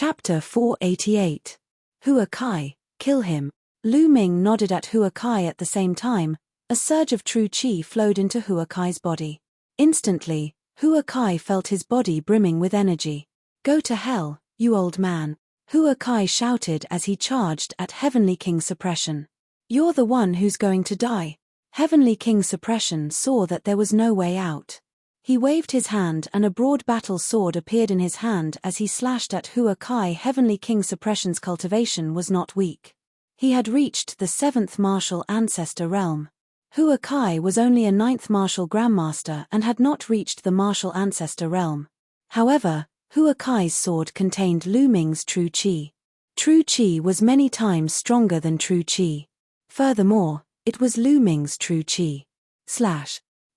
Chapter 488. Hua Kai, kill him. Lu Ming nodded at Hua Kai at the same time. A surge of true qi flowed into Hua Kai's body. Instantly, Hua Kai felt his body brimming with energy. Go to hell, you old man. Hua Kai shouted as he charged at Heavenly King Suppression. You're the one who's going to die. Heavenly King Suppression saw that there was no way out. He waved his hand and a broad battle sword appeared in his hand as he slashed at Hua Kai. Heavenly King Suppression's cultivation was not weak. He had reached the 7th martial ancestor realm. Hua Kai was only a 9th martial grandmaster and had not reached the martial ancestor realm. However, Hua Kai's sword contained Lu Ming's true qi. True qi was many times stronger than true qi. Furthermore, it was Lu Ming's true qi.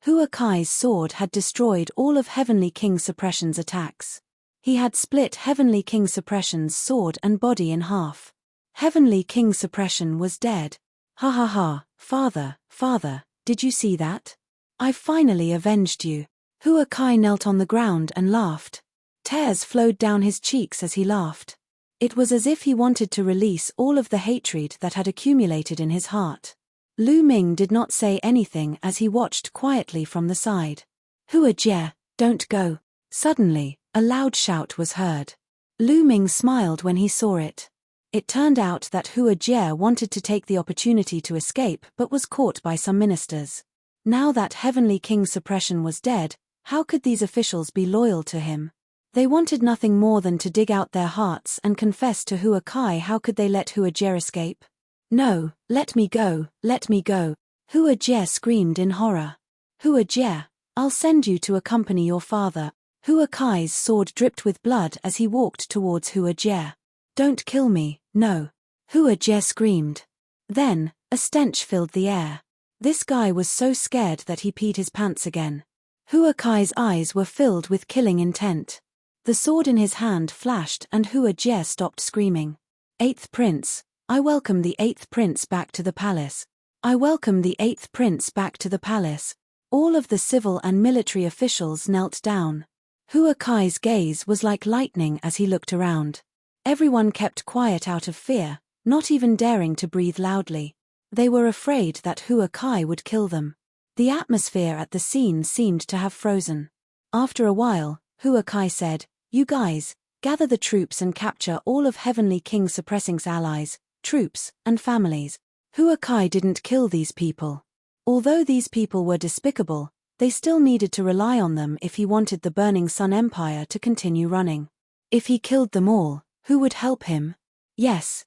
Hua Kai's sword had destroyed all of Heavenly King Suppression's attacks. He had split Heavenly King Suppression's sword and body in half. Heavenly King Suppression was dead. Ha ha ha, father, did you see that? I've finally avenged you. Hua Kai knelt on the ground and laughed. Tears flowed down his cheeks as he laughed. It was as if he wanted to release all of the hatred that had accumulated in his heart. Lu Ming did not say anything as he watched quietly from the side. Hua Jie, don't go. Suddenly, a loud shout was heard. Lu Ming smiled when he saw it. It turned out that Hua Jie wanted to take the opportunity to escape but was caught by some ministers. Now that Heavenly King Suppression was dead, how could these officials be loyal to him? They wanted nothing more than to dig out their hearts and confess to Hua Kai. How could they let Hua Jie escape? No, let me go, let me go. Hua Jie screamed in horror. Hua Jie, I'll send you to accompany your father. Hua Kai's sword dripped with blood as he walked towards Hua Jie. Don't kill me, no. Hua Jie screamed. Then, a stench filled the air. This guy was so scared that he peed his pants again. Hua Kai's eyes were filled with killing intent. The sword in his hand flashed and Hua Jie stopped screaming. 8th Prince, I welcome the 8th Prince back to the palace. I welcome the 8th Prince back to the palace. All of the civil and military officials knelt down. Hua Kai's gaze was like lightning as he looked around. Everyone kept quiet out of fear, not even daring to breathe loudly. They were afraid that Hua Kai would kill them. The atmosphere at the scene seemed to have frozen. After a while, Hua Kai said, You guys, gather the troops and capture all of Heavenly King Suppressing's allies, troops, and families. Hua Kai didn't kill these people. Although these people were despicable, they still needed to rely on them if he wanted the Burning Sun Empire to continue running. If he killed them all, who would help him? Yes,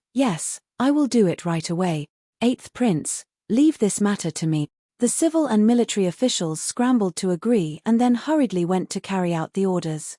I will do it right away. 8th Prince, leave this matter to me. The civil and military officials scrambled to agree and then hurriedly went to carry out the orders.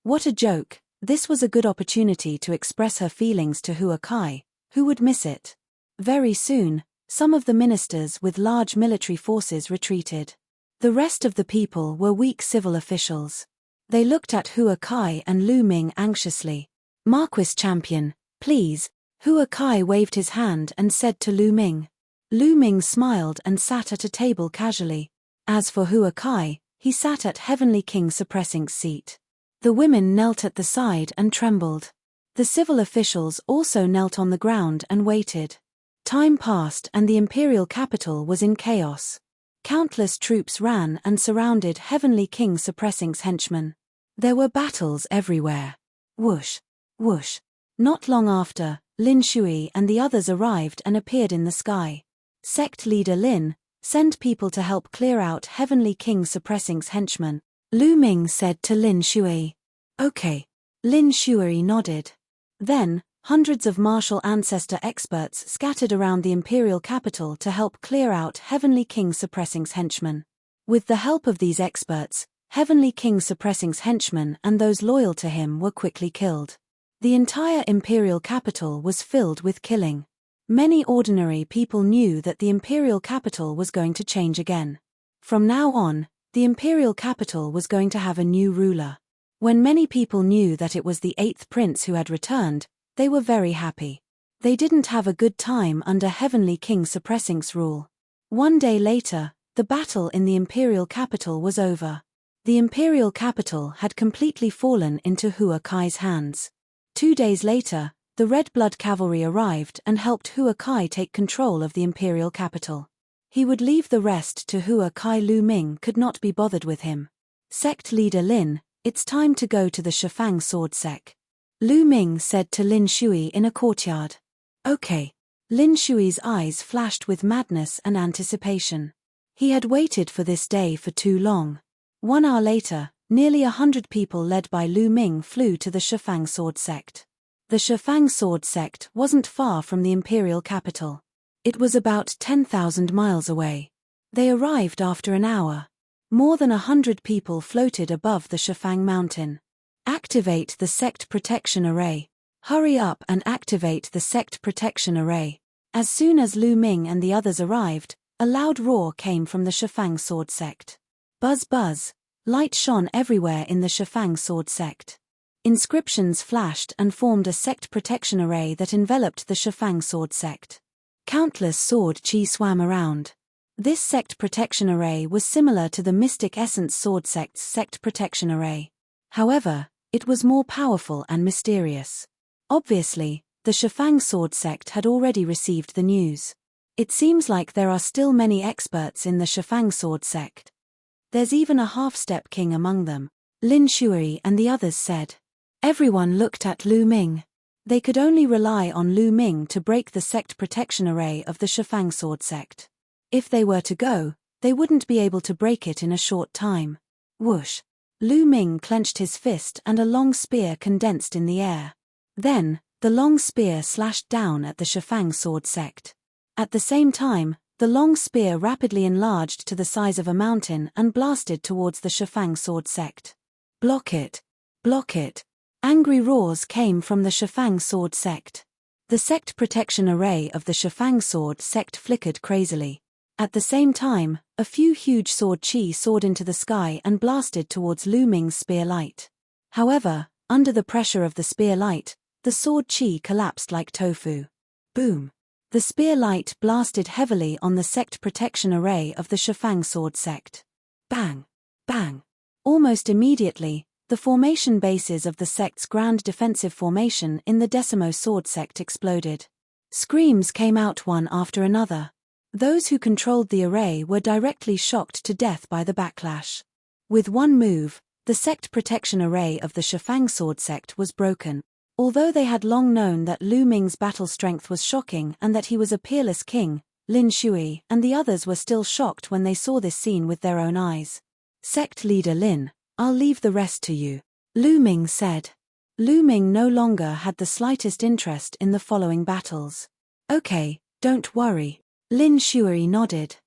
What a joke. This was a good opportunity to express her feelings to Hua Kai. Who would miss it? Very soon, some of the ministers with large military forces retreated. The rest of the people were weak civil officials. They looked at Hua Kai and Lu Ming anxiously. Marquis Champion, please. Hua Kai waved his hand and said to Lu Ming. Lu Ming smiled and sat at a table casually. As for Hua Kai, he sat at Heavenly King Suppressing's seat. The women knelt at the side and trembled. The civil officials also knelt on the ground and waited. Time passed and the imperial capital was in chaos. Countless troops ran and surrounded Heavenly King Suppressing's henchmen. There were battles everywhere. Whoosh, whoosh. Not long after, Lin Shui and the others arrived and appeared in the sky. Sect leader Lin, send people to help clear out Heavenly King Suppressing's henchmen. Lu Ming said to Lin Shui. Okay. Lin Shui nodded. Then, hundreds of martial ancestor experts scattered around the imperial capital to help clear out Heavenly King Suppressing's henchmen. With the help of these experts, Heavenly King Suppressing's henchmen and those loyal to him were quickly killed. The entire imperial capital was filled with killing. Many ordinary people knew that the imperial capital was going to change again. From now on, the imperial capital was going to have a new ruler. When many people knew that it was the 8th Prince who had returned, they were very happy. They didn't have a good time under Heavenly King Suppressing's rule. One day later, the battle in the imperial capital was over. The imperial capital had completely fallen into Hua Kai's hands. 2 days later, the Red Blood Cavalry arrived and helped Hua Kai take control of the imperial capital. He would leave the rest to Hua Kai. Lu Ming could not be bothered with him. Sect leader Lin, it's time to go to the Shifang sword sect. Lu Ming said to Lin Shui in a courtyard. Okay. Lin Shui's eyes flashed with madness and anticipation. He had waited for this day for too long. 1 hour later, nearly 100 people led by Lu Ming flew to the Shifang sword sect. The Shifang sword sect wasn't far from the imperial capital. It was about 10,000 miles away. They arrived after an hour. More than 100 people floated above the Shifang mountain. Activate the sect protection array. Hurry up and activate the sect protection array. As soon as Lu Ming and the others arrived, a loud roar came from the Shifang sword sect. Buzz buzz. Light shone everywhere in the Shifang sword sect. Inscriptions flashed and formed a sect protection array that enveloped the Shifang sword sect. Countless sword chi swam around. This sect protection array was similar to the Mystic Essence sword sect's sect protection array. However, it was more powerful and mysterious. Obviously, the Shifang sword sect had already received the news. It seems like there are still many experts in the Shifang sword sect. There's even a half-step king among them, Lin Shui and the others said. Everyone looked at Lu Ming. They could only rely on Lu Ming to break the sect protection array of the Shifang sword sect. If they were to go, they wouldn't be able to break it in a short time. Whoosh! Lu Ming clenched his fist and a long spear condensed in the air. Then, the long spear slashed down at the Shifang sword sect. At the same time, the long spear rapidly enlarged to the size of a mountain and blasted towards the Shifang sword sect. Block it! Block it! Angry roars came from the Shifang sword sect. The sect protection array of the Shifang sword sect flickered crazily. At the same time, a few huge sword chi soared into the sky and blasted towards Lu Ming's spear light. However, under the pressure of the spear light, the sword chi collapsed like tofu. Boom! The spear light blasted heavily on the sect protection array of the Shifang sword sect. Bang! Bang! Almost immediately, the formation bases of the sect's grand defensive formation in the Decimo sword sect exploded. Screams came out one after another. Those who controlled the array were directly shocked to death by the backlash. With one move, the sect protection array of the Shifang sword sect was broken. Although they had long known that Lu Ming's battle strength was shocking and that he was a peerless king, Lin Shui and the others were still shocked when they saw this scene with their own eyes. Sect leader Lin, I'll leave the rest to you, Lu Ming said. Lu Ming no longer had the slightest interest in the following battles. Okay, don't worry. Lin Shui nodded.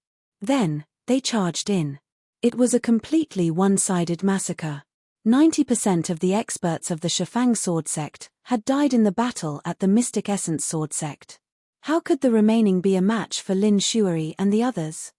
Then, they charged in. It was a completely one-sided massacre. 90% of the experts of the Shifang sword sect had died in the battle at the Mystic Essence sword sect. How could the remaining be a match for Lin Shui and the others?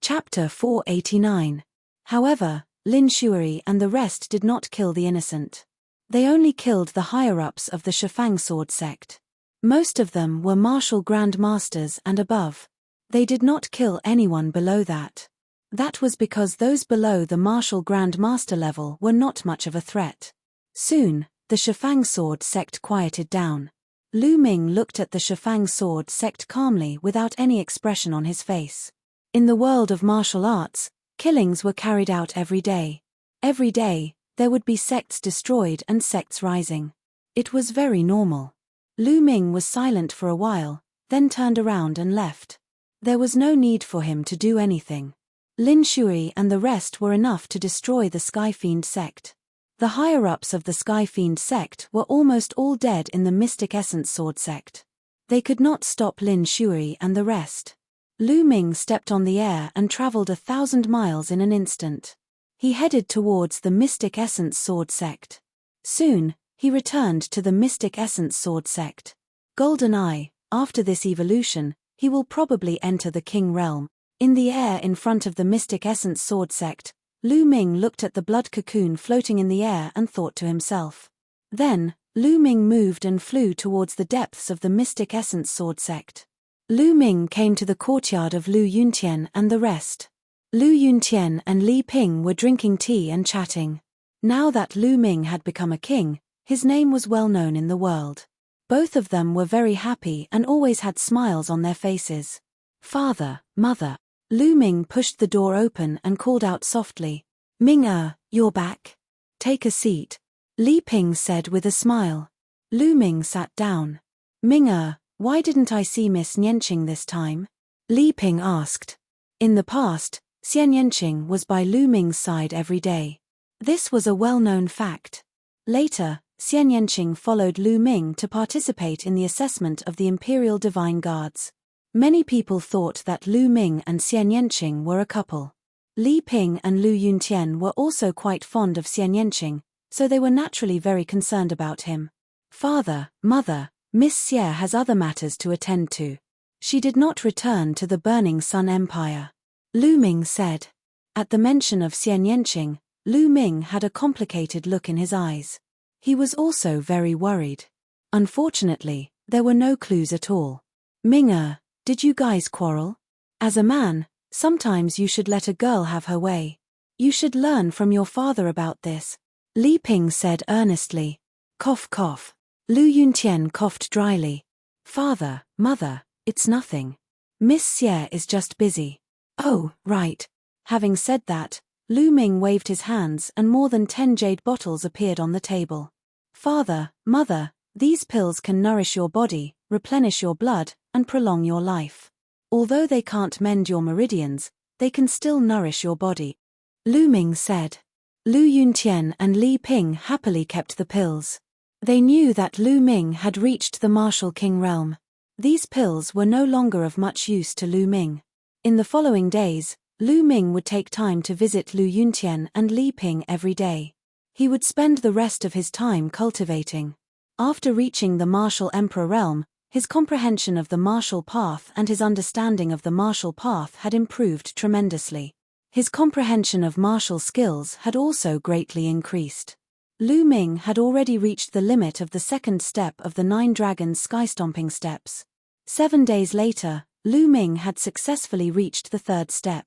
Chapter 489. However, Lin Shui and the rest did not kill the innocent. They only killed the higher-ups of the Shifang sword sect. Most of them were martial grand masters and above. They did not kill anyone below that. That was because those below the martial grand master level were not much of a threat. Soon, the Shifang sword sect quieted down. Lu Ming looked at the Shifang sword sect calmly without any expression on his face. In the world of martial arts, killings were carried out every day. Every day, there would be sects destroyed and sects rising. It was very normal. Lu Ming was silent for a while, then turned around and left. There was no need for him to do anything. Lin Shui and the rest were enough to destroy the Sky Fiend sect. The higher-ups of the Sky Fiend sect were almost all dead in the Mystic Essence sword sect. They could not stop Lin Shui and the rest. Lu Ming stepped on the air and traveled 1,000 miles in an instant. He headed towards the Mystic Essence sword sect. Soon, he returned to the Mystic Essence sword sect. Golden Eye, after this evolution, he will probably enter the King realm. In the air in front of the Mystic Essence sword sect, Lu Ming looked at the blood cocoon floating in the air and thought to himself. Then, Lu Ming moved and flew towards the depths of the Mystic Essence sword sect. Lu Ming came to the courtyard of Lu Yuntian and the rest. Lu Yuntian and Li Ping were drinking tea and chatting. Now that Lu Ming had become a king, His name was well known in the world. Both of them were very happy and always had smiles on their faces. Father, mother. Lu Ming pushed the door open and called out softly. Ming you're back. Take a seat. Li Ping said with a smile. Lu Ming sat down. Ming why didn't I see Miss Nianqing this time? Li Ping asked. In the past, Xian Nianqing was by Lu Ming's side every day. This was a well-known fact. Later, Xian Nianqing followed Lu Ming to participate in the assessment of the Imperial Divine Guards. Many people thought that Lu Ming and Xian Nianqing were a couple. Li Ping and Lu Yuntian were also quite fond of Xian Nianqing, so they were naturally very concerned about him. Father, mother, Miss Xie has other matters to attend to. She did not return to the Burning Sun Empire. Lu Ming said. At the mention of Xian Nianqing, Lu Ming had a complicated look in his eyes. He was also very worried. Unfortunately, there were no clues at all. Ming did you guys quarrel? As a man, sometimes you should let a girl have her way. You should learn from your father about this. Li Ping said earnestly. Cough cough. Lu Yuntian coughed dryly. Father, mother, it's nothing. Miss Xie is just busy. Oh, right. Having said that, Lu Ming waved his hands and more than 10 jade bottles appeared on the table. Father, mother, these pills can nourish your body, replenish your blood, and prolong your life. Although they can't mend your meridians, they can still nourish your body. Lu Ming said. Lu Yuntian and Li Ping happily kept the pills. They knew that Lu Ming had reached the Martial King realm. These pills were no longer of much use to Lu Ming. In the following days, Lu Ming would take time to visit Lu Yuntian and Li Ping every day. He would spend the rest of his time cultivating. After reaching the Martial Emperor realm, his comprehension of the martial path and his understanding of the martial path had improved tremendously. His comprehension of martial skills had also greatly increased. Lu Ming had already reached the limit of the second step of the 9 Dragons Sky-Stomping Steps. 7 days later, Lu Ming had successfully reached the third step.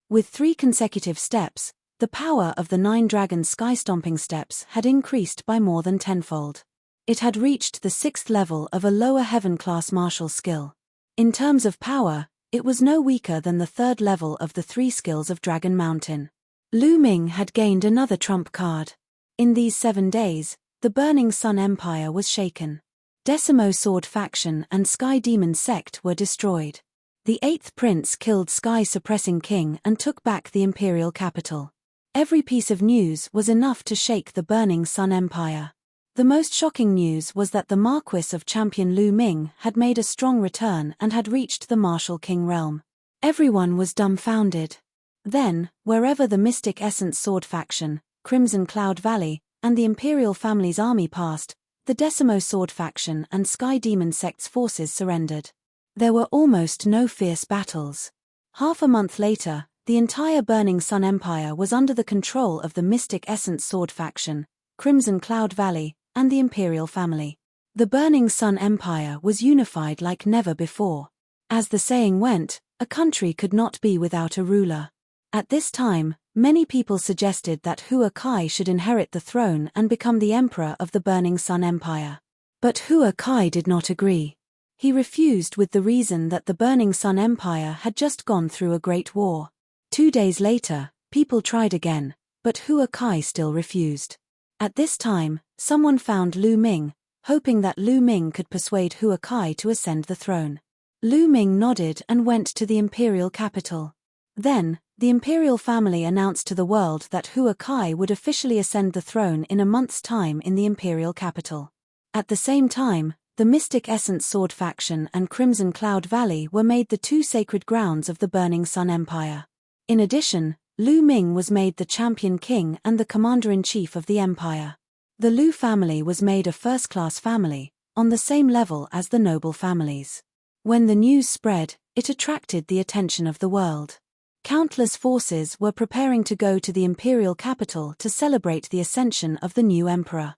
With 3 consecutive steps, the power of the 9 Dragons Sky-Stomping Steps had increased by more than tenfold. It had reached the 6th level of a lower heaven-class martial skill. In terms of power, it was no weaker than the 3rd level of the 3 skills of Dragon Mountain. Lu Ming had gained another trump card. In these 7 days, the Burning Sun Empire was shaken. Decimo Sword Faction and Sky Demon Sect were destroyed. The 8th Prince killed Sky Suppressing King and took back the imperial capital. Every piece of news was enough to shake the Burning Sun Empire. The most shocking news was that the Marquis of Champion Lu Ming had made a strong return and had reached the Martial King realm. Everyone was dumbfounded. Then, wherever the Mystic Essence Sword Faction, Crimson Cloud Valley, and the Imperial family's army passed, the Decimo Sword Faction and Sky Demon Sect's forces surrendered. There were almost no fierce battles. Half a month later, the entire Burning Sun Empire was under the control of the Mystic Essence Sword Faction, Crimson Cloud Valley, and the Imperial family. The Burning Sun Empire was unified like never before. As the saying went, a country could not be without a ruler. At this time, many people suggested that Hua Kai should inherit the throne and become the emperor of the Burning Sun Empire. But Hua Kai did not agree. He refused with the reason that the Burning Sun Empire had just gone through a great war. 2 days later, people tried again, but Hua Kai still refused. At this time, someone found Lu Ming, hoping that Lu Ming could persuade Hua Kai to ascend the throne. Lu Ming nodded and went to the imperial capital. Then, the imperial family announced to the world that Hua Kai would officially ascend the throne in a month's time in the imperial capital. At the same time, the Mystic Essence Sword Faction and Crimson Cloud Valley were made the 2 sacred grounds of the Burning Sun Empire. In addition, Lu Ming was made the Champion King and the Commander-in-Chief of the Empire. The Lu family was made a first-class family, on the same level as the noble families. When the news spread, it attracted the attention of the world. Countless forces were preparing to go to the imperial capital to celebrate the ascension of the new emperor.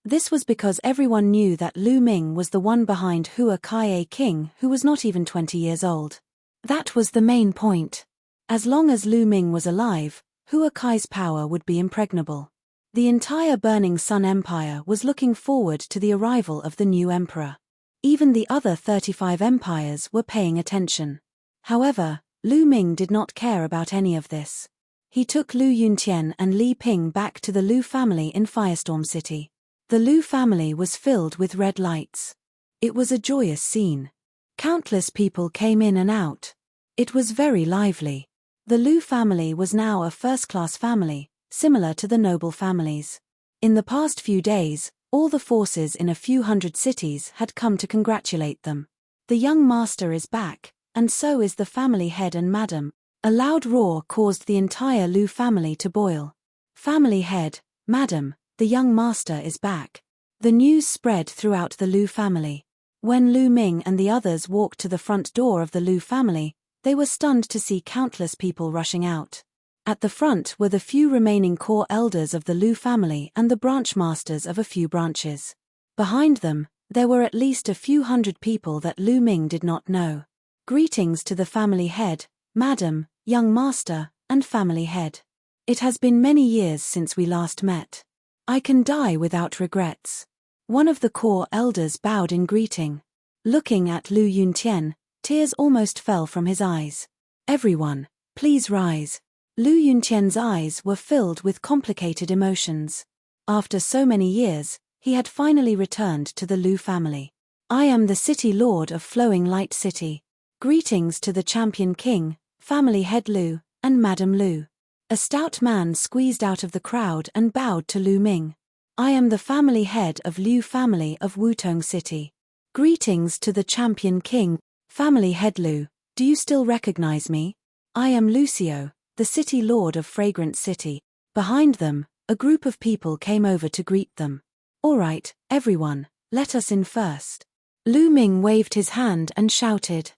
This was because everyone knew that Lu Ming was the one behind Hua Kai, a king who was not even 20 years old. That was the main point. As long as Lu Ming was alive, Hua Kai's power would be impregnable. The entire Burning Sun Empire was looking forward to the arrival of the new emperor. Even the other 35 empires were paying attention. However, Lu Ming did not care about any of this. He took Lu Yuntian and Li Ping back to the Lu family in Firestorm City. The Lu family was filled with red lights. It was a joyous scene. Countless people came in and out. It was very lively. The Lu family was now a first-class family, similar to the noble families. In the past few days, all the forces in a few hundred cities had come to congratulate them. The young master is back, and so is the family head and madam. A loud roar caused the entire Lu family to boil. Family head, madam, the young master is back. The news spread throughout the Lu family. When Lu Ming and the others walked to the front door of the Lu family, they were stunned to see countless people rushing out. At the front were the few remaining core elders of the Lu family and the branch masters of a few branches. Behind them, there were at least a few hundred people that Lu Ming did not know. Greetings to the family head, madam, young master, and family head. It has been many years since we last met. I can die without regrets. One of the core elders bowed in greeting. Looking at Lu Yuntian, tears almost fell from his eyes. Everyone, please rise. Lu Yuntian's eyes were filled with complicated emotions. After so many years, he had finally returned to the Lu family. I am the city lord of Flowing Light City. Greetings to the champion king, family head Lu, and Madam Lu. A stout man squeezed out of the crowd and bowed to Lu Ming. I am the family head of Liu family of Wutong City. Greetings to the champion king, family head Lu. Do you still recognize me? I am Lucio, the city lord of Fragrant City. Behind them, a group of people came over to greet them. All right, everyone, let us in first. Lu Ming waved his hand and shouted.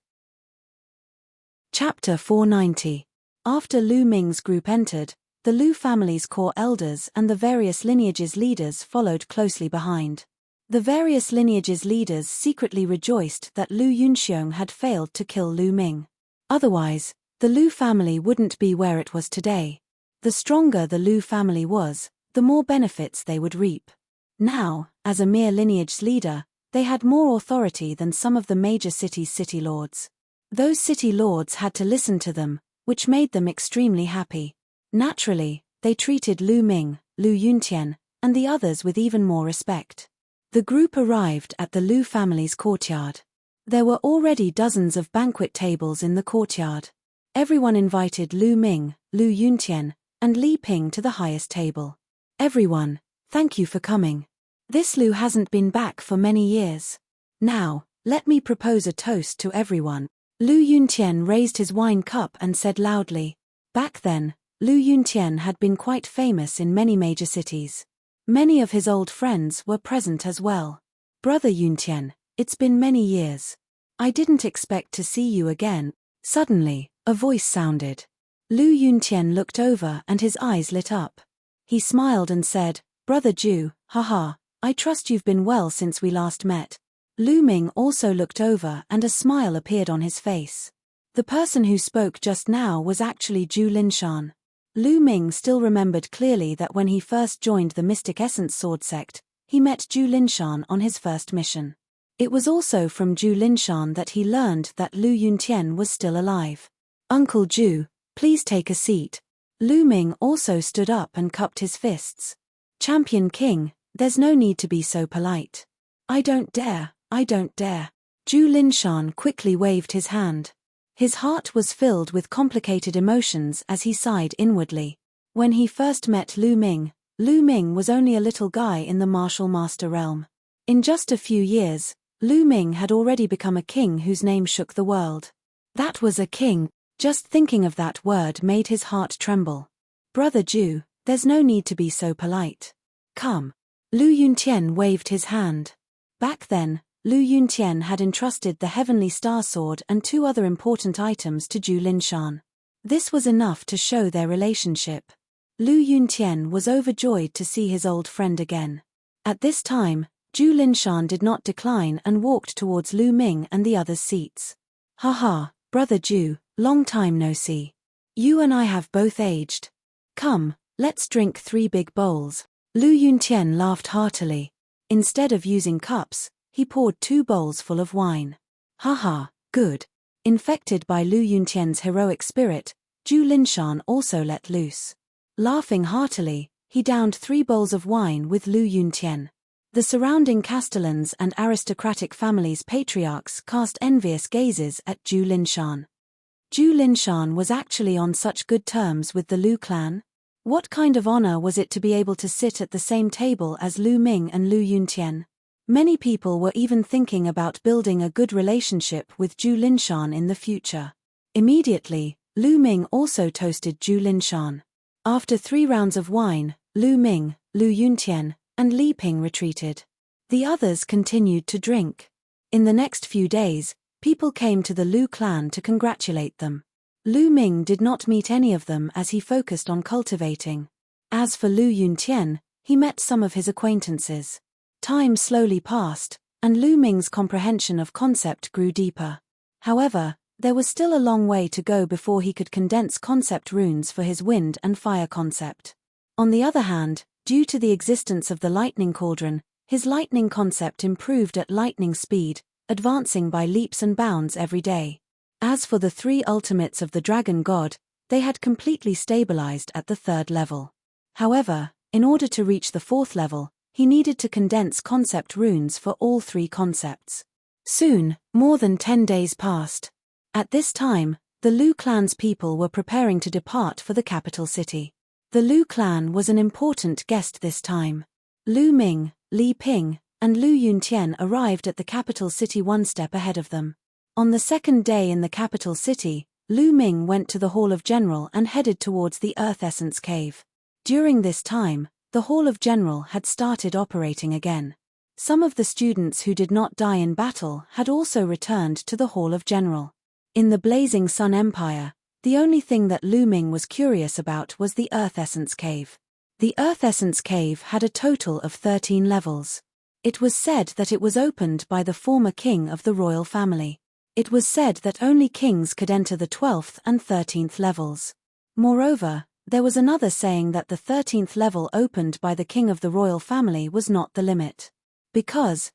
Chapter 490. After Lu Ming's group entered, the Lu family's core elders and the various lineages' leaders followed closely behind. The various lineages' leaders secretly rejoiced that Lu Yunxiong had failed to kill Lu Ming. Otherwise, the Lu family wouldn't be where it was today. The stronger the Lu family was, the more benefits they would reap. Now, as a mere lineage leader, they had more authority than some of the major cities' city lords. Those city lords had to listen to them, which made them extremely happy. Naturally, they treated Lu Ming, Lu Yuntian, and the others with even more respect. The group arrived at the Lu family's courtyard. There were already dozens of banquet tables in the courtyard. Everyone invited Lu Ming, Lu Yuntian, and Li Ping to the highest table. Everyone, thank you for coming. This Lu hasn't been back for many years. Now, let me propose a toast to everyone. Lu Yuntian raised his wine cup and said loudly. Back then, Lu Yuntian had been quite famous in many major cities. Many of his old friends were present as well. Brother Yuntian, it's been many years. I didn't expect to see you again. Suddenly, a voice sounded. Lu Yuntian looked over and his eyes lit up. He smiled and said, Brother Ju, haha, I trust you've been well since we last met. Lu Ming also looked over and a smile appeared on his face. The person who spoke just now was actually Ju Linshan. Lu Ming still remembered clearly that when he first joined the Mystic Essence Sword Sect, he met Ju Linshan on his first mission. It was also from Ju Linshan that he learned that Lu Yuntian was still alive. Uncle Ju, please take a seat. Lu Ming also stood up and cupped his fists. Champion King, there's no need to be so polite. I don't dare. Ju Linshan quickly waved his hand. His heart was filled with complicated emotions as he sighed inwardly. When he first met Lu Ming was only a little guy in the martial master realm. In just a few years, Lu Ming had already become a king whose name shook the world. That was a king, just thinking of that word made his heart tremble. Brother Ju, there's no need to be so polite. Come. Lu Yuntian waved his hand. Back then, Lu Yuntian had entrusted the Heavenly Star Sword and 2 other important items to Ju Linshan. This was enough to show their relationship. Lu Yuntian was overjoyed to see his old friend again. At this time, Ju Linshan did not decline and walked towards Lu Ming and the others' seats. Haha, Brother Ju, long time no see. You and I have both aged. Come, let's drink 3 big bowls. Lu Yuntian laughed heartily. Instead of using cups, he poured 2 bowls full of wine. Haha, good. Infected by Lu Yuntian's heroic spirit, Zhu Linshan also let loose. Laughing heartily, he downed 3 bowls of wine with Lu Yuntian. The surrounding castellans and aristocratic families' patriarchs cast envious gazes at Zhu Linshan. Zhu Linshan was actually on such good terms with the Lu clan? What kind of honor was it to be able to sit at the same table as Lu Ming and Lu Yuntian? Many people were even thinking about building a good relationship with Zhu Linshan in the future. Immediately, Lu Ming also toasted Zhu Linshan. After 3 rounds of wine, Lu Ming, Lu Yuntian, and Li Ping retreated. The others continued to drink. In the next few days, people came to the Lu clan to congratulate them. Lu Ming did not meet any of them as he focused on cultivating. As for Lu Yuntian, he met some of his acquaintances. Time slowly passed, and Lu Ming's comprehension of concept grew deeper. However, there was still a long way to go before he could condense concept runes for his wind and fire concept. On the other hand, due to the existence of the lightning cauldron, his lightning concept improved at lightning speed, advancing by leaps and bounds every day. As for the 3 ultimates of the dragon god, they had completely stabilized at the 3rd level. However, in order to reach the 4th level, he needed to condense concept runes for all 3 concepts. Soon, more than 10 days passed. At this time, the Lu clan's people were preparing to depart for the capital city. The Lu clan was an important guest this time. Lu Ming, Li Ping, and Lu Yuntian arrived at the capital city 1 step ahead of them. On the 2nd day in the capital city, Lu Ming went to the Hall of General and headed towards the Earth Essence Cave. During this time, the Hall of General had started operating again. Some of the students who did not die in battle had also returned to the Hall of General. In the Blazing Sun Empire, the only thing that Lu Ming was curious about was the Earth Essence Cave. The Earth Essence Cave had a total of 13 levels. It was said that it was opened by the former king of the royal family. It was said that only kings could enter the 12th and 13th levels. Moreover, there was another saying that the 13th level opened by the king of the royal family was not the limit. Because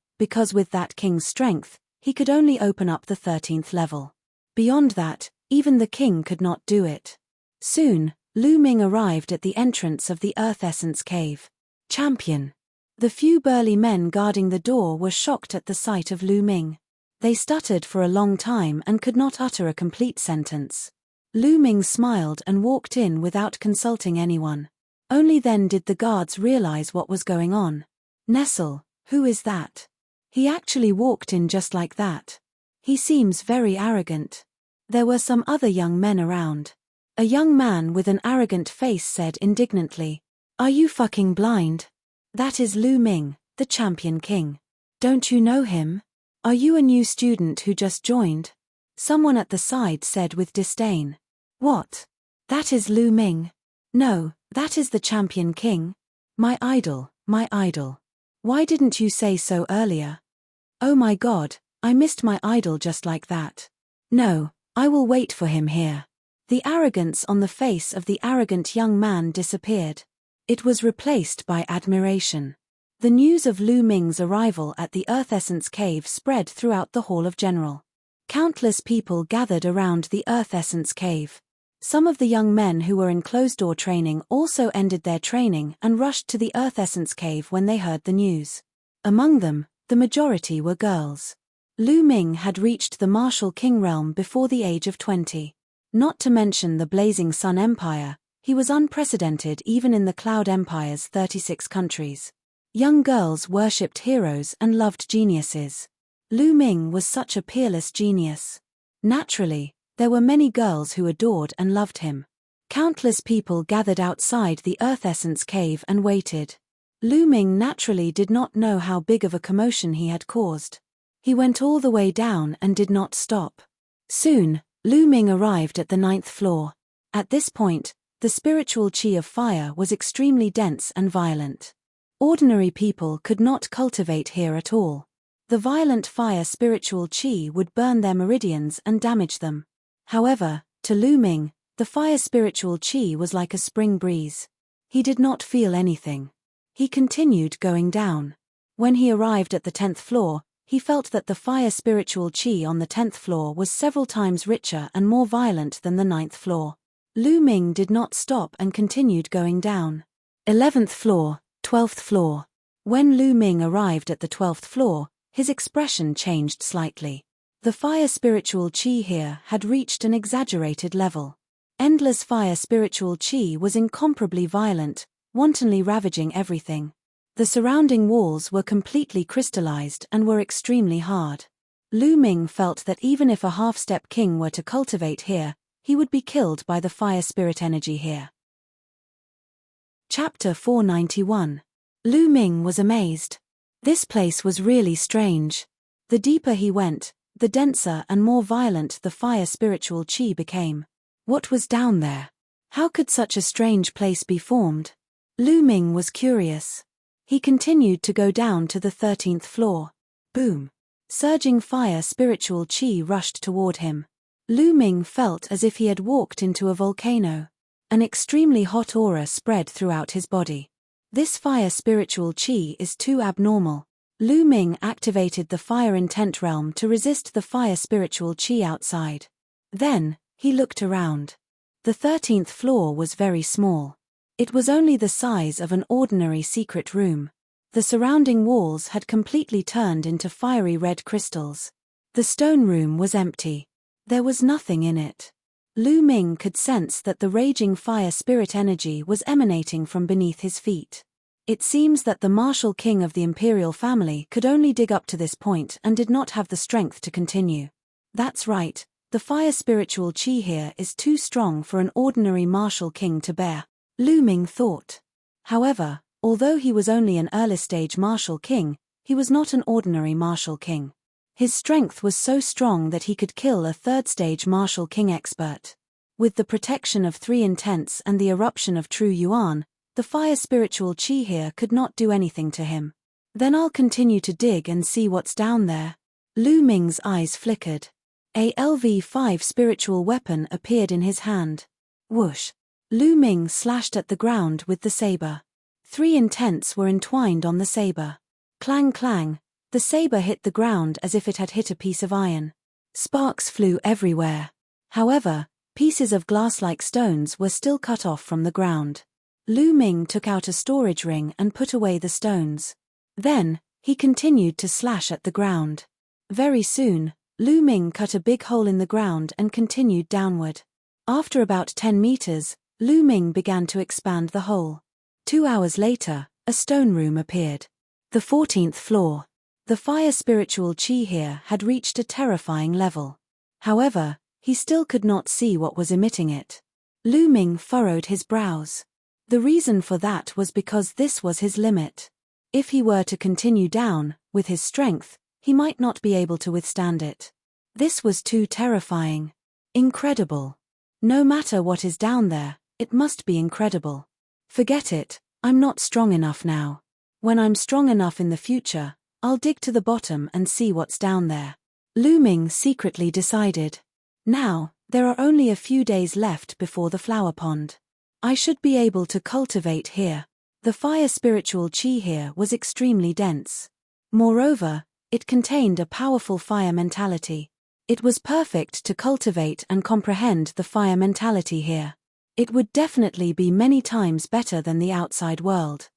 with that king's strength, he could only open up the 13th level. Beyond that, even the king could not do it. Soon, Lu Ming arrived at the entrance of the Earth Essence Cave. Champion. The few burly men guarding the door were shocked at the sight of Lu Ming. They stuttered for a long time and could not utter a complete sentence. Lu Ming smiled and walked in without consulting anyone. Only then did the guards realize what was going on. Nestle, who is that? He actually walked in just like that. He seems very arrogant. There were some other young men around. A young man with an arrogant face said indignantly, "Are you fucking blind? That is Lu Ming, the champion king. Don't you know him? Are you a new student who just joined?" Someone at the side said with disdain. "What? That is Lu Ming? No, that is the champion king. My idol, my idol. Why didn't you say so earlier? Oh my god, I missed my idol just like that. No, I will wait for him here." The arrogance on the face of the arrogant young man disappeared. It was replaced by admiration. The news of Lu Ming's arrival at the Earth Essence Cave spread throughout the Hall of General. Countless people gathered around the Earth Essence Cave. Some of the young men who were in closed-door training also ended their training and rushed to the Earth Essence Cave when they heard the news. Among them, the majority were girls. Lu Ming had reached the martial king realm before the age of 20. Not to mention the Blazing Sun Empire, he was unprecedented even in the Cloud Empire's 36 countries. Young girls worshipped heroes and loved geniuses. Lu Ming was such a peerless genius. Naturally, there were many girls who adored and loved him. Countless people gathered outside the Earth Essence Cave and waited. Lu Ming naturally did not know how big of a commotion he had caused. He went all the way down and did not stop. Soon, Lu Ming arrived at the 9th floor. At this point, the spiritual qi of fire was extremely dense and violent. Ordinary people could not cultivate here at all. The violent fire spiritual qi would burn their meridians and damage them. However, to Lu Ming, the fire spiritual qi was like a spring breeze. He did not feel anything. He continued going down. When he arrived at the 10th floor, he felt that the fire spiritual chi on the 10th floor was several times richer and more violent than the 9th floor. Lu Ming did not stop and continued going down. 11th floor, 12th floor. When Lu Ming arrived at the 12th floor, his expression changed slightly. The fire spiritual chi here had reached an exaggerated level. Endless fire spiritual chi was incomparably violent, wantonly ravaging everything. The surrounding walls were completely crystallized and were extremely hard. Lu Ming felt that even if a half-step king were to cultivate here, he would be killed by the fire spirit energy here. Chapter 491. Lu Ming was amazed. This place was really strange. The deeper he went, the denser and more violent the fire spiritual chi became. What was down there? How could such a strange place be formed? Lu Ming was curious. He continued to go down to the 13th floor. Boom! Surging fire spiritual chi rushed toward him. Lu Ming felt as if he had walked into a volcano. An extremely hot aura spread throughout his body. This fire spiritual chi is too abnormal. Lu Ming activated the fire intent realm to resist the fire spiritual chi outside. Then, he looked around. The 13th floor was very small. It was only the size of an ordinary secret room. The surrounding walls had completely turned into fiery red crystals. The stone room was empty. There was nothing in it. Lu Ming could sense that the raging fire spirit energy was emanating from beneath his feet. It seems that the martial king of the imperial family could only dig up to this point and did not have the strength to continue. That's right, the fire spiritual chi here is too strong for an ordinary martial king to bear, Lu Ming thought. However, although he was only an early-stage martial king, he was not an ordinary martial king. His strength was so strong that he could kill a third-stage martial king expert. With the protection of 3 intents and the eruption of true Yuan, the fire spiritual chi here could not do anything to him. Then I'll continue to dig and see what's down there. Lu Ming's eyes flickered. A LV5 spiritual weapon appeared in his hand. Whoosh! Lu Ming slashed at the ground with the saber. 3 intents were entwined on the saber. Clang clang, the saber hit the ground as if it had hit a piece of iron. Sparks flew everywhere. However, pieces of glass-like stones were still cut off from the ground. Lu Ming took out a storage ring and put away the stones. Then, he continued to slash at the ground. Very soon, Lu Ming cut a big hole in the ground and continued downward. After about 10 meters, Lu Ming began to expand the hole. 2 hours later, a stone room appeared. The 14th floor. The fire spiritual chi here had reached a terrifying level. However, he still could not see what was emitting it. Lu Ming furrowed his brows. The reason for that was because this was his limit. If he were to continue down, with his strength, he might not be able to withstand it. This was too terrifying. Incredible. No matter what is down there, it must be incredible. Forget it, I'm not strong enough now. When I'm strong enough in the future, I'll dig to the bottom and see what's down there. Lu Ming secretly decided. Now, there are only a few days left before the flower pond. I should be able to cultivate here. The fire spiritual chi here was extremely dense. Moreover, it contained a powerful fire mentality. It was perfect to cultivate and comprehend the fire mentality here. It would definitely be many times better than the outside world.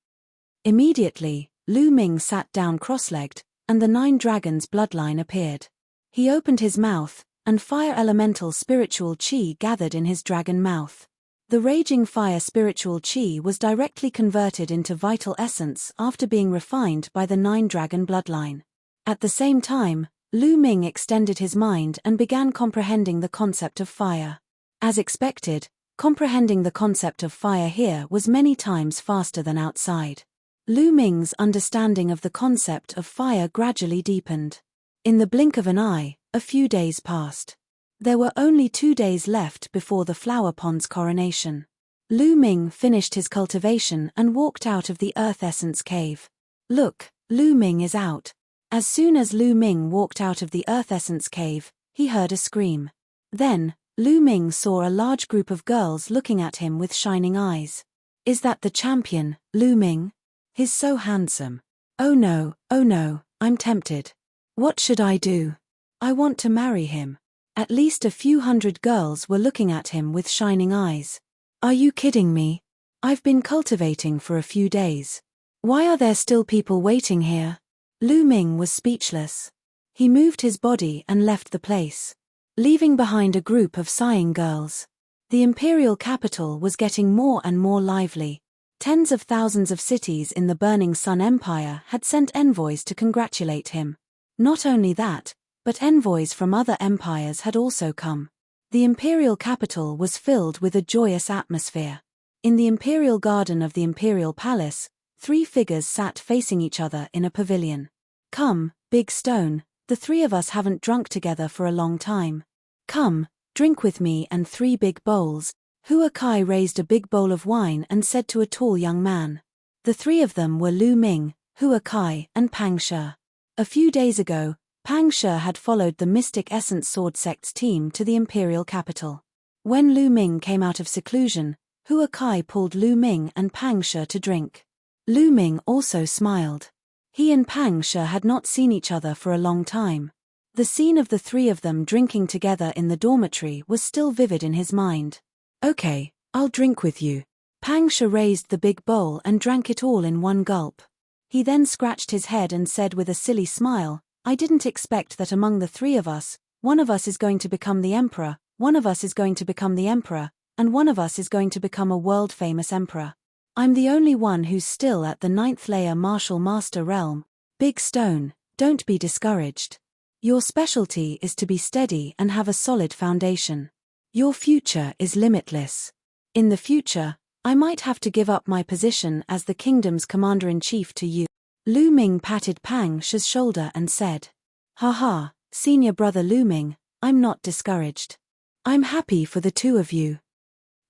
Immediately, Lu Ming sat down cross-legged, and the 9 dragons' bloodline appeared. He opened his mouth, and fire elemental spiritual chi gathered in his dragon mouth. The raging fire spiritual chi was directly converted into vital essence after being refined by the 9 dragon bloodline. At the same time, Lu Ming extended his mind and began comprehending the concept of fire. As expected, comprehending the concept of fire here was many times faster than outside. Lu Ming's understanding of the concept of fire gradually deepened. In the blink of an eye, a few days passed. There were only 2 days left before the flower pond's coronation. Lu Ming finished his cultivation and walked out of the Earth Essence Cave. Look, Lu Ming is out. As soon as Lu Ming walked out of the Earth Essence Cave, he heard a scream. Then, Lu Ming saw a large group of girls looking at him with shining eyes. Is that the champion, Lu Ming? He's so handsome. Oh no, I'm tempted. What should I do? I want to marry him. At least a few hundred girls were looking at him with shining eyes. Are you kidding me? I've been cultivating for a few days. Why are there still people waiting here? Lu Ming was speechless. He moved his body and left the place, leaving behind a group of sighing girls. The imperial capital was getting more and more lively. Tens of thousands of cities in the Burning Sun Empire had sent envoys to congratulate him. Not only that, but envoys from other empires had also come. The imperial capital was filled with a joyous atmosphere. In the imperial garden of the imperial palace, 3 figures sat facing each other in a pavilion. Come, Big Stone, the 3 of us haven't drunk together for a long time. Come, drink with me and 3 big bowls. Hua Kai raised a big bowl of wine and said to a tall young man. The 3 of them were Lu Ming, Hua Kai, and Pang Shi. A few days ago, Pang Shi had followed the Mystic Essence Sword Sect's team to the imperial capital. When Lu Ming came out of seclusion, Hua Kai pulled Lu Ming and Pang Shi to drink. Lu Ming also smiled. He and Pang Shi had not seen each other for a long time. The scene of the 3 of them drinking together in the dormitory was still vivid in his mind. Okay, I'll drink with you. Pang Shi raised the big bowl and drank it all in one gulp. He then scratched his head and said with a silly smile, I didn't expect that among the 3 of us, one of us is going to become the emperor, one of us is going to become the emperor, and one of us is going to become a world-famous emperor. I'm the only one who's still at the 9th layer martial master realm. Big Stone, don't be discouraged. Your specialty is to be steady and have a solid foundation. Your future is limitless. In the future, I might have to give up my position as the kingdom's commander-in-chief to you. Lu Ming patted Pang Shi's shoulder and said, Haha, senior brother Lu Ming, I'm not discouraged. I'm happy for the 2 of you.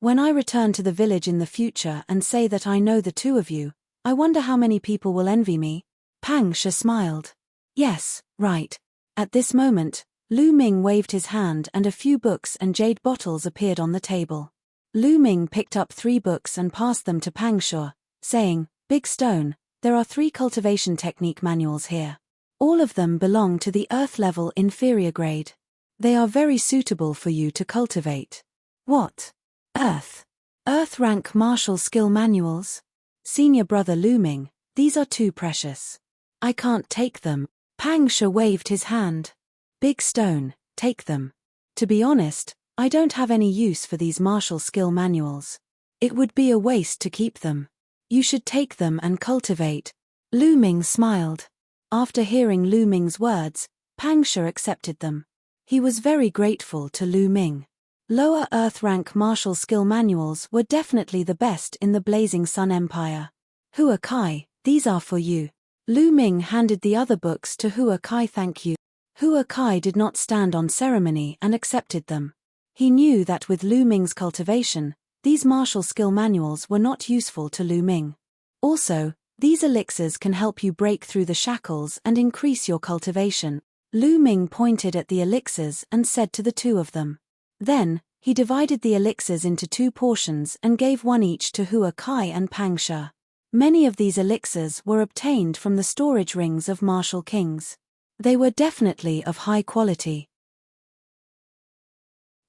When I return to the village in the future and say that I know the 2 of you, I wonder how many people will envy me. Pang Shi smiled. Yes, right. At this moment, Lu Ming waved his hand and a few books and jade bottles appeared on the table. Lu Ming picked up 3 books and passed them to Pang Shi, saying, Big Stone, there are 3 cultivation technique manuals here. All of them belong to the Earth level inferior grade. They are very suitable for you to cultivate. What? Earth rank martial skill manuals? Senior brother Lu Ming, these are too precious. I can't take them. Pang Shi waved his hand. Big Stone, take them. To be honest, I don't have any use for these martial skill manuals. It would be a waste to keep them. You should take them and cultivate. Lu Ming smiled. After hearing Lu Ming's words, Pang Shi accepted them. He was very grateful to Lu Ming. Lower Earth rank martial skill manuals were definitely the best in the Blazing Sun Empire. Hua Kai, these are for you. Lu Ming handed the other books to Hua Kai. Thank you. Hua Kai did not stand on ceremony and accepted them. He knew that with Lu Ming's cultivation, these martial skill manuals were not useful to Lu Ming. Also, these elixirs can help you break through the shackles and increase your cultivation. Lu Ming pointed at the elixirs and said to the 2 of them. Then, he divided the elixirs into 2 portions and gave 1 each to Hua Kai and Pang Shi. Many of these elixirs were obtained from the storage rings of martial kings. They were definitely of high quality.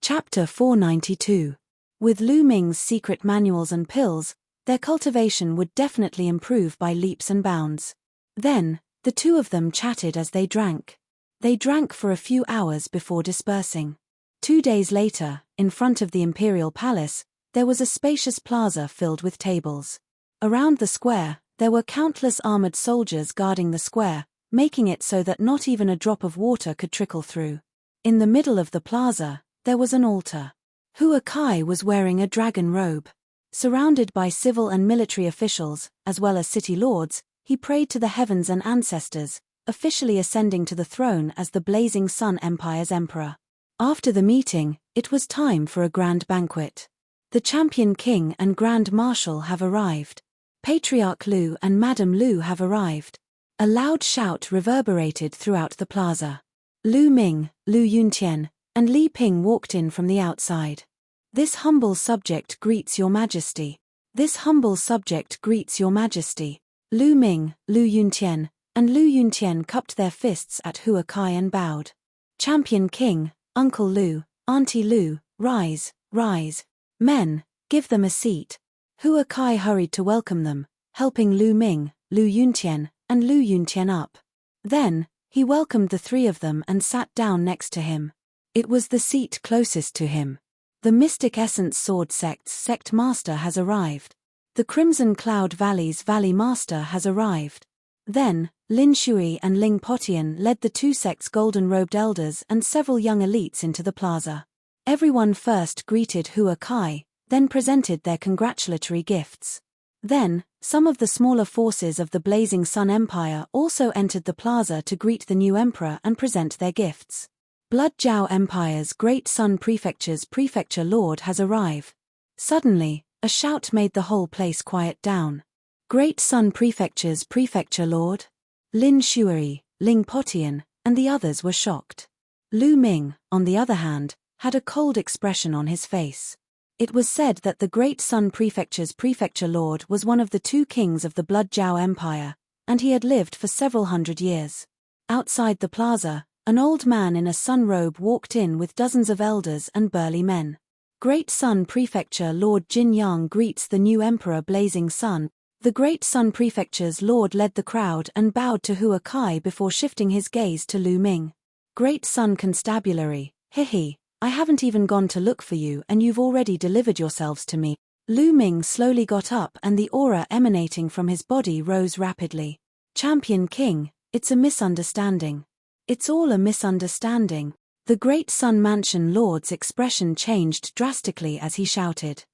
Chapter 492. With Lu Ming's secret manuals and pills, their cultivation would definitely improve by leaps and bounds. Then, the 2 of them chatted as they drank. They drank for a few hours before dispersing. 2 days later, in front of the imperial palace, there was a spacious plaza filled with tables. Around the square, there were countless armored soldiers guarding the square, making it so that not even a drop of water could trickle through. In the middle of the plaza, there was an altar. Hua Kai was wearing a dragon robe. Surrounded by civil and military officials, as well as city lords, he prayed to the heavens and ancestors, officially ascending to the throne as the Blazing Sun Empire's emperor. After the meeting, it was time for a grand banquet. The champion king and grand marshal have arrived. Patriarch Lu and Madame Lu have arrived. A loud shout reverberated throughout the plaza. Lu Ming, Lu Yuntian, and Li Ping walked in from the outside. This humble subject greets your majesty. This humble subject greets your majesty. Lu Ming, Lu Yuntian, and Lu Yuntian cupped their fists at Hua Kai and bowed. Champion King, Uncle Lu, Auntie Lu, rise, rise. Men, give them a seat. Hua Kai hurried to welcome them, helping Lu Ming, Lu Yuntian, and Lu Yuntian up. Then, he welcomed the three of them and sat down next to him. It was the seat closest to him. The Mystic Essence Sword Sect's Sect Master has arrived. The Crimson Cloud Valley's Valley Master has arrived. Then, Lin Shui and Ling Potian led the two sects' golden-robed elders and several young elites into the plaza. Everyone first greeted Hua Kai, then presented their congratulatory gifts. Then, some of the smaller forces of the Blazing Sun Empire also entered the plaza to greet the new emperor and present their gifts. Blood Jiao Empire's Great Sun Prefecture's Prefecture Lord has arrived. Suddenly, a shout made the whole place quiet down. Great Sun Prefecture's Prefecture Lord? Lin Shui, Ling Potian, and the others were shocked. Lu Ming, on the other hand, had a cold expression on his face. It was said that the Great Sun Prefecture's Prefecture Lord was one of the two kings of the Blood Jiao Empire, and he had lived for several hundred years. Outside the plaza, an old man in a sun robe walked in with dozens of elders and burly men. Great Sun Prefecture Lord Jin Yang greets the new Emperor Blazing Sun. The Great Sun Prefecture's Lord led the crowd and bowed to Hua Kai before shifting his gaze to Lu Ming. Great Sun Constabulary, hihi, I haven't even gone to look for you and you've already delivered yourselves to me. Lu Ming slowly got up and the aura emanating from his body rose rapidly. Champion King, it's a misunderstanding. It's all a misunderstanding. The Great Sun Mansion Lord's expression changed drastically as he shouted.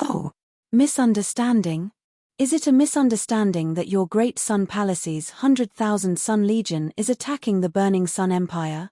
Oh, misunderstanding? Is it a misunderstanding that your Great Sun Palace's 100,000 Sun Legion is attacking the Burning Sun Empire?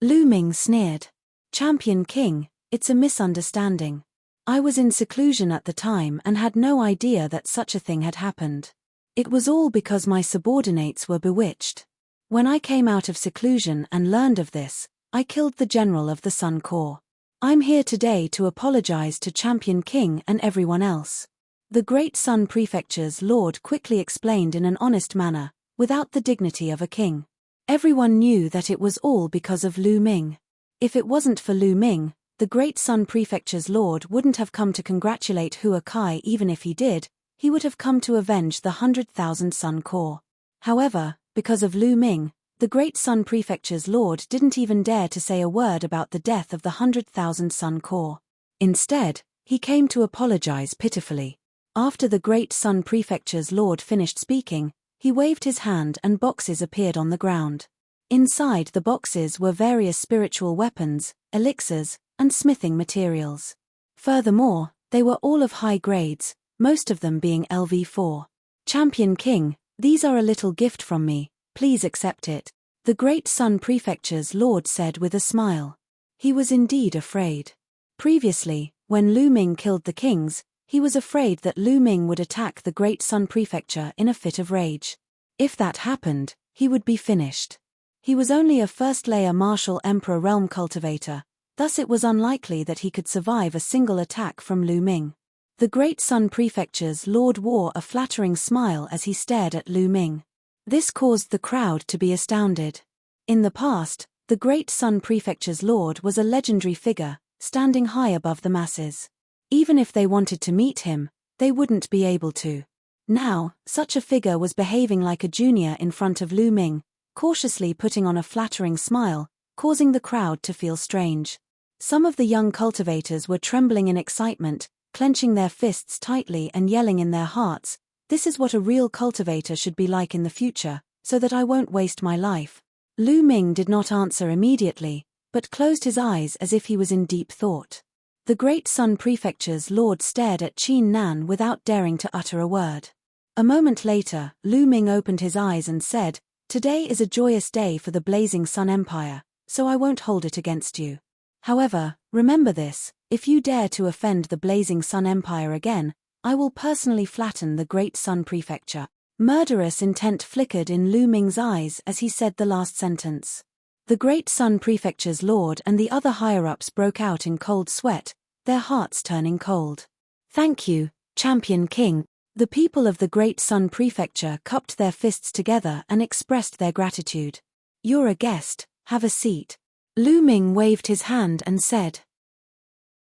Lu Ming sneered. Champion King, it's a misunderstanding. I was in seclusion at the time and had no idea that such a thing had happened. It was all because my subordinates were bewitched. When I came out of seclusion and learned of this, I killed the general of the Sun Corps. I'm here today to apologize to Champion King and everyone else. The Great Sun Prefecture's Lord quickly explained in an honest manner, without the dignity of a king. Everyone knew that it was all because of Lu Ming. If it wasn't for Lu Ming, the Great Sun Prefecture's Lord wouldn't have come to congratulate Hua Kai. Even if he did, he would have come to avenge the 100,000 Sun Corps. However, because of Lu Ming, the Great Sun Prefecture's Lord didn't even dare to say a word about the death of the 100,000 Sun Corps. Instead, he came to apologize pitifully. After the Great Sun Prefecture's Lord finished speaking, he waved his hand and boxes appeared on the ground. Inside the boxes were various spiritual weapons, elixirs, and smithing materials. Furthermore, they were all of high grades, most of them being LV4. Champion King, these are a little gift from me, please accept it, the Great Sun Prefecture's Lord said with a smile. He was indeed afraid. Previously, when Lu Ming killed the kings, he was afraid that Lu Ming would attack the Great Sun Prefecture in a fit of rage. If that happened, he would be finished. He was only a first-layer martial emperor realm cultivator, thus it was unlikely that he could survive a single attack from Lu Ming. The Great Sun Prefecture's Lord wore a flattering smile as he stared at Lu Ming. This caused the crowd to be astounded. In the past, the Great Sun Prefecture's Lord was a legendary figure, standing high above the masses. Even if they wanted to meet him, they wouldn't be able to. Now, such a figure was behaving like a junior in front of Lu Ming, cautiously putting on a flattering smile, causing the crowd to feel strange. Some of the young cultivators were trembling in excitement, clenching their fists tightly and yelling in their hearts, "This is what a real cultivator should be like in the future, so that I won't waste my life." Lu Ming did not answer immediately, but closed his eyes as if he was in deep thought. The Great Sun Prefecture's Lord stared at Qin Nan without daring to utter a word. A moment later, Lu Ming opened his eyes and said, "Today is a joyous day for the Blazing Sun Empire, so I won't hold it against you. However, remember this, if you dare to offend the Blazing Sun Empire again, I will personally flatten the Great Sun Prefecture." Murderous intent flickered in Lu Ming's eyes as he said the last sentence. The Great Sun Prefecture's Lord and the other higher-ups broke out in cold sweat, their hearts turning cold. "Thank you, Champion King. The people of the Great Sun Prefecture cupped their fists together and expressed their gratitude. "You're a guest, have a seat." Lu Ming waved his hand and said.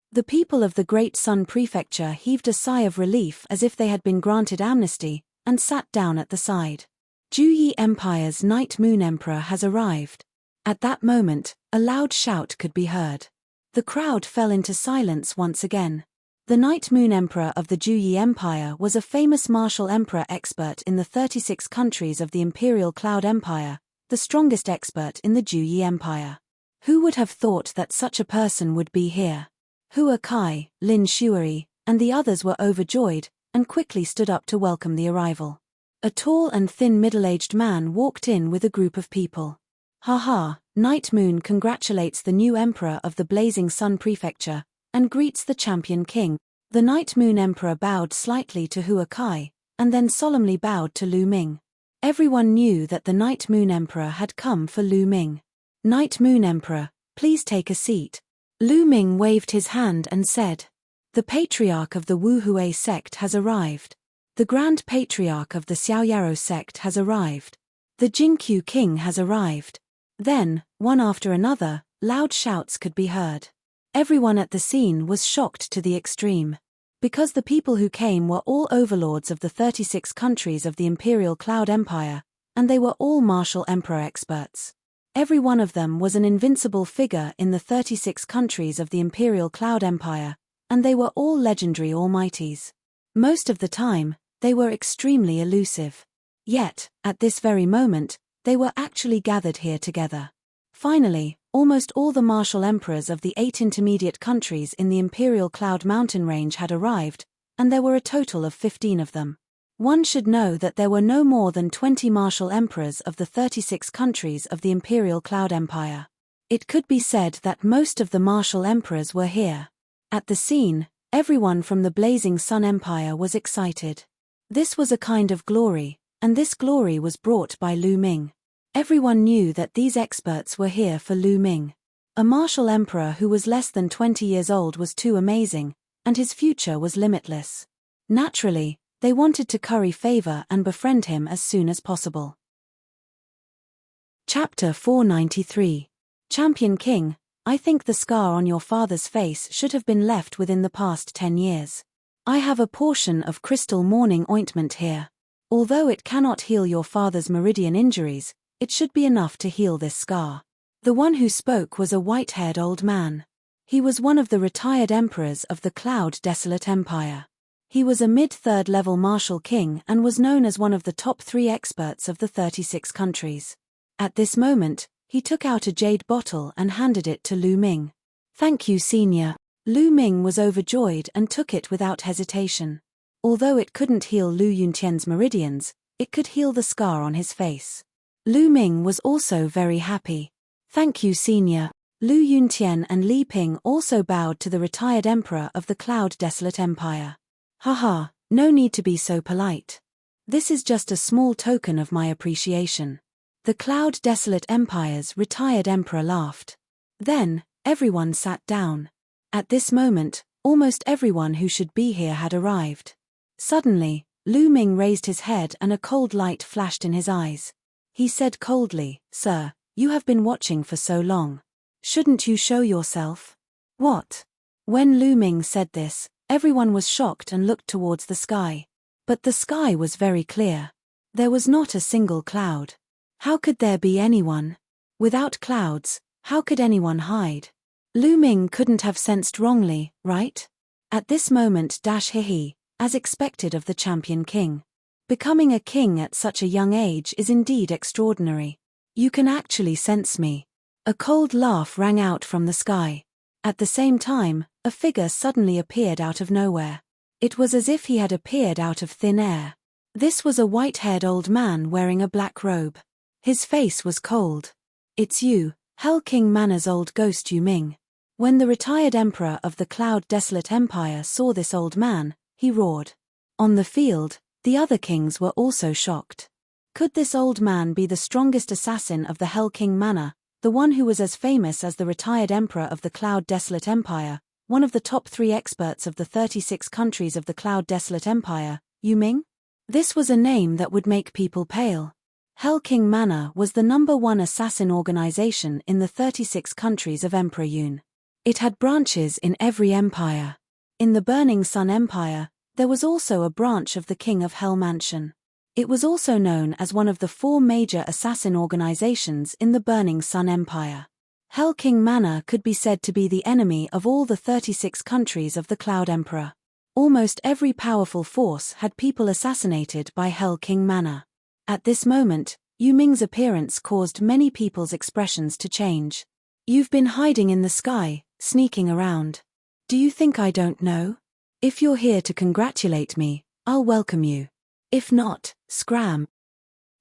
The people of the Great Sun Prefecture heaved a sigh of relief as if they had been granted amnesty, and sat down at the side. Juyi Empire's Night Moon Emperor has arrived. At that moment, a loud shout could be heard. The crowd fell into silence once again. The Night Moon Emperor of the Juyi Empire was a famous martial emperor expert in the 36 countries of the Imperial Cloud Empire, the strongest expert in the Juyi Empire. Who would have thought that such a person would be here? Hua Kai, Lin Shuai, and the others were overjoyed, and quickly stood up to welcome the arrival. A tall and thin middle-aged man walked in with a group of people. "Haha, Night Moon congratulates the new emperor of the Blazing Sun Prefecture, and greets the champion king." The Night Moon Emperor bowed slightly to Hua Kai, and then solemnly bowed to Lu Ming. Everyone knew that the Night Moon Emperor had come for Lu Ming. "Night Moon Emperor, please take a seat." Lu Ming waved his hand and said. "The Patriarch of the Wu Hui sect has arrived. The Grand Patriarch of the Xiaoyaro sect has arrived. The Jingqiu King has arrived." Then, one after another, loud shouts could be heard. Everyone at the scene was shocked to the extreme. Because the people who came were all overlords of the 36 countries of the Imperial Cloud Empire, and they were all martial emperor experts. Every one of them was an invincible figure in the 36 countries of the Imperial Cloud Empire, and they were all legendary almighties. Most of the time, they were extremely elusive. Yet, at this very moment, they were actually gathered here together. Finally, almost all the martial emperors of the 8 intermediate countries in the Imperial Cloud Mountain Range had arrived, and there were a total of 15 of them. One should know that there were no more than 20 martial emperors of the 36 countries of the Imperial Cloud Empire. It could be said that most of the martial emperors were here. At the scene, everyone from the Blazing Sun Empire was excited. This was a kind of glory, and this glory was brought by Lu Ming. Everyone knew that these experts were here for Lu Ming. A martial emperor who was less than 20 years old was too amazing, and his future was limitless. Naturally, they wanted to curry favor and befriend him as soon as possible. Chapter 493. Champion King, I think the scar on your father's face should have been left within the past 10 years. I have a portion of crystal mourning ointment here. Although it cannot heal your father's meridian injuries, it should be enough to heal this scar. The one who spoke was a white-haired old man. He was one of the retired emperors of the Cloud Desolate Empire. He was a mid-third level martial king and was known as one of the top 3 experts of the 36 countries. At this moment, he took out a jade bottle and handed it to Lu Ming. "Thank you, senior." Lu Ming was overjoyed and took it without hesitation. Although it couldn't heal Lu Yuntian's meridians, it could heal the scar on his face. Lu Ming was also very happy. "Thank you, senior." Lu Yuntian and Li Ping also bowed to the retired emperor of the Cloud Desolate Empire. "Haha, no need to be so polite. This is just a small token of my appreciation." The Cloud Desolate Empire's retired emperor laughed. Then, everyone sat down. At this moment, almost everyone who should be here had arrived. Suddenly, Lu Ming raised his head and a cold light flashed in his eyes. He said coldly, "Sir, you have been watching for so long. Shouldn't you show yourself?" "What?" When Lu Ming said this, everyone was shocked and looked towards the sky. But the sky was very clear. There was not a single cloud. How could there be anyone? Without clouds, how could anyone hide? Lu Ming couldn't have sensed wrongly, right? At this moment he, as expected of the champion king. Becoming a king at such a young age is indeed extraordinary. "You can actually sense me." A cold laugh rang out from the sky. At the same time, a figure suddenly appeared out of nowhere. It was as if he had appeared out of thin air. This was a white-haired old man wearing a black robe. His face was cold. "It's you, Hell King Mana's old ghost Yu Ming." When the retired emperor of the Cloud Desolate Empire saw this old man, he roared. On the field, the other kings were also shocked. Could this old man be the strongest assassin of the Hell King Mana, the one who was as famous as the retired emperor of the Cloud Desolate Empire, one of the top 3 experts of the 36 countries of the Cloud Desolate Empire, Yuming? This was a name that would make people pale. Hell King Manor was the #1 assassin organization in the 36 countries of Emperor Yun. It had branches in every empire. In the Burning Sun Empire, there was also a branch of the King of Hell Mansion. It was also known as one of the 4 major assassin organizations in the Burning Sun Empire. Hell King Manor could be said to be the enemy of all the 36 countries of the Cloud Emperor. Almost every powerful force had people assassinated by Hell King Manor. At this moment, Yuming's appearance caused many people's expressions to change. You've been hiding in the sky, sneaking around. Do you think I don't know? If you're here to congratulate me, I'll welcome you. If not, scram.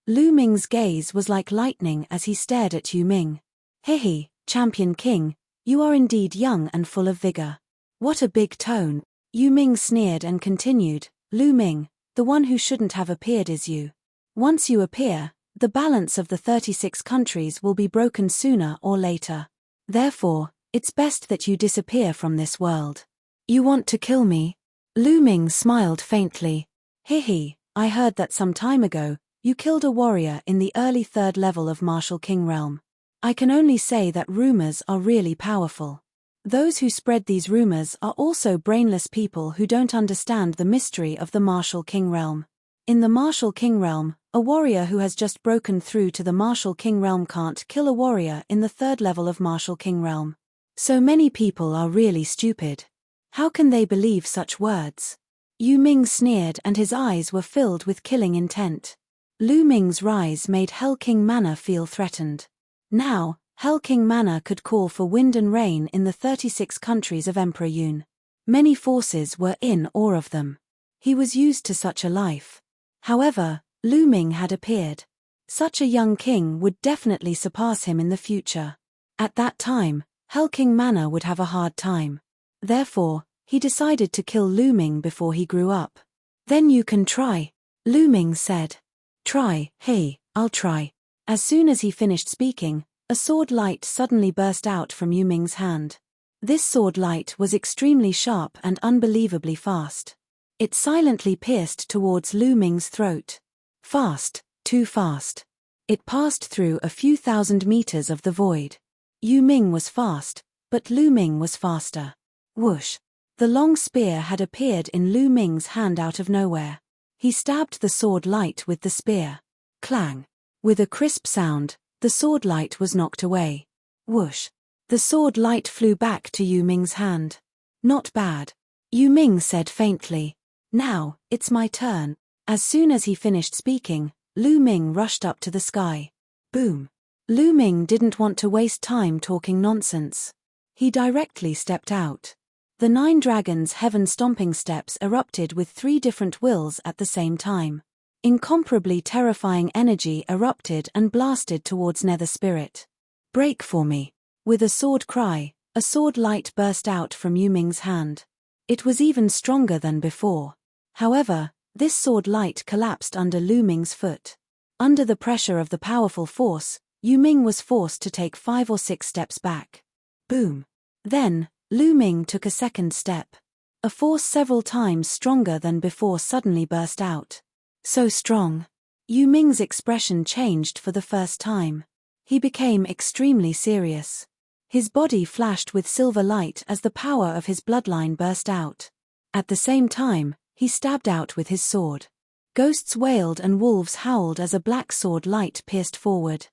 Lu Ming's gaze was like lightning as he stared at Yuming. Hehe, Champion King, you are indeed young and full of vigor. What a big tone. Yuming sneered and continued, Lu Ming, the one who shouldn't have appeared is you. Once you appear, the balance of the 36 countries will be broken sooner or later. Therefore, it's best that you disappear from this world. You want to kill me? Lu Ming smiled faintly. Hehe, I heard that some time ago, you killed a warrior in the early 3rd level of Martial King Realm. I can only say that rumors are really powerful. Those who spread these rumors are also brainless people who don't understand the mystery of the Martial King Realm. In the Martial King Realm, a warrior who has just broken through to the Martial King Realm can't kill a warrior in the 3rd level of Martial King Realm. So many people are really stupid. How can they believe such words? Yuming sneered and his eyes were filled with killing intent. Lu Ming's rise made Hell King Manor feel threatened. Now, Hell King Manor could call for wind and rain in the 36 countries of Emperor Yun. Many forces were in awe of them. He was used to such a life. However, Lu Ming had appeared. Such a young king would definitely surpass him in the future. At that time, Hell King Manor would have a hard time. Therefore, he decided to kill Lu Ming before he grew up. Then you can try, Lu Ming said. Try, hey, I'll try. As soon as he finished speaking, a sword light suddenly burst out from Yuming's hand. This sword light was extremely sharp and unbelievably fast. It silently pierced towards Lu Ming's throat. Fast, too fast. It passed through a few thousand meters of the void. Yuming was fast, but Lu Ming was faster. Whoosh! The long spear had appeared in Lu Ming's hand out of nowhere. He stabbed the sword light with the spear. Clang! With a crisp sound, the sword light was knocked away. Whoosh! The sword light flew back to Yuming's hand. Not bad. Yuming said faintly. Now, it's my turn. As soon as he finished speaking, Lu Ming rushed up to the sky. Boom! Lu Ming didn't want to waste time talking nonsense. He directly stepped out. The 9 dragons' heaven stomping steps erupted with 3 different wills at the same time. Incomparably terrifying energy erupted and blasted towards Nether Spirit. Break for me. With a sword cry, a sword light burst out from Yuming's hand. It was even stronger than before. However, this sword light collapsed under Lu Ming's foot. Under the pressure of the powerful force, Yuming was forced to take 5 or 6 steps back. Boom! Then, Lu Ming took a second step. A force several times stronger than before suddenly burst out. So strong. Yuming's expression changed for the first time. He became extremely serious. His body flashed with silver light as the power of his bloodline burst out. At the same time, he stabbed out with his sword. Ghosts wailed and wolves howled as a black sword light pierced forward.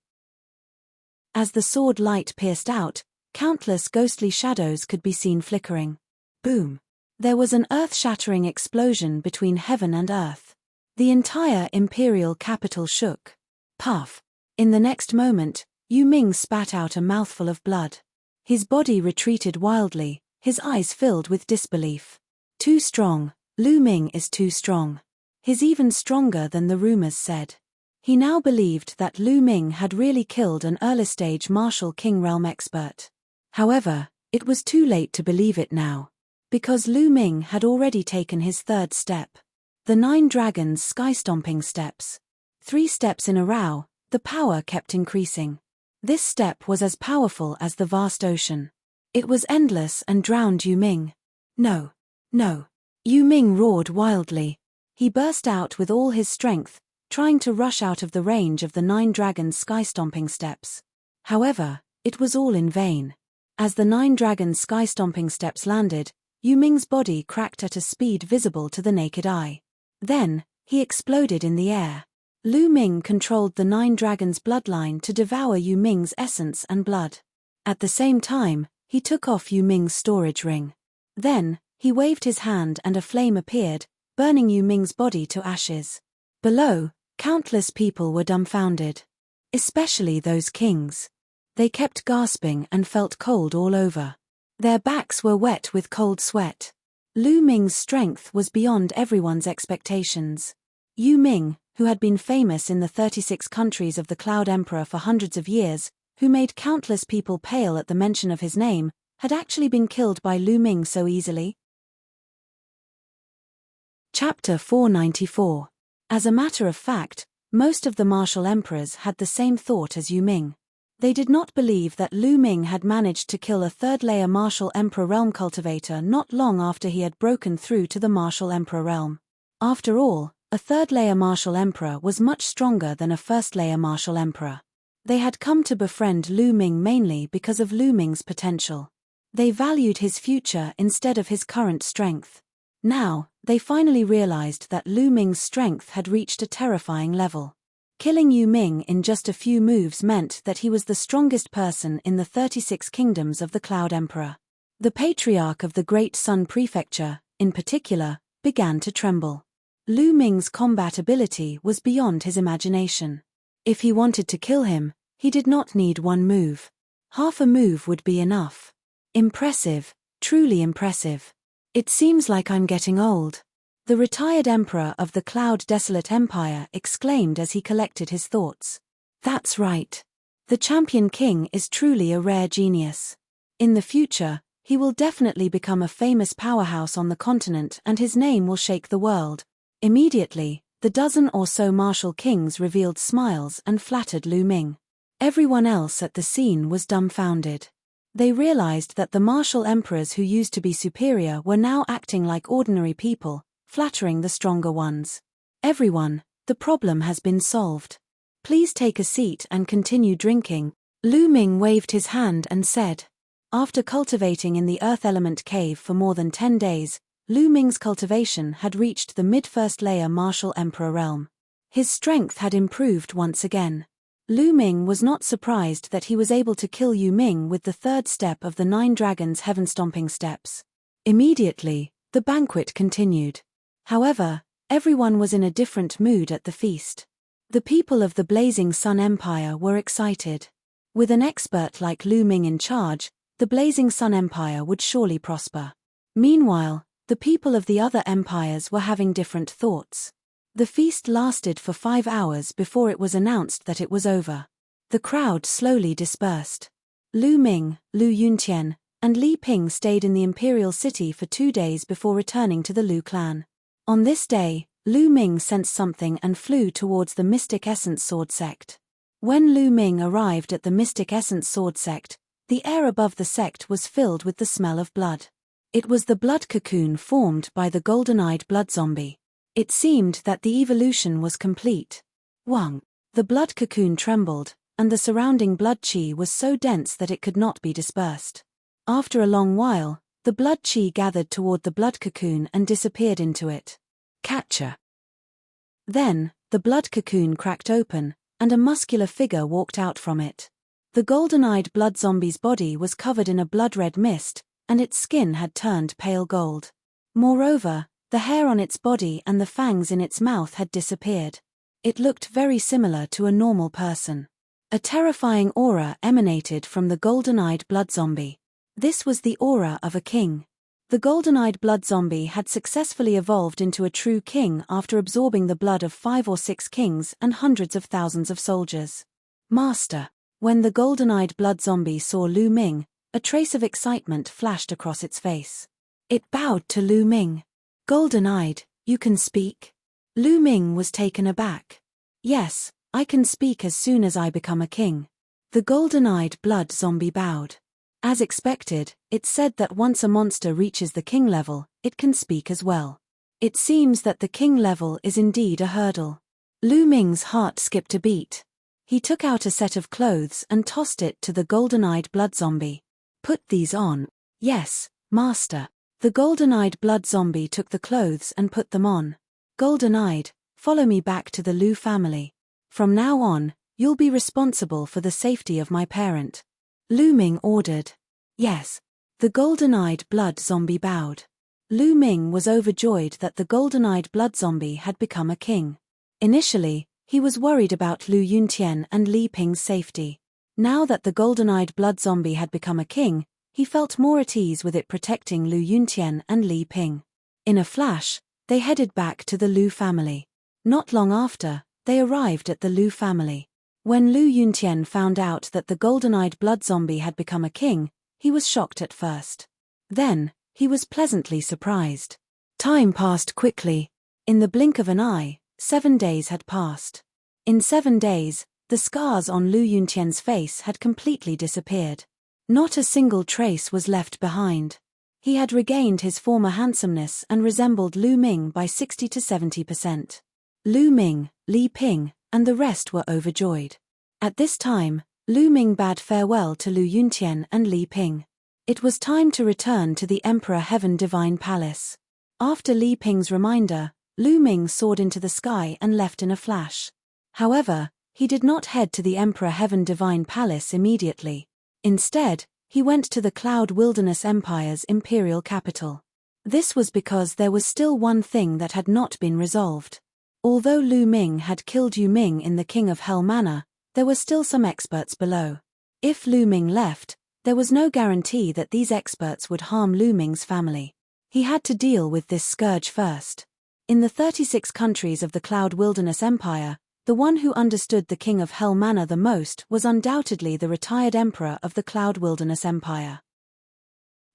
As the sword light pierced out, countless ghostly shadows could be seen flickering. Boom! There was an earth-shattering explosion between heaven and earth. The entire imperial capital shook. Puff! In the next moment, Yuming spat out a mouthful of blood. His body retreated wildly, his eyes filled with disbelief. Too strong, Lu Ming is too strong. He's even stronger than the rumors said. He now believed that Lu Ming had really killed an early-stage Martial King Realm expert. However, it was too late to believe it now. Because Lu Ming had already taken his 3rd step. The 9 dragons' sky-stomping steps. 3 steps in a row, the power kept increasing. This step was as powerful as the vast ocean. It was endless and drowned Yuming. No. No. Yuming roared wildly. He burst out with all his strength, trying to rush out of the range of the 9 dragons' sky-stomping steps. However, it was all in vain. As the 9 dragons' sky-stomping steps landed, Yu Ming's body cracked at a speed visible to the naked eye. Then, he exploded in the air. Lu Ming controlled the 9 dragons' bloodline to devour Yu Ming's essence and blood. At the same time, he took off Yu Ming's storage ring. Then, he waved his hand and a flame appeared, burning Yu Ming's body to ashes. Below, countless people were dumbfounded. Especially those kings. They kept gasping and felt cold all over. Their backs were wet with cold sweat. Lu Ming's strength was beyond everyone's expectations. Yu Ming, who had been famous in the 36 countries of the Cloud Emperor for hundreds of years, who made countless people pale at the mention of his name, had actually been killed by Lu Ming so easily. Chapter 494. As a matter of fact, most of the martial emperors had the same thought as Yu Ming. They did not believe that Lu Ming had managed to kill a third-layer martial emperor realm cultivator not long after he had broken through to the martial emperor realm. After all, a third-layer martial emperor was much stronger than a first-layer martial emperor. They had come to befriend Lu Ming mainly because of Lu Ming's potential. They valued his future instead of his current strength. Now, they finally realized that Lu Ming's strength had reached a terrifying level. Killing Yu Ming in just a few moves meant that he was the strongest person in the 36 kingdoms of the Cloud Emperor. The patriarch of the Great Sun Prefecture, in particular, began to tremble. Lu Ming's combat ability was beyond his imagination. If he wanted to kill him, he did not need one move. Half a move would be enough. Impressive, truly impressive. It seems like I'm getting old. The retired emperor of the Cloud Desolate Empire exclaimed as he collected his thoughts. That's right. The champion king is truly a rare genius. In the future, he will definitely become a famous powerhouse on the continent and his name will shake the world. Immediately, the dozen or so martial kings revealed smiles and flattered Lu Ming. Everyone else at the scene was dumbfounded. They realized that the martial emperors who used to be superior were now acting like ordinary people, flattering the stronger ones. Everyone, the problem has been solved. Please take a seat and continue drinking. Lu Ming waved his hand and said. After cultivating in the Earth Element Cave for more than 10 days, Lu Ming's cultivation had reached the mid-first layer martial emperor realm. His strength had improved once again. Lu Ming was not surprised that he was able to kill Yu Ming with the third step of the 9 dragons' heaven-stomping steps. Immediately, the banquet continued. However, everyone was in a different mood at the feast. The people of the Blazing Sun Empire were excited. With an expert like Lu Ming in charge, the Blazing Sun Empire would surely prosper. Meanwhile, the people of the other empires were having different thoughts. The feast lasted for 5 hours before it was announced that it was over. The crowd slowly dispersed. Lu Ming, Lu Yuntian, and Li Ping stayed in the imperial city for 2 days before returning to the Lu clan. On this day, Lu Ming sensed something and flew towards the Mystic Essence Sword Sect. When Lu Ming arrived at the Mystic Essence Sword Sect, the air above the sect was filled with the smell of blood. It was the blood cocoon formed by the golden-eyed blood zombie. It seemed that the evolution was complete. Wang. The blood cocoon trembled, and the surrounding blood chi was so dense that it could not be dispersed. After a long while, the blood chi gathered toward the blood cocoon and disappeared into it. Catcher. Then, the blood cocoon cracked open, and a muscular figure walked out from it. The golden-eyed blood zombie's body was covered in a blood-red mist, and its skin had turned pale gold. Moreover, the hair on its body and the fangs in its mouth had disappeared. It looked very similar to a normal person. A terrifying aura emanated from the golden-eyed blood zombie. This was the aura of a king. The golden-eyed blood zombie had successfully evolved into a true king after absorbing the blood of 5 or 6 kings and hundreds of thousands of soldiers. Master. When the golden-eyed blood zombie saw Lu Ming, a trace of excitement flashed across its face. It bowed to Lu Ming. Golden-eyed, you can speak? Lu Ming was taken aback. Yes, I can speak as soon as I become a king. The golden-eyed blood zombie bowed. As expected, it said that once a monster reaches the king level, it can speak as well. It seems that the king level is indeed a hurdle. Lu Ming's heart skipped a beat. He took out a set of clothes and tossed it to the golden-eyed blood zombie. Put these on. Yes, master. The golden-eyed blood zombie took the clothes and put them on. Golden-eyed, follow me back to the Lu family. From now on, you'll be responsible for the safety of my parent. Lu Ming ordered. Yes. The golden-eyed blood zombie bowed. Lu Ming was overjoyed that the golden-eyed blood zombie had become a king. Initially, he was worried about Lu Yuntian and Li Ping's safety. Now that the golden-eyed blood zombie had become a king, he felt more at ease with it protecting Lu Yuntian and Li Ping. In a flash, they headed back to the Lu family. Not long after, they arrived at the Lu family. When Lu Yuntian found out that the golden-eyed blood zombie had become a king, he was shocked at first. Then, he was pleasantly surprised. Time passed quickly. In the blink of an eye, 7 days had passed. In 7 days, the scars on Lu Yuntian's face had completely disappeared. Not a single trace was left behind. He had regained his former handsomeness and resembled Lu Ming by 60 to 70%. Lu Ming, Li Ping, and the rest were overjoyed. At this time, Lu Ming bade farewell to Lu Yuntian and Li Ping. It was time to return to the Emperor Heaven Divine Palace. After Li Ping's reminder, Lu Ming soared into the sky and left in a flash. However, he did not head to the Emperor Heaven Divine Palace immediately. Instead, he went to the Cloud Wilderness Empire's imperial capital. This was because there was still one thing that had not been resolved. Although Lu Ming had killed Yu Ming in the King of Hell Manor, there were still some experts below. If Lu Ming left, there was no guarantee that these experts would harm Lu Ming's family. He had to deal with this scourge first. In the 36 countries of the Cloud Wilderness Empire, the one who understood the King of Hell Manor the most was undoubtedly the retired emperor of the Cloud Wilderness Empire.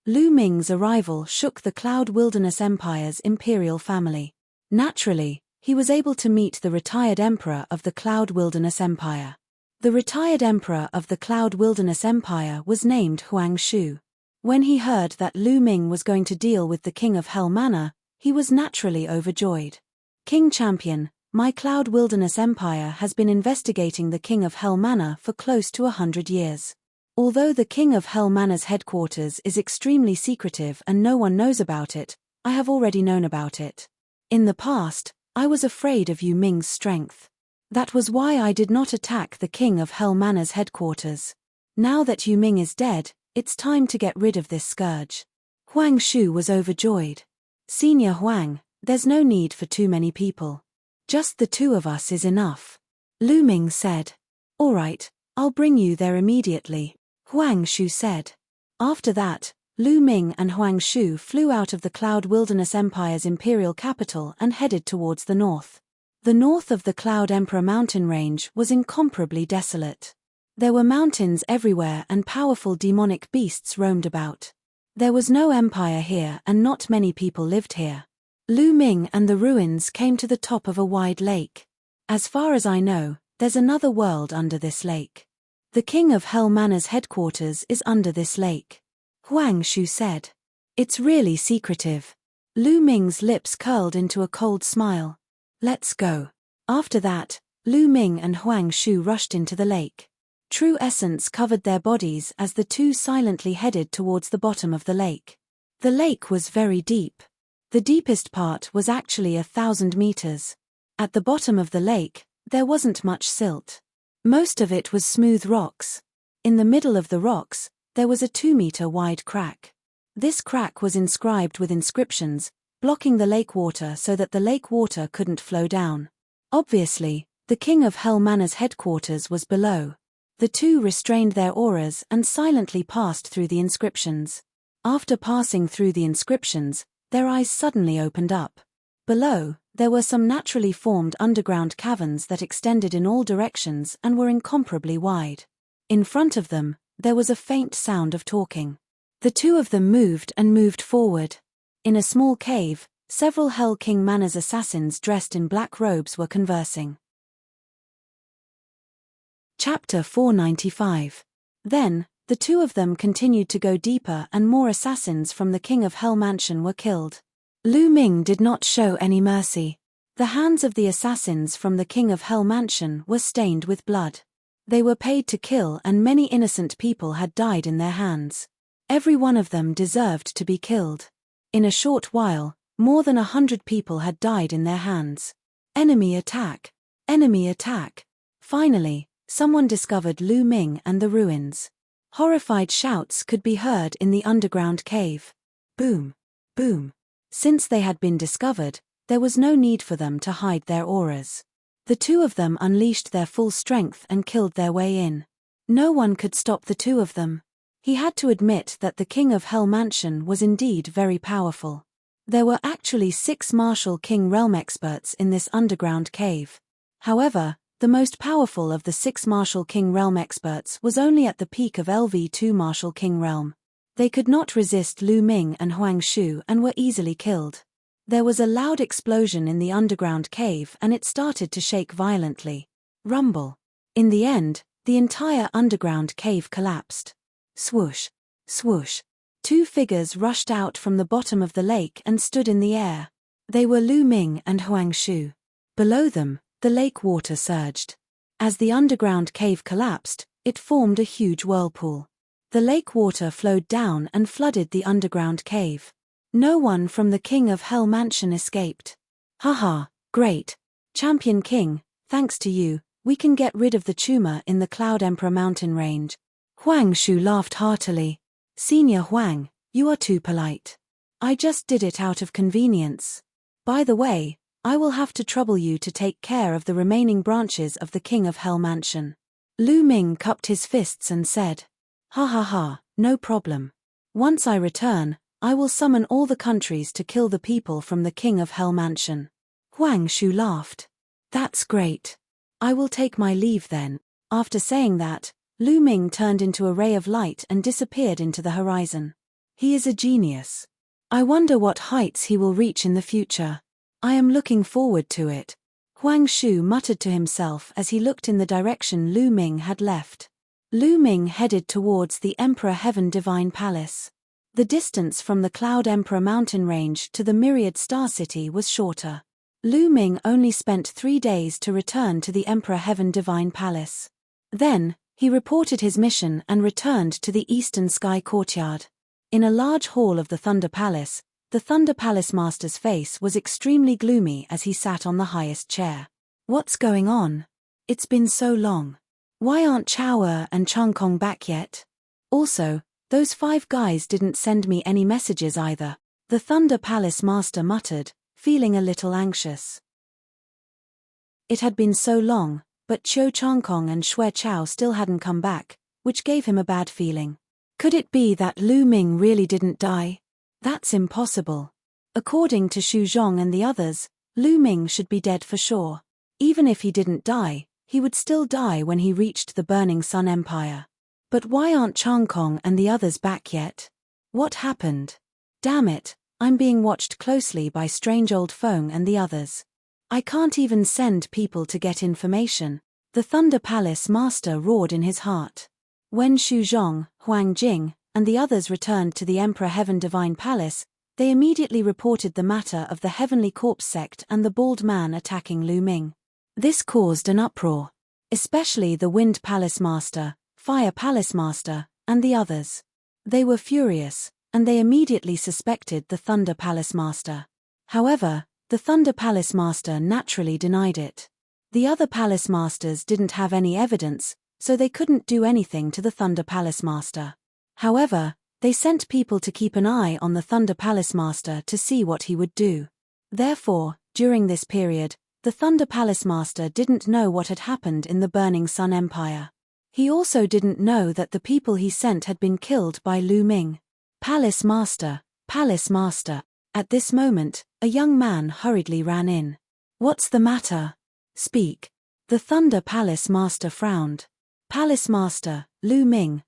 Lu Ming's arrival shook the Cloud Wilderness Empire's imperial family. Naturally, he was able to meet the retired emperor of the Cloud Wilderness Empire. The retired emperor of the Cloud Wilderness Empire was named Huang Shu. When he heard that Lu Ming was going to deal with the King of Hell Manor, he was naturally overjoyed. King Champion, my Cloud Wilderness Empire has been investigating the King of Hell Manor for close to 100 years. Although the King of Hell Manor's headquarters is extremely secretive and no one knows about it, I have already known about it. In the past, I was afraid of Yu Ming's strength. That was why I did not attack the King of Hell Manor's headquarters. Now that Yu Ming is dead, it's time to get rid of this scourge. Huang Shu was overjoyed. Senior Huang, there's no need for too many people. Just the two of us is enough. Lu Ming said. All right, I'll bring you there immediately, Huang Shu said. After that, Lu Ming and Huang Shu flew out of the Cloud Wilderness Empire's imperial capital and headed towards the north. The north of the Cloud Emperor mountain range was incomparably desolate. There were mountains everywhere and powerful demonic beasts roamed about. There was no empire here and not many people lived here. Lu Ming and the ruins came to the top of a wide lake. As far as I know, there's another world under this lake. The King of Hell Manor's headquarters is under this lake, Huang Shu said. It's really secretive. Lu Ming's lips curled into a cold smile. Let's go. After that, Lu Ming and Huang Shu rushed into the lake. True essence covered their bodies as the two silently headed towards the bottom of the lake. The lake was very deep. The deepest part was actually 1,000 meters. At the bottom of the lake, there wasn't much silt. Most of it was smooth rocks. In the middle of the rocks, there was a 2-meter wide crack. This crack was inscribed with inscriptions, blocking the lake water so that the lake water couldn't flow down. Obviously, the King of Hell Manor's headquarters was below. The two restrained their auras and silently passed through the inscriptions. After passing through the inscriptions, their eyes suddenly opened up. Below, there were some naturally formed underground caverns that extended in all directions and were incomparably wide. In front of them, there was a faint sound of talking. The two of them moved and moved forward. In a small cave, several Hell King Manor's assassins dressed in black robes were conversing. Chapter 495. Then, the two of them continued to go deeper and more assassins from the King of Hell Mansion were killed. Lu Ming did not show any mercy. The hands of the assassins from the King of Hell Mansion were stained with blood. They were paid to kill, and many innocent people had died in their hands. Every one of them deserved to be killed. In a short while, more than 100 people had died in their hands. Enemy attack! Enemy attack! Finally, someone discovered Lu Ming and the ruins. Horrified shouts could be heard in the underground cave. Boom! Boom! Since they had been discovered, there was no need for them to hide their auras. The two of them unleashed their full strength and killed their way in. No one could stop the two of them. He had to admit that the King of Hell Mansion was indeed very powerful. There were actually 6 Martial King Realm experts in this underground cave. However, the most powerful of the 6 Martial King Realm experts was only at the peak of LV2 Martial King Realm. They could not resist Lu Ming and Huang Shu and were easily killed. There was a loud explosion in the underground cave and it started to shake violently. Rumble. In the end, the entire underground cave collapsed. Swoosh. Swoosh. 2 figures rushed out from the bottom of the lake and stood in the air. They were Lu Ming and Huang Shu. Below them, the lake water surged. As the underground cave collapsed, it formed a huge whirlpool. The lake water flowed down and flooded the underground cave. No one from the King of Hell Mansion escaped. Haha, great. Champion King, thanks to you, we can get rid of the tumor in the Cloud Emperor mountain range. Huang Shu laughed heartily. Senior Huang, you are too polite. I just did it out of convenience. By the way, I will have to trouble you to take care of the remaining branches of the King of Hell Mansion. Lu Ming cupped his fists and said, ha ha ha, no problem. Once I return, I will summon all the countries to kill the people from the King of Hell Mansion. Huang Shu laughed. That's great. I will take my leave then. After saying that, Lu Ming turned into a ray of light and disappeared into the horizon. He is a genius. I wonder what heights he will reach in the future. I am looking forward to it. Huang Shu muttered to himself as he looked in the direction Lu Ming had left. Lu Ming headed towards the Emperor Heaven Divine Palace. The distance from the Cloud Emperor mountain range to the Myriad Star City was shorter. Lu Ming only spent 3 days to return to the Emperor Heaven Divine Palace. Then, he reported his mission and returned to the Eastern Sky Courtyard. In a large hall of the Thunder Palace, the Thunder Palace Master's face was extremely gloomy as he sat on the highest chair. What's going on? It's been so long. Why aren't Chao and Chang Kong back yet? Also, those 5 guys didn't send me any messages either, the Thunder Palace Master muttered, feeling a little anxious. It had been so long, but Chiu Chang Kong and Xue Chao still hadn't come back, which gave him a bad feeling. Could it be that Lu Ming really didn't die? That's impossible. According to Xu Zhong and the others, Lu Ming should be dead for sure. Even if he didn't die, he would still die when he reached the Burning Sun Empire. But why aren't Chang Kong and the others back yet? What happened? Damn it, I'm being watched closely by Strange Old Feng and the others. I can't even send people to get information, the Thunder Palace Master roared in his heart. When Xu Zhong, Huang Jing, and the others returned to the Emperor Heaven Divine Palace, they immediately reported the matter of the Heavenly Corpse sect and the bald man attacking Lu Ming. This caused an uproar. Especially the Wind Palace Master, Fire Palace Master, and the others. They were furious, and they immediately suspected the Thunder Palace Master. However, the Thunder Palace Master naturally denied it. The other Palace Masters didn't have any evidence, so they couldn't do anything to the Thunder Palace Master. However, they sent people to keep an eye on the Thunder Palace Master to see what he would do. Therefore, during this period, the Thunder Palace Master didn't know what had happened in the Burning Sun Empire. He also didn't know that the people he sent had been killed by Lu Ming. Palace Master, Palace Master. At this moment, a young man hurriedly ran in. What's the matter? Speak. The Thunder Palace Master frowned. Palace Master, Lu Ming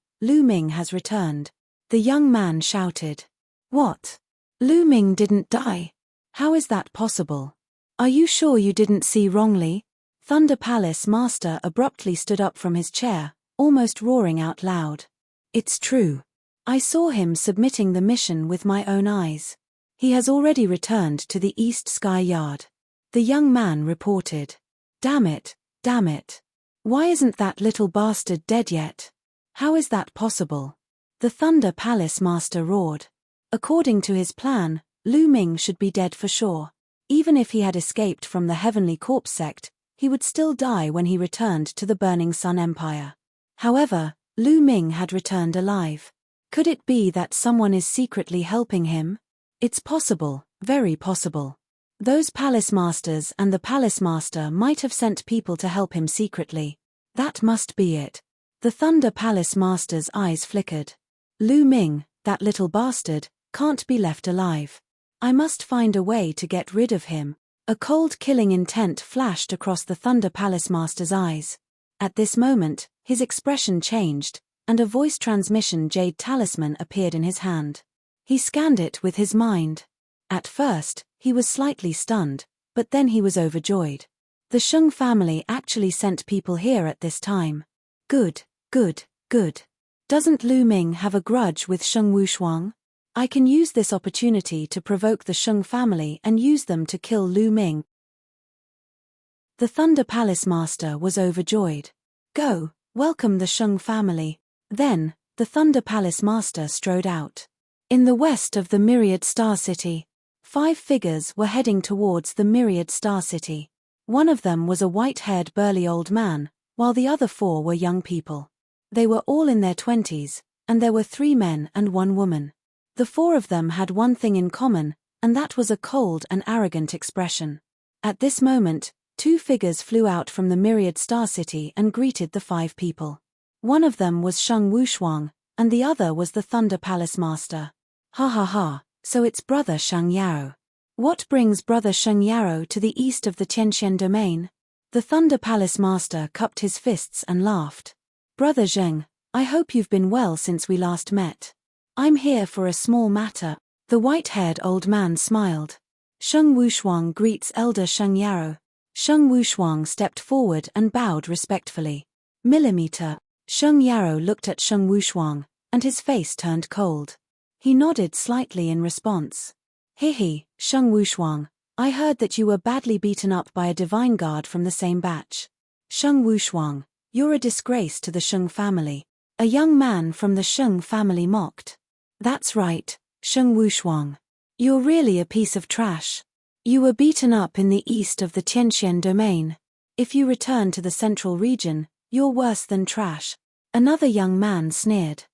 has returned. The young man shouted. What? Lu Ming didn't die. How is that possible? Are you sure you didn't see wrongly? Thunder Palace Master abruptly stood up from his chair, almost roaring out loud. It's true. I saw him submitting the mission with my own eyes. He has already returned to the East Sky Yard. The young man reported. Damn it, damn it. Why isn't that little bastard dead yet? How is that possible? The Thunder Palace Master roared. According to his plan, Lu Ming should be dead for sure. Even if he had escaped from the Heavenly Corpse sect, he would still die when he returned to the Burning Sun Empire. However, Lu Ming had returned alive. Could it be that someone is secretly helping him? It's possible, very possible. Those palace masters and the palace master might have sent people to help him secretly. That must be it. The Thunder Palace Master's eyes flickered. Lu Ming, that little bastard, can't be left alive. I must find a way to get rid of him. A cold killing intent flashed across the Thunder Palace Master's eyes. At this moment, his expression changed, and a voice transmission jade talisman appeared in his hand. He scanned it with his mind. At first, he was slightly stunned, but then he was overjoyed. The Sheng family actually sent people here at this time. Good, good, good. Doesn't Lu Ming have a grudge with Sheng Wushuang? I can use this opportunity to provoke the Sheng family and use them to kill Lu Ming. The Thunder Palace Master was overjoyed. Go, welcome the Sheng family. Then, the Thunder Palace Master strode out. In the west of the Myriad Star City, 5 figures were heading towards the Myriad Star City. One of them was a white-haired burly old man, while the other 4 were young people. They were all in their 20s, and there were 3 men and 1 woman. The 4 of them had one thing in common, and that was a cold and arrogant expression. At this moment, 2 figures flew out from the Myriad Star City and greeted the 5 people. One of them was Sheng Wushuang, and the other was the Thunder Palace Master. Ha ha ha, so it's Brother Sheng Yao. What brings Brother Sheng Yao to the east of the Tianqian domain? The Thunder Palace Master cupped his fists and laughed. Brother Zheng, I hope you've been well since we last met. I'm here for a small matter. The white-haired old man smiled. Sheng Wushuang greets Elder Sheng Yao. Sheng Wushuang stepped forward and bowed respectfully. Millimeter. Sheng Yao looked at Sheng Wushuang, and his face turned cold. He nodded slightly in response. Hehe, Sheng Wushuang, I heard that you were badly beaten up by a divine guard from the same batch. Sheng Wushuang, you're a disgrace to the Sheng family. A young man from the Sheng family mocked. That's right, Sheng Wushuang. You're really a piece of trash. You were beaten up in the east of the Tianqian domain. If you return to the central region, you're worse than trash. Another young man sneered.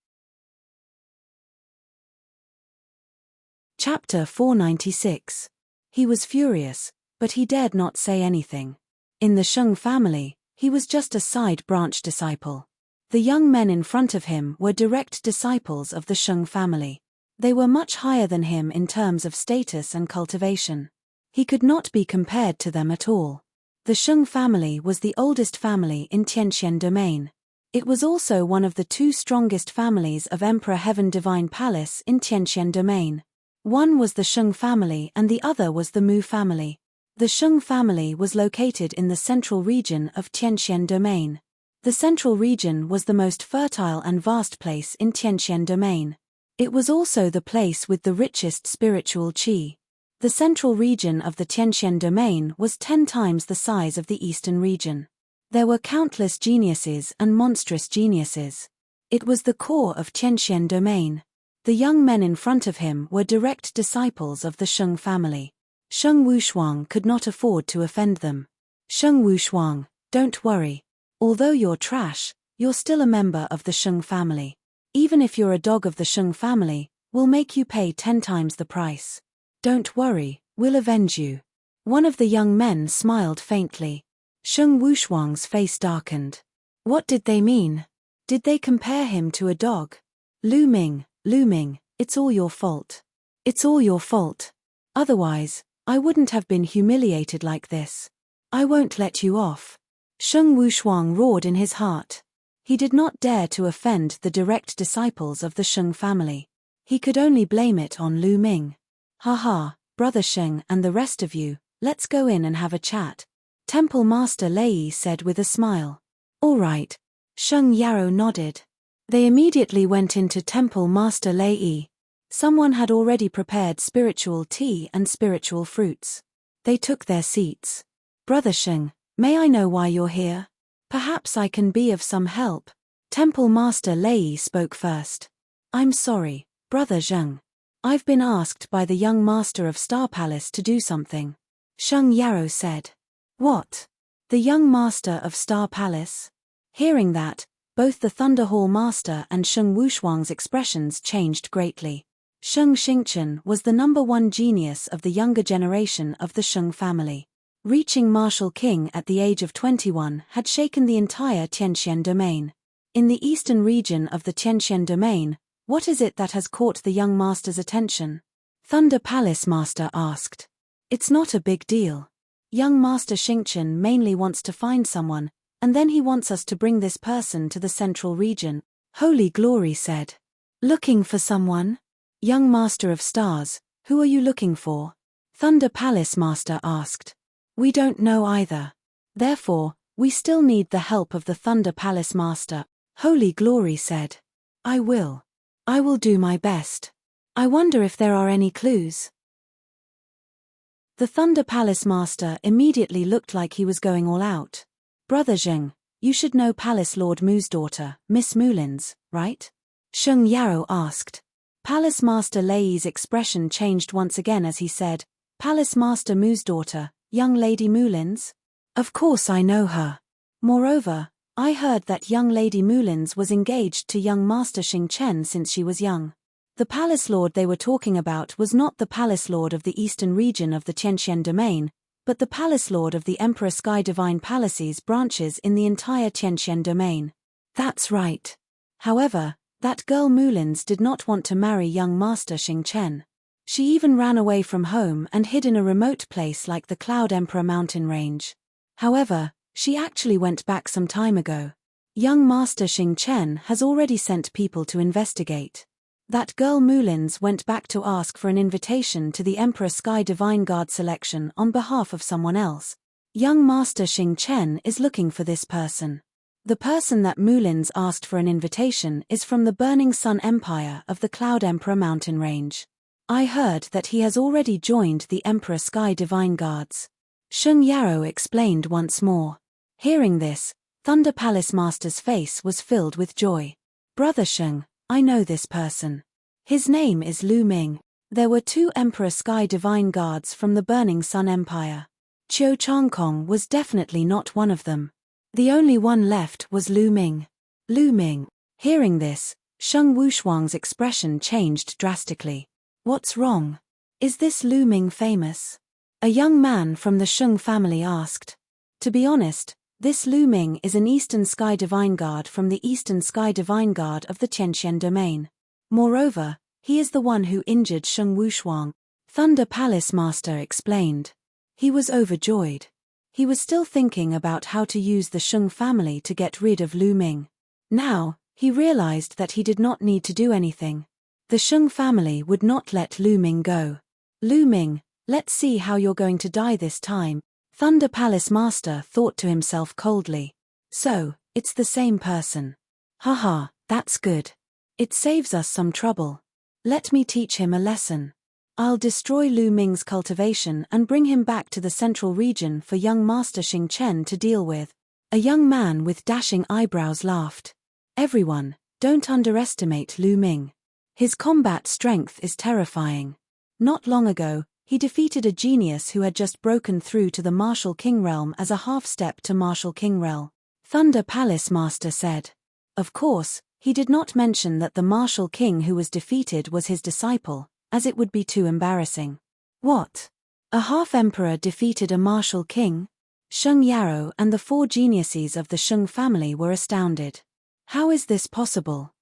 Chapter 496. He was furious, but he dared not say anything. In the Sheng family, he was just a side branch disciple. The young men in front of him were direct disciples of the Sheng family. They were much higher than him in terms of status and cultivation. He could not be compared to them at all. The Sheng family was the oldest family in Tianqian domain. It was also one of the 2 strongest families of Emperor Heaven Divine Palace in Tianqian domain. One was the Sheng family and the other was the Mu family. The Sheng family was located in the central region of Tianqian domain. The central region was the most fertile and vast place in Tianqian domain. It was also the place with the richest spiritual qi. The central region of the Tianqian domain was 10 times the size of the eastern region. There were countless geniuses and monstrous geniuses. It was the core of Tianqian domain. The young men in front of him were direct disciples of the Sheng family. Sheng Wushuang could not afford to offend them. Sheng Wushuang, don't worry. Although you're trash, you're still a member of the Sheng family. Even if you're a dog of the Sheng family, we'll make you pay 10 times the price. Don't worry, we'll avenge you. One of the young men smiled faintly. Sheng Wushuang's face darkened. What did they mean? Did they compare him to a dog? Lu Ming, it's all your fault. It's all your fault. Otherwise, I wouldn't have been humiliated like this. I won't let you off. Sheng Wushuang roared in his heart. He did not dare to offend the direct disciples of the Sheng family. He could only blame it on Lu Ming. Haha, Brother Sheng and the rest of you, let's go in and have a chat. Temple Master Lei said with a smile. All right. Sheng Yao nodded. They immediately went into Temple Master Lei. Someone had already prepared spiritual tea and spiritual fruits. They took their seats. Brother Sheng, may I know why you're here? Perhaps I can be of some help. Temple Master Lei spoke first. I'm sorry, Brother Zheng. I've been asked by the young master of Star Palace to do something. Sheng Yarrow said. What? The young master of Star Palace? Hearing that, both the Thunder Hall master and Sheng Wushuang's expressions changed greatly. Sheng Xingchen was the #1 genius of the younger generation of the Sheng family. Reaching Martial King at the age of 21 had shaken the entire Tianqian domain. In the eastern region of the Tianqian domain, what is it that has caught the young master's attention? Thunder Palace Master asked. It's not a big deal. Young Master Xingchen mainly wants to find someone, and then he wants us to bring this person to the central region, Holy Glory said. Looking for someone? Young Master of Stars, who are you looking for? Thunder Palace Master asked. We don't know either. Therefore, we still need the help of the Thunder Palace Master, Holy Glory said. I will do my best. I wonder if there are any clues. The Thunder Palace Master immediately looked like he was going all out. Brother Zheng, you should know Palace Lord Mu's daughter, Miss Mullins, right? Sheng Yarrow asked. Palace Master Lei's expression changed once again as he said, Palace Master Mu's daughter, young Lady Mullins? Of course I know her. Moreover, I heard that young Lady Mullins was engaged to young Master Xingchen since she was young. The Palace Lord they were talking about was not the Palace Lord of the eastern region of the Tianqian domain, but the Palace Lord of the Emperor Sky Divine Palace's branches in the entire Tianqian domain. That's right. However, that girl Mullins did not want to marry young Master Xingchen. She even ran away from home and hid in a remote place like the Cloud Emperor mountain range. However, she actually went back some time ago. Young Master Xingchen has already sent people to investigate. That girl Mullins went back to ask for an invitation to the Emperor Sky Divine Guard selection on behalf of someone else. Young Master Xingchen is looking for this person. The person that Mullins asked for an invitation is from the Burning Sun Empire of the Cloud Emperor mountain range. I heard that he has already joined the Emperor Sky Divine Guards. Sheng Yarrow explained once more. Hearing this, Thunder Palace Master's face was filled with joy. Brother Sheng, I know this person. His name is Lu Ming. There were 2 Emperor Sky Divine Guards from the Burning Sun Empire. Qiu Changkong was definitely not one of them. The only one left was Lu Ming. Lu Ming. Hearing this, Sheng Wushuang's expression changed drastically. What's wrong? Is this Lu Ming famous? A young man from the Sheng family asked. To be honest, this Lu Ming is an Eastern Sky Divine Guard from the Eastern Sky Divine Guard of the Tianqian domain. Moreover, he is the one who injured Sheng Wushuang. Thunder Palace Master explained. He was overjoyed. He was still thinking about how to use the Sheng family to get rid of Lu Ming. Now, he realized that he did not need to do anything. The Sheng family would not let Lu Ming go. Lu Ming, let's see how you're going to die this time. Thunder Palace Master thought to himself coldly. So, it's the same person. Haha, that's good. It saves us some trouble. Let me teach him a lesson. I'll destroy Lu Ming's cultivation and bring him back to the central region for young Master Xingchen to deal with. A young man with dashing eyebrows laughed. Everyone, don't underestimate Lu Ming. His combat strength is terrifying. Not long ago, he defeated a genius who had just broken through to the Martial King realm as a half-step to Martial King realm. Thunder Palace Master said. Of course, he did not mention that the Martial King who was defeated was his disciple, as it would be too embarrassing. What? A half-emperor defeated a Martial King? Sheng Yarrow and the 4 geniuses of the Sheng family were astounded. How is this possible?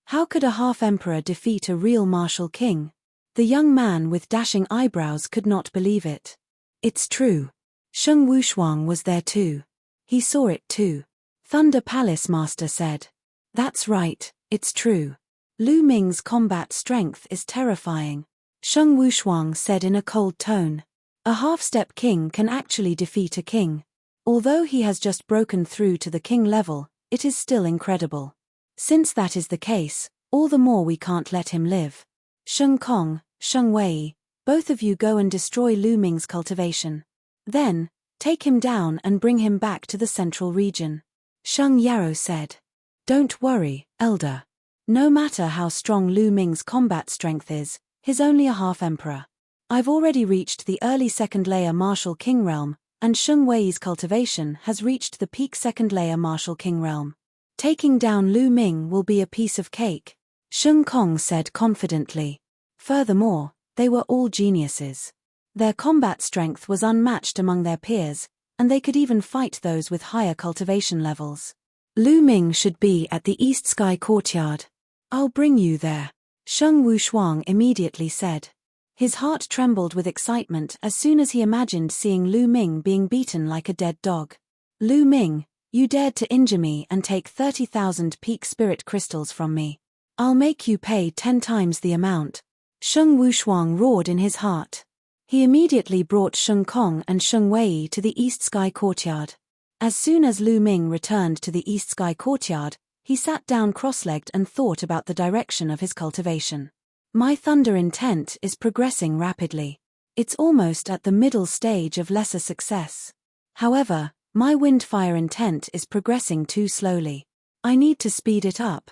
How could a half-emperor defeat a real Martial King? The young man with dashing eyebrows could not believe it. It's true. Sheng Wushuang was there too. He saw it too. Thunder Palace Master said. That's right, it's true. Lu Ming's combat strength is terrifying. Sheng Wushuang said in a cold tone. A half-step king can actually defeat a king. Although he has just broken through to the king level, it is still incredible. Since that is the case, All the more we can't let him live. Sheng Kong, Sheng Wei, both of you go and destroy Lu Ming's cultivation. Then, take him down and bring him back to the central region. Sheng Yarrow said. Don't worry, Elder. No matter how strong Lu Ming's combat strength is, he's only a half-emperor. I've already reached the early second-layer martial king realm, and Sheng Wei's cultivation has reached the peak second-layer martial king realm. Taking down Lu Ming will be a piece of cake, Sheng Kong said confidently. Furthermore, they were all geniuses. Their combat strength was unmatched among their peers, and they could even fight those with higher cultivation levels. Lu Ming should be at the East Sky Courtyard. I'll bring you there, Sheng Wushuang immediately said. His heart trembled with excitement as soon as he imagined seeing Lu Ming being beaten like a dead dog. Lu Ming, you dared to injure me and take 30,000 peak spirit crystals from me. I'll make you pay 10 times the amount. Sheng Wushuang roared in his heart. He immediately brought Sheng Kong and Sheng Wei to the East Sky Courtyard. As soon as Lu Ming returned to the East Sky Courtyard, he sat down cross-legged and thought about the direction of his cultivation. My thunder intent is progressing rapidly. It's almost at the middle stage of lesser success. However, my windfire intent is progressing too slowly. I need to speed it up.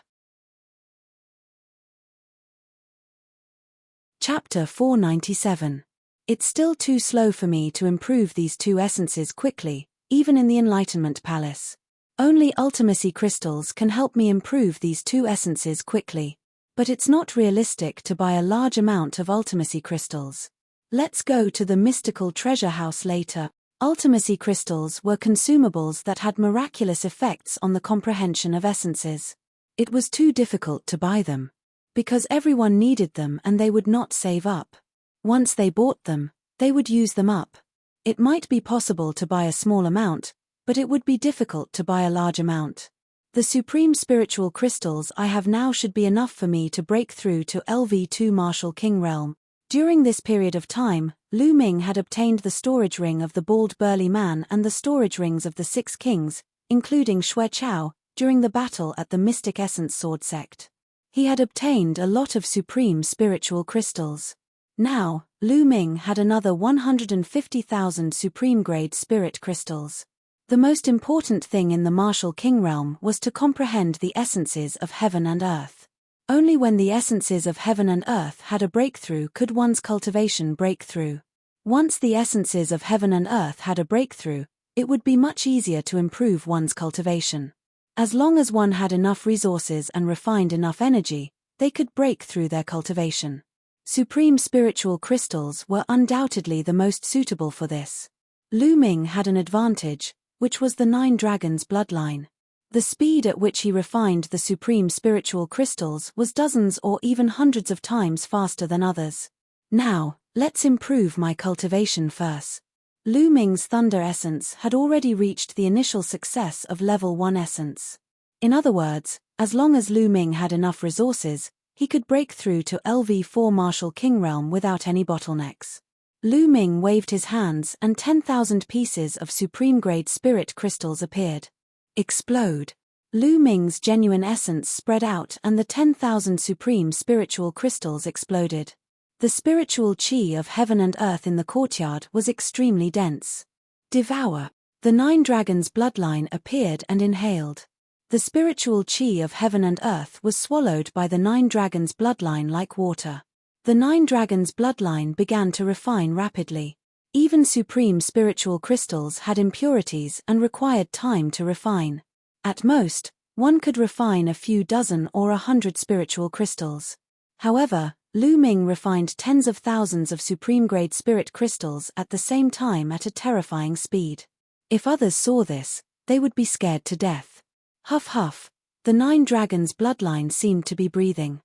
Chapter 497. It's still too slow for me to improve these two essences quickly, even in the Enlightenment Palace. Only ultimacy crystals can help me improve these two essences quickly. But it's not realistic to buy a large amount of ultimacy crystals. Let's go to the mystical treasure house later. Ultimacy crystals were consumables that had miraculous effects on the comprehension of essences. It was too difficult to buy them. Because everyone needed them and they would not save up. Once they bought them, they would use them up. It might be possible to buy a small amount, but it would be difficult to buy a large amount. The supreme spiritual crystals I have now should be enough for me to break through to LV2 Martial King Realm. During this period of time, Lu Ming had obtained the storage ring of the bald burly man and the storage rings of the 6 kings, including Xue Chao, during the battle at the Mystic Essence Sword Sect. He had obtained a lot of supreme spiritual crystals. Now, Lu Ming had another 150,000 supreme-grade spirit crystals. The most important thing in the Martial King Realm was to comprehend the essences of heaven and earth. Only when the essences of heaven and earth had a breakthrough could one's cultivation break through. Once the essences of heaven and earth had a breakthrough, it would be much easier to improve one's cultivation. As long as one had enough resources and refined enough energy, they could break through their cultivation. Supreme spiritual crystals were undoubtedly the most suitable for this. Lu Ming had an advantage, which was the 9 dragons bloodline. The speed at which he refined the supreme spiritual crystals was dozens or even hundreds of times faster than others. Now, let's improve my cultivation first. Lu Ming's thunder essence had already reached the initial success of level 1 essence. In other words, as long as Lu Ming had enough resources, he could break through to LV4 Martial King Realm without any bottlenecks. Lu Ming waved his hands and 10,000 pieces of supreme-grade spirit crystals appeared. Explode. Lu Ming's genuine essence spread out and the 10,000 supreme spiritual crystals exploded. The spiritual chi of heaven and earth in the courtyard was extremely dense. Devour. The 9 dragons bloodline appeared and inhaled. The spiritual chi of heaven and earth was swallowed by the 9 dragons bloodline like water. The 9 dragons bloodline began to refine rapidly. Even supreme spiritual crystals had impurities and required time to refine. At most, one could refine a few dozen or 100 spiritual crystals. However, Lu Ming refined tens of thousands of supreme-grade spirit crystals at the same time at a terrifying speed. If others saw this, they would be scared to death. Huff huff, the 9 dragons bloodline seemed to be breathing.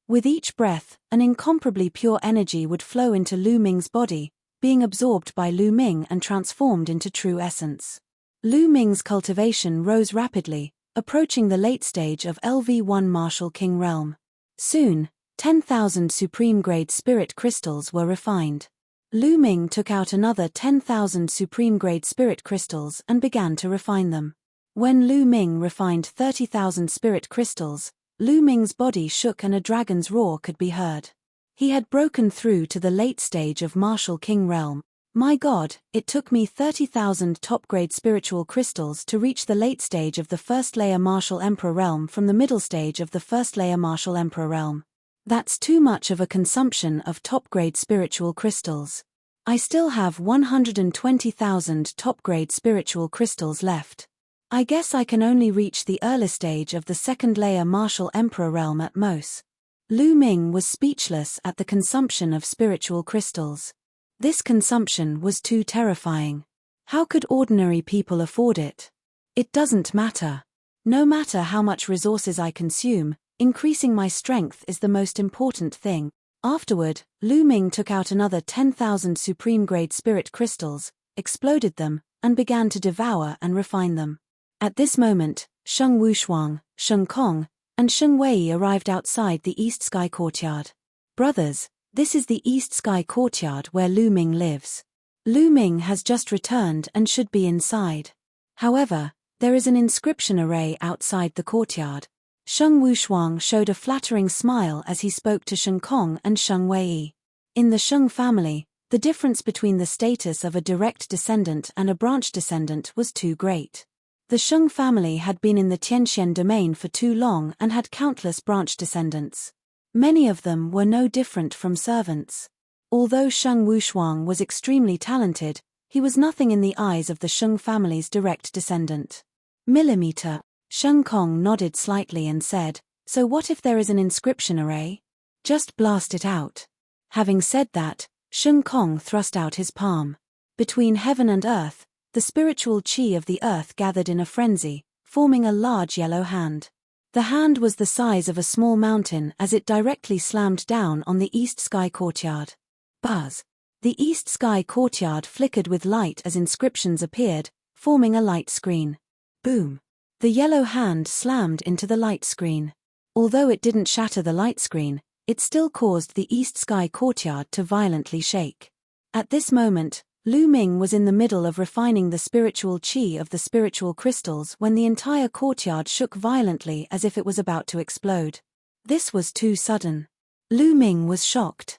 With each breath, an incomparably pure energy would flow into Lu Ming's body, being absorbed by Lu Ming and transformed into true essence. Lu Ming's cultivation rose rapidly, approaching the late stage of LV1 Martial King Realm. Soon, 10,000 supreme-grade spirit crystals were refined. Lu Ming took out another 10,000 supreme-grade spirit crystals and began to refine them. When Lu Ming refined 30,000 spirit crystals, Lu Ming's body shook and a dragon's roar could be heard. He had broken through to the late stage of Martial King realm. My God, it took me 30,000 top-grade spiritual crystals to reach the late stage of the first layer Martial Emperor realm from the middle stage of the first layer Martial Emperor realm. That's too much of a consumption of top-grade spiritual crystals. I still have 120,000 top-grade spiritual crystals left. I guess I can only reach the early stage of the second layer Martial Emperor realm at most. Lu Ming was speechless at the consumption of spiritual crystals. This consumption was too terrifying. How could ordinary people afford it? It doesn't matter. No matter how much resources I consume, increasing my strength is the most important thing. Afterward, Lu Ming took out another 10,000 supreme-grade spirit crystals, exploded them, and began to devour and refine them. At this moment, Sheng Wushuang, Sheng Kong, and Sheng Wei arrived outside the East Sky Courtyard. Brothers, this is the East Sky Courtyard where Lu Ming lives. Lu Ming has just returned and should be inside. However, there is an inscription array outside the courtyard. Sheng Wushuang showed a flattering smile as he spoke to Sheng Kong and Sheng Wei. In the Sheng family, the difference between the status of a direct descendant and a branch descendant was too great. The Sheng family had been in the Tianxian domain for too long and had countless branch descendants. Many of them were no different from servants. Although Sheng Wushuang was extremely talented, he was nothing in the eyes of the Sheng family's direct descendant. Millimeter. Sheng Kong nodded slightly and said, "So what if there is an inscription array? Just blast it out." Having said that, Sheng Kong thrust out his palm. Between heaven and earth, the spiritual qi of the earth gathered in a frenzy, forming a large yellow hand. The hand was the size of a small mountain as it directly slammed down on the East Sky Courtyard. Buzz! The East Sky Courtyard flickered with light as inscriptions appeared, forming a light screen. Boom! The yellow hand slammed into the light screen. Although it didn't shatter the light screen, it still caused the East Sky Courtyard to violently shake. At this moment, Lu Ming was in the middle of refining the spiritual qi of the spiritual crystals when the entire courtyard shook violently as if it was about to explode. This was too sudden. Lu Ming was shocked.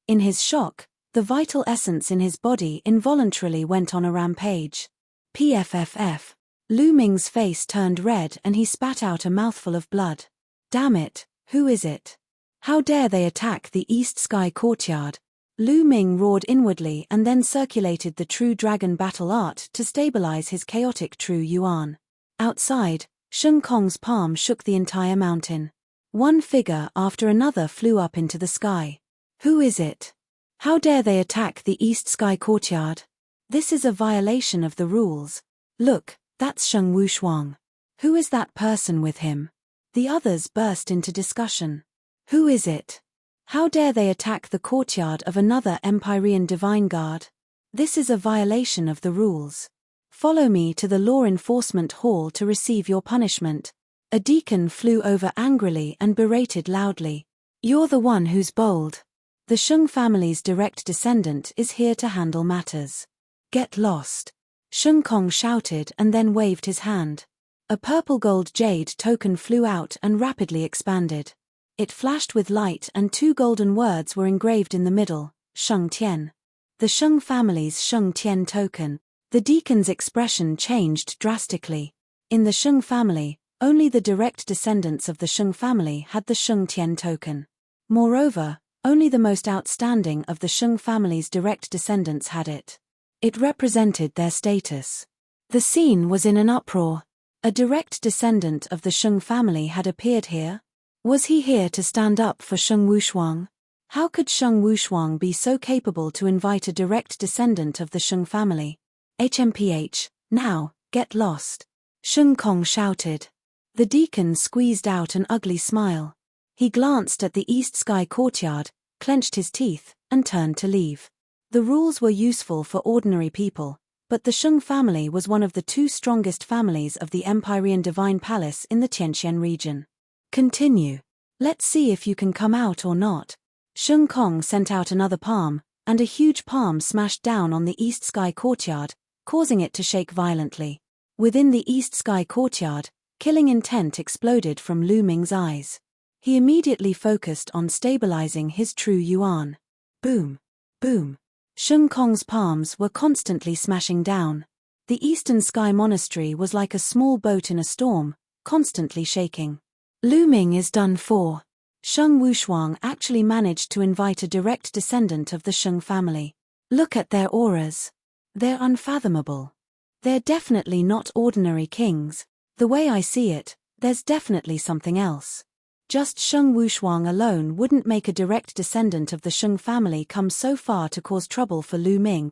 In his shock, the vital essence in his body involuntarily went on a rampage. PFFF. Lu Ming's face turned red and he spat out a mouthful of blood. Damn it, who is it? How dare they attack the East Sky Courtyard? Lu Ming roared inwardly and then circulated the True Dragon battle art to stabilize his chaotic True Yuan. Outside, Sheng Kong's palm shook the entire mountain. One figure after another flew up into the sky. Who is it? How dare they attack the East Sky Courtyard? This is a violation of the rules. Look, that's Sheng Wushuang. Who is that person with him? The others burst into discussion. Who is it? How dare they attack the courtyard of another Empyrean Divine Guard? This is a violation of the rules. Follow me to the Law Enforcement Hall to receive your punishment. A deacon flew over angrily and berated loudly. You're the one who's bold. The Sheng family's direct descendant is here to handle matters. Get lost. Sheng Kong shouted and then waved his hand. A purple gold jade token flew out and rapidly expanded. It flashed with light and two golden words were engraved in the middle, Sheng Tian. The Sheng family's Sheng Tian token. The deacon's expression changed drastically. In the Sheng family, only the direct descendants of the Sheng family had the Sheng Tian token. Moreover, only the most outstanding of the Sheng family's direct descendants had it. It represented their status. The scene was in an uproar. A direct descendant of the Sheng family had appeared here. Was he here to stand up for Sheng Wushuang? How could Sheng Wushuang be so capable to invite a direct descendant of the Sheng family? HMPH, now, get lost. Sheng Kong shouted. The deacon squeezed out an ugly smile. He glanced at the East Sky Courtyard, clenched his teeth, and turned to leave. The rules were useful for ordinary people, but the Sheng family was one of the two strongest families of the Empyrean Divine Palace in the Tianxian region. Continue. Let's see if you can come out or not. Sheng Kong sent out another palm, and a huge palm smashed down on the East Sky Courtyard, causing it to shake violently. Within the East Sky courtyard, killing intent exploded from Lu Ming's eyes. He immediately focused on stabilizing his true yuan. Boom. Boom. Sheng Kong's palms were constantly smashing down. The Eastern Sky Monastery was like a small boat in a storm, constantly shaking. Lu Ming is done for. Sheng Wushuang actually managed to invite a direct descendant of the Sheng family. Look at their auras. They're unfathomable. They're definitely not ordinary kings. The way I see it, there's definitely something else. Just Sheng Wushuang alone wouldn't make a direct descendant of the Sheng family come so far to cause trouble for Lu Ming.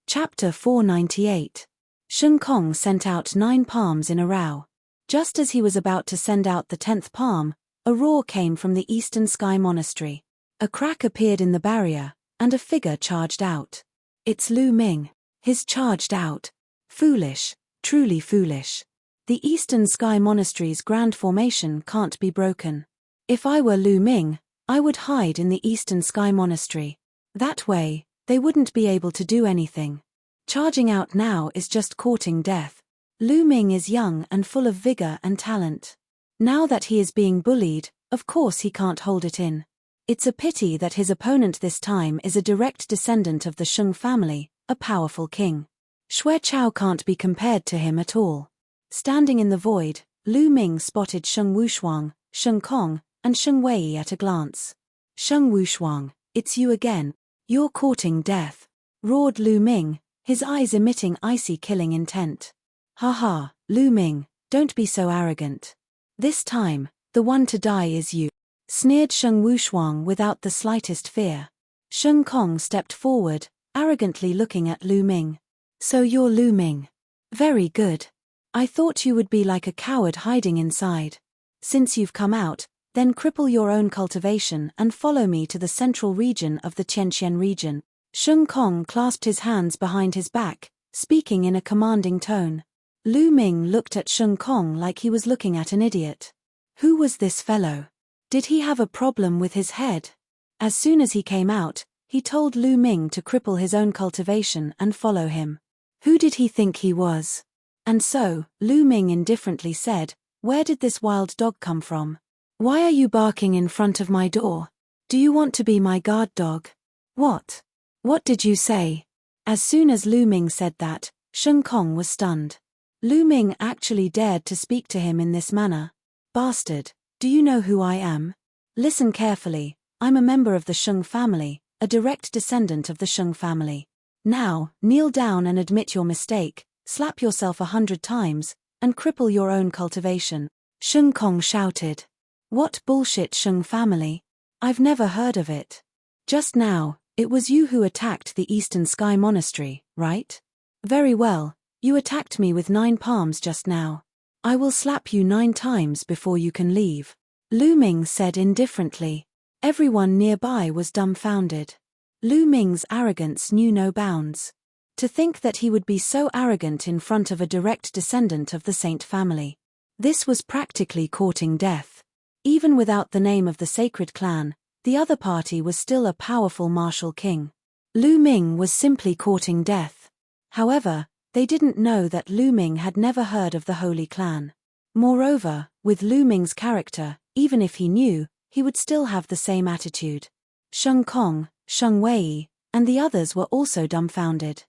Chapter 498. Sheng Kong sent out 9 palms in a row. Just as he was about to send out the 10th palm, a roar came from the Eastern Sky Monastery. A crack appeared in the barrier, and a figure charged out. It's Lu Ming. He's charged out. Foolish, truly foolish. The Eastern Sky Monastery's grand formation can't be broken. If I were Lu Ming, I would hide in the Eastern Sky Monastery. That way, they wouldn't be able to do anything. Charging out now is just courting death. Lu Ming is young and full of vigor and talent. Now that he is being bullied, of course he can't hold it in. It's a pity that his opponent this time is a direct descendant of the Sheng family, a powerful king. Xue Chao can't be compared to him at all. Standing in the void, Lu Ming spotted Sheng Wushuang, Sheng Kong, and Sheng Wei at a glance. Sheng Wushuang, it's you again. You're courting death, roared Lu Ming, his eyes emitting icy killing intent. Haha, Lu Ming, don't be so arrogant. This time, the one to die is you, sneered Sheng Wushuang without the slightest fear. Sheng Kong stepped forward, arrogantly looking at Lu Ming. So you're Lu Ming. Very good. I thought you would be like a coward hiding inside. Since you've come out, then cripple your own cultivation and follow me to the central region of the Tianqian region. Sheng Kong clasped his hands behind his back, speaking in a commanding tone. Lu Ming looked at Sheng Kong like he was looking at an idiot. Who was this fellow? Did he have a problem with his head? As soon as he came out, he told Lu Ming to cripple his own cultivation and follow him. Who did he think he was? And so, Lu Ming indifferently said, "Where did this wild dog come from? Why are you barking in front of my door? Do you want to be my guard dog?" What? What did you say? As soon as Lu Ming said that, Sheng Kong was stunned. Lu Ming actually dared to speak to him in this manner. Bastard, do you know who I am? Listen carefully, I'm a member of the Sheng family, a direct descendant of the Sheng family. Now, kneel down and admit your mistake, slap yourself 100 times, and cripple your own cultivation. Sheng Kong shouted. What bullshit Sheng family? I've never heard of it. Just now, it was you who attacked the Eastern Sky Monastery, right? Very well, you attacked me with 9 palms just now. I will slap you 9 times before you can leave. Lu Ming said indifferently. Everyone nearby was dumbfounded. Lu Ming's arrogance knew no bounds. To think that he would be so arrogant in front of a direct descendant of the Saint family. This was practically courting death. Even without the name of the sacred clan, the other party was still a powerful martial king. Lu Ming was simply courting death. However, they didn't know that Lu Ming had never heard of the Holy Clan. Moreover, with Lu Ming's character, even if he knew, he would still have the same attitude. Sheng Kong, Sheng Wei, and the others were also dumbfounded.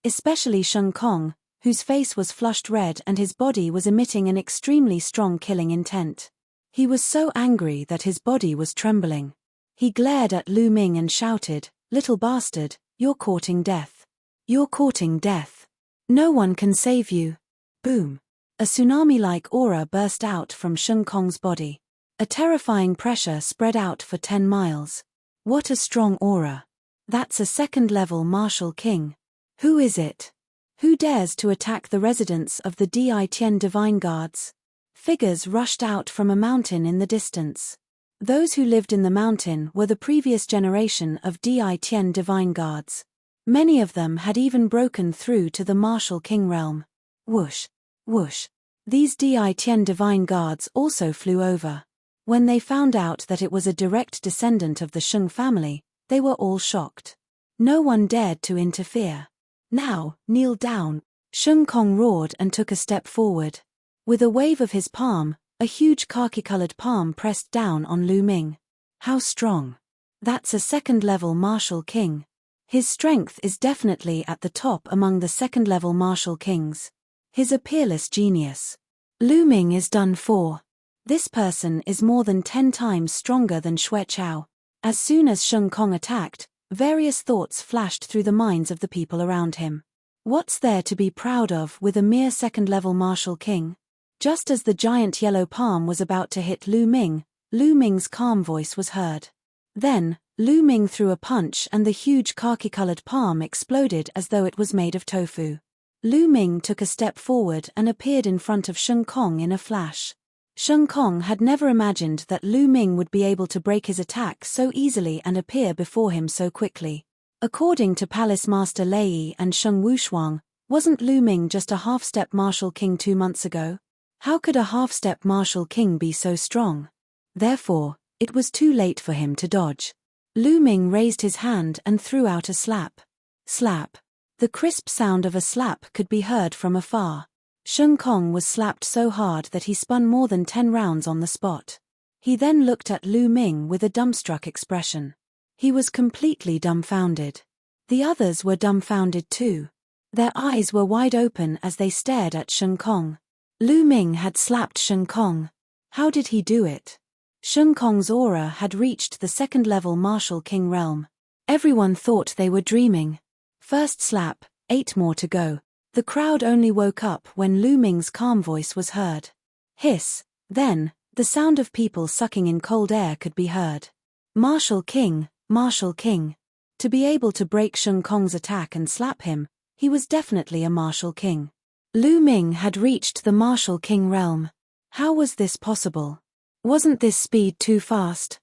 Especially Sheng Kong, whose face was flushed red and his body was emitting an extremely strong killing intent. He was so angry that his body was trembling. He glared at Lu Ming and shouted, "Little bastard, you're courting death. You're courting death. No one can save you." Boom. A tsunami-like aura burst out from Sheng Kong's body. A terrifying pressure spread out for 10 miles. What a strong aura. That's a second-level martial king. Who is it? Who dares to attack the residents of the Di Tian Divine Guards? Figures rushed out from a mountain in the distance. Those who lived in the mountain were the previous generation of Di Tian Divine Guards. Many of them had even broken through to the martial king realm. Whoosh, whoosh. These Di Tian Divine Guards also flew over. When they found out that it was a direct descendant of the Sheng family, they were all shocked. No one dared to interfere. Now, kneel down. Shun Kong roared and took a step forward. With a wave of his palm, a huge khaki-colored palm pressed down on Lu Ming. How strong. That's a second-level martial king. His strength is definitely at the top among the second-level martial kings. He's a peerless genius. Lu Ming is done for. This person is more than 10 times stronger than Xue Chao. As soon as Shun Kong attacked, various thoughts flashed through the minds of the people around him. What's there to be proud of with a mere second-level martial king? Just as the giant yellow palm was about to hit Lu Ming's calm voice was heard. Then, Lu Ming threw a punch and the huge khaki-colored palm exploded as though it was made of tofu. Lu Ming took a step forward and appeared in front of Shun Kong in a flash. Shun Kong had never imagined that Lu Ming would be able to break his attack so easily and appear before him so quickly. According to Palace Master Lei and Sheng Wushuang, wasn't Lu Ming just a half-step martial king 2 months ago? How could a half-step martial king be so strong? Therefore, it was too late for him to dodge. Lu Ming raised his hand and threw out a slap. Slap. The crisp sound of a slap could be heard from afar. Shun Kong was slapped so hard that he spun more than 10 rounds on the spot. He then looked at Lu Ming with a dumbstruck expression. He was completely dumbfounded. The others were dumbfounded too. Their eyes were wide open as they stared at Shun Kong. Lu Ming had slapped Shun Kong. How did he do it? Shun Kong's aura had reached the second-level martial king realm. Everyone thought they were dreaming. First slap, 8 more to go. The crowd only woke up when Lu Ming's calm voice was heard. Hiss. Then, the sound of people sucking in cold air could be heard. Martial king, martial king. To be able to break Shun Kong's attack and slap him, he was definitely a martial king. Lu Ming had reached the martial king realm. How was this possible? Wasn't this speed too fast?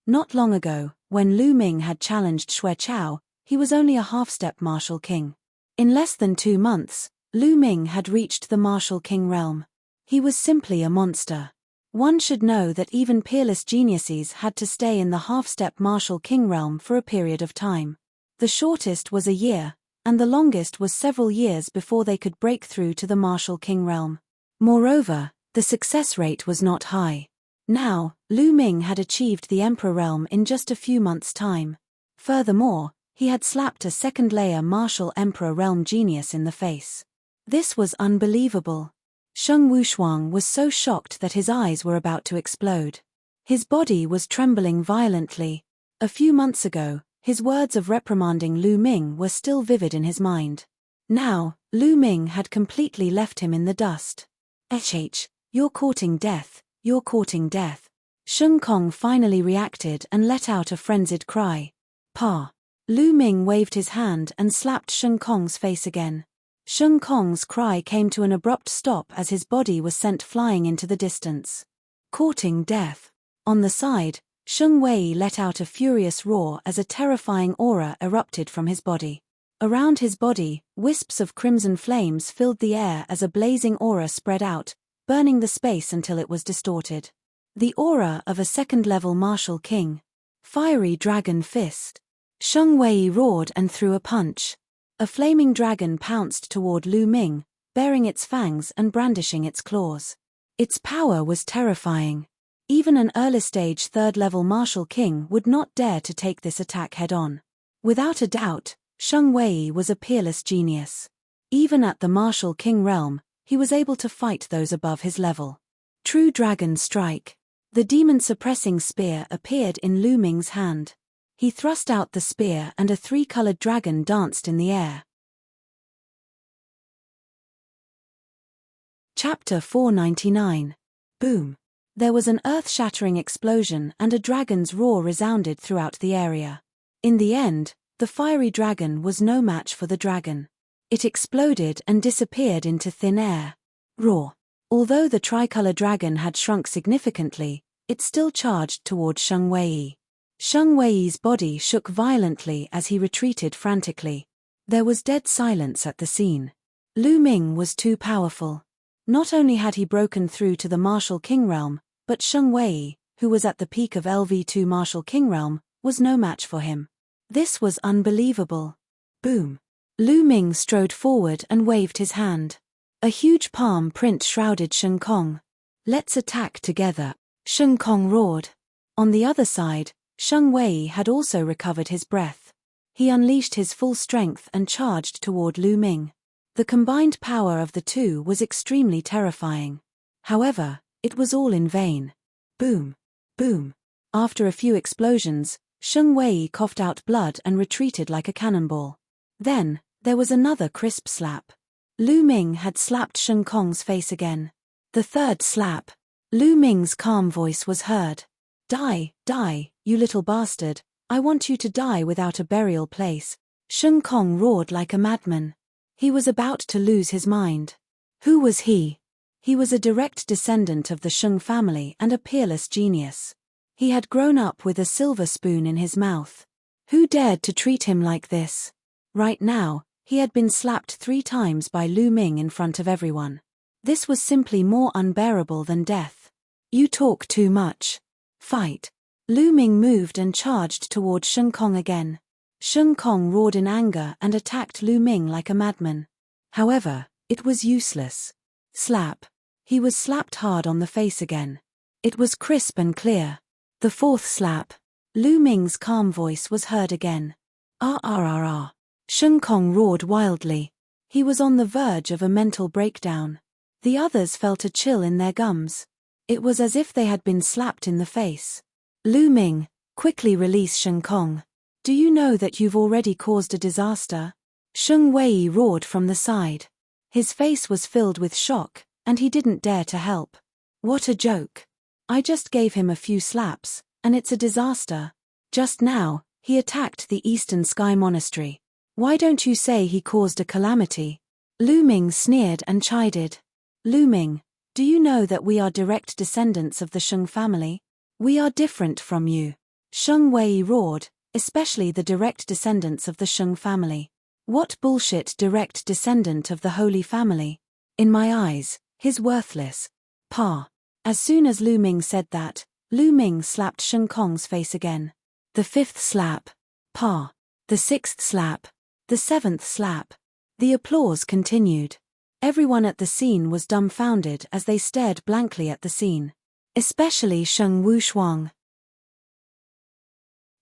Not long ago, when Lu Ming had challenged Xue Chao, he was only a half-step martial king. In less than 2 months, Lu Ming had reached the martial king realm. He was simply a monster. One should know that even peerless geniuses had to stay in the half-step martial king realm for a period of time. The shortest was a year, and the longest was several years before they could break through to the martial king realm. Moreover, the success rate was not high. Now, Lu Ming had achieved the emperor realm in just a few months' time. Furthermore, he had slapped a second-layer martial emperor realm genius in the face. This was unbelievable. Sheng Wushuang was so shocked that his eyes were about to explode. His body was trembling violently. A few months ago, his words of reprimanding Lu Ming were still vivid in his mind. Now, Lu Ming had completely left him in the dust. You're courting death, you're courting death. Shun Kong finally reacted and let out a frenzied cry. Pa! Lu Ming waved his hand and slapped Shun Kong's face again. Shun Kong's cry came to an abrupt stop as his body was sent flying into the distance. Courting death. On the side, Sheng Wei let out a furious roar as a terrifying aura erupted from his body. Around his body, wisps of crimson flames filled the air as a blazing aura spread out, burning the space until it was distorted. The aura of a second-level martial king. Fiery dragon fist. Sheng Wei roared and threw a punch. A flaming dragon pounced toward Lu Ming, baring its fangs and brandishing its claws. Its power was terrifying. Even an early-stage third-level martial king would not dare to take this attack head-on. Without a doubt, Sheng Wei was a peerless genius. Even at the martial king realm, he was able to fight those above his level. True dragon strike. The demon-suppressing spear appeared in Lu Ming's hand. He thrust out the spear and a 3-colored dragon danced in the air. Chapter 499. Boom. There was an earth-shattering explosion and a dragon's roar resounded throughout the area. In the end, the fiery dragon was no match for the dragon. It exploded and disappeared into thin air. Roar. Although the tricolor dragon had shrunk significantly, it still charged toward Sheng Wei. Sheng Wei's body shook violently as he retreated frantically. There was dead silence at the scene. Lu Ming was too powerful. Not only had he broken through to the martial king realm, but Sheng Wei, who was at the peak of LV2 martial king realm, was no match for him. This was unbelievable. Boom. Lu Ming strode forward and waved his hand. A huge palm print shrouded Shen Kong. Let's attack together, Shen Kong roared. On the other side, Sheng Wei had also recovered his breath. He unleashed his full strength and charged toward Lu Ming. The combined power of the two was extremely terrifying. However, it was all in vain. Boom. Boom. After a few explosions, Sheng Wei coughed out blood and retreated like a cannonball. Then, there was another crisp slap. Lu Ming had slapped Shen Kong's face again. The third slap. Lu Ming's calm voice was heard. Die, die, you little bastard, I want you to die without a burial place. Shen Kong roared like a madman. He was about to lose his mind. Who was he? He was a direct descendant of the Sheng family and a peerless genius. He had grown up with a silver spoon in his mouth. Who dared to treat him like this? Right now, he had been slapped 3 times by Lu Ming in front of everyone. This was simply more unbearable than death. You talk too much. Fight. Lu Ming moved and charged toward Shen Kong again. Shen Kong roared in anger and attacked Lu Ming like a madman. However, it was useless. Slap. He was slapped hard on the face again. It was crisp and clear. The fourth slap. Lu Ming's calm voice was heard again. Ah ah ah ah. Shen Kong roared wildly. He was on the verge of a mental breakdown. The others felt a chill in their gums. It was as if they had been slapped in the face. Lu Ming, quickly release Shen Kong. Do you know that you've already caused a disaster? Sheng Wei roared from the side. His face was filled with shock, and he didn't dare to help. What a joke. I just gave him a few slaps, and it's a disaster. Just now, he attacked the Eastern Sky Monastery. Why don't you say he caused a calamity? Lu Ming sneered and chided. Lu Ming, do you know that we are direct descendants of the Sheng family? We are different from you. Sheng Wei roared, especially the direct descendants of the Sheng family. What bullshit direct descendant of the Holy Family? In my eyes, he's worthless. Pa. As soon as Lu Ming said that, Lu Ming slapped Shen Kong's face again. The 5th slap. Pa. The 6th slap. The 7th slap. The applause continued. Everyone at the scene was dumbfounded as they stared blankly at the scene. Especially Sheng Wushuang.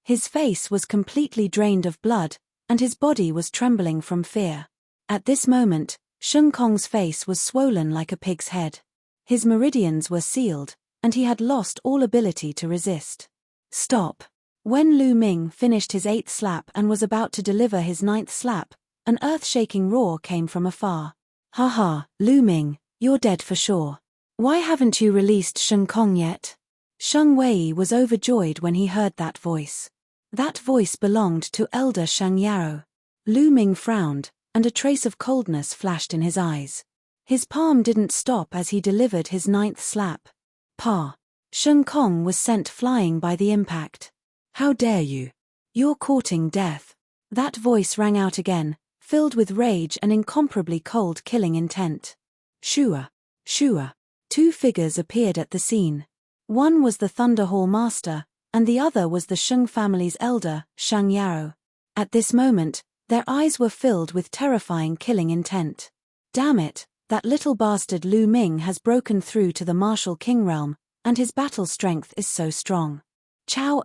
His face was completely drained of blood, and his body was trembling from fear. At this moment, Shen Kong's face was swollen like a pig's head. His meridians were sealed, and he had lost all ability to resist. Stop. When Lu Ming finished his 8th slap and was about to deliver his 9th slap, an earth-shaking roar came from afar. Ha ha, Lu Ming, you're dead for sure. Why haven't you released Shen Kong yet? Sheng Wei was overjoyed when he heard that voice. That voice belonged to Elder Shang Yaro. Lu Ming frowned, and a trace of coldness flashed in his eyes. His palm didn't stop as he delivered his 9th slap. Pa. Shen Kong was sent flying by the impact. How dare you? You're courting death. That voice rang out again, filled with rage and incomparably cold killing intent. Shua. Shua. 2 figures appeared at the scene. One was the Thunder Hall Master, and the other was the Sheng family's elder, Shang Yaro. At this moment, their eyes were filled with terrifying killing intent. Damn it, that little bastard Lu Ming has broken through to the martial king realm, and his battle strength is so strong. Chao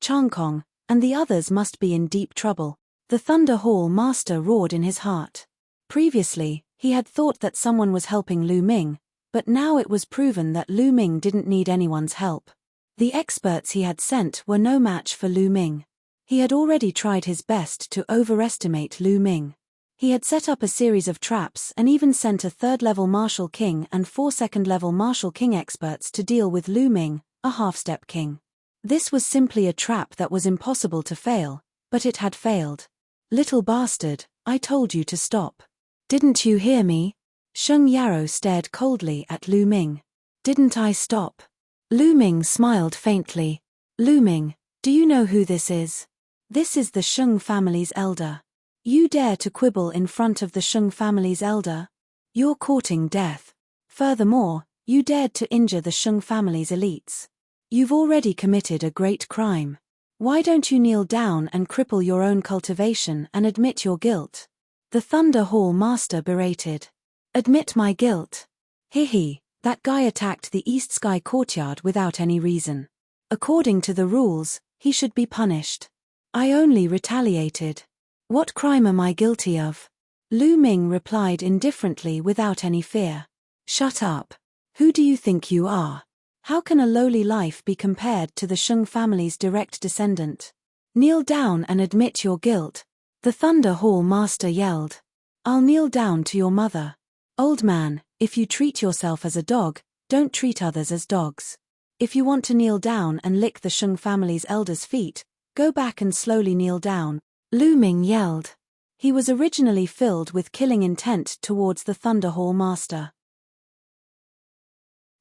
Chang Kong, and the others must be in deep trouble. The Thunder Hall Master roared in his heart. Previously, he had thought that someone was helping Lu Ming, but now it was proven that Lu Ming didn't need anyone's help. The experts he had sent were no match for Lu Ming. He had already tried his best to overestimate Lu Ming. He had set up a series of traps and even sent a 3rd-level Martial King and 4 2nd-level Martial King experts to deal with Lu Ming, a half-step king. This was simply a trap that was impossible to fail, but it had failed. Little bastard, I told you to stop. Didn't you hear me? Sheng Yaro stared coldly at Lu Ming. Didn't I stop? Lu Ming smiled faintly. Lu Ming, do you know who this is? This is the Sheng family's elder. You dare to quibble in front of the Sheng family's elder? You're courting death. Furthermore, you dared to injure the Sheng family's elites. You've already committed a great crime. Why don't you kneel down and cripple your own cultivation and admit your guilt? The Thunder Hall Master berated. Admit my guilt? Hihi, that guy attacked the East Sky Courtyard without any reason. According to the rules, he should be punished. I only retaliated. What crime am I guilty of? Lu Ming replied indifferently without any fear. Shut up. Who do you think you are? How can a lowly life be compared to the Sheng family's direct descendant? Kneel down and admit your guilt, the Thunder Hall Master yelled. I'll kneel down to your mother. Old man, if you treat yourself as a dog, don't treat others as dogs. If you want to kneel down and lick the Sheng family's elders' feet, go back and slowly kneel down, Lu Ming yelled. He was originally filled with killing intent towards the Thunder Hall Master.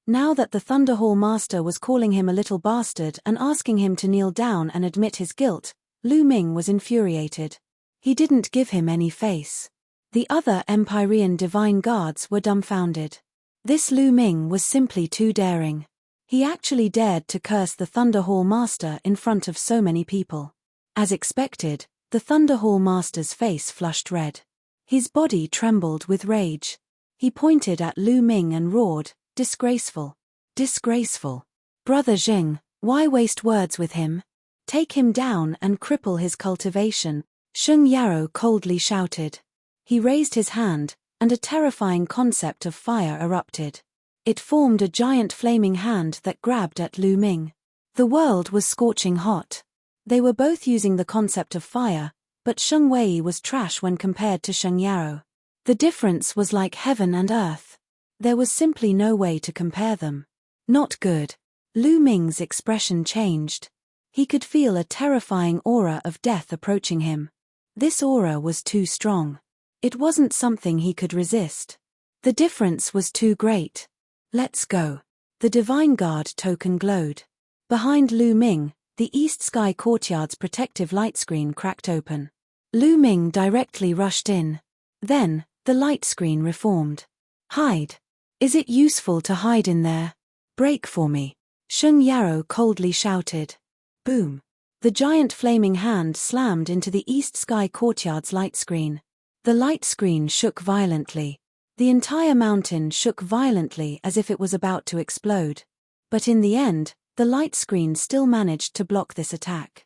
Now that the Thunder Hall Master was calling him a little bastard and asking him to kneel down and admit his guilt, Lu Ming was infuriated. He didn't give him any face. The other Empyrean divine guards were dumbfounded. This Lu Ming was simply too daring. He actually dared to curse the Thunder Hall Master in front of so many people. As expected, the Thunder Hall Master's face flushed red. His body trembled with rage. He pointed at Lu Ming and roared, disgraceful. Disgraceful. Brother Zheng, why waste words with him? Take him down and cripple his cultivation, Sheng Yarrow coldly shouted. He raised his hand, and a terrifying concept of fire erupted. It formed a giant flaming hand that grabbed at Lu Ming. The world was scorching hot. They were both using the concept of fire, but Sheng Wei was trash when compared to Sheng Yarrow. The difference was like heaven and earth. There was simply no way to compare them. Not good. Lu Ming's expression changed. He could feel a terrifying aura of death approaching him. This aura was too strong. It wasn't something he could resist. The difference was too great. Let's go. The Divine Guard token glowed. Behind Lu Ming, the East Sky Courtyard's protective light screen cracked open. Lu Ming directly rushed in. Then, the light screen reformed. Hide. Is it useful to hide in there? Break for me. Sheng Yarrow coldly shouted. Boom. The giant flaming hand slammed into the East Sky Courtyard's light screen. The light screen shook violently. The entire mountain shook violently as if it was about to explode. But in the end, the light screen still managed to block this attack.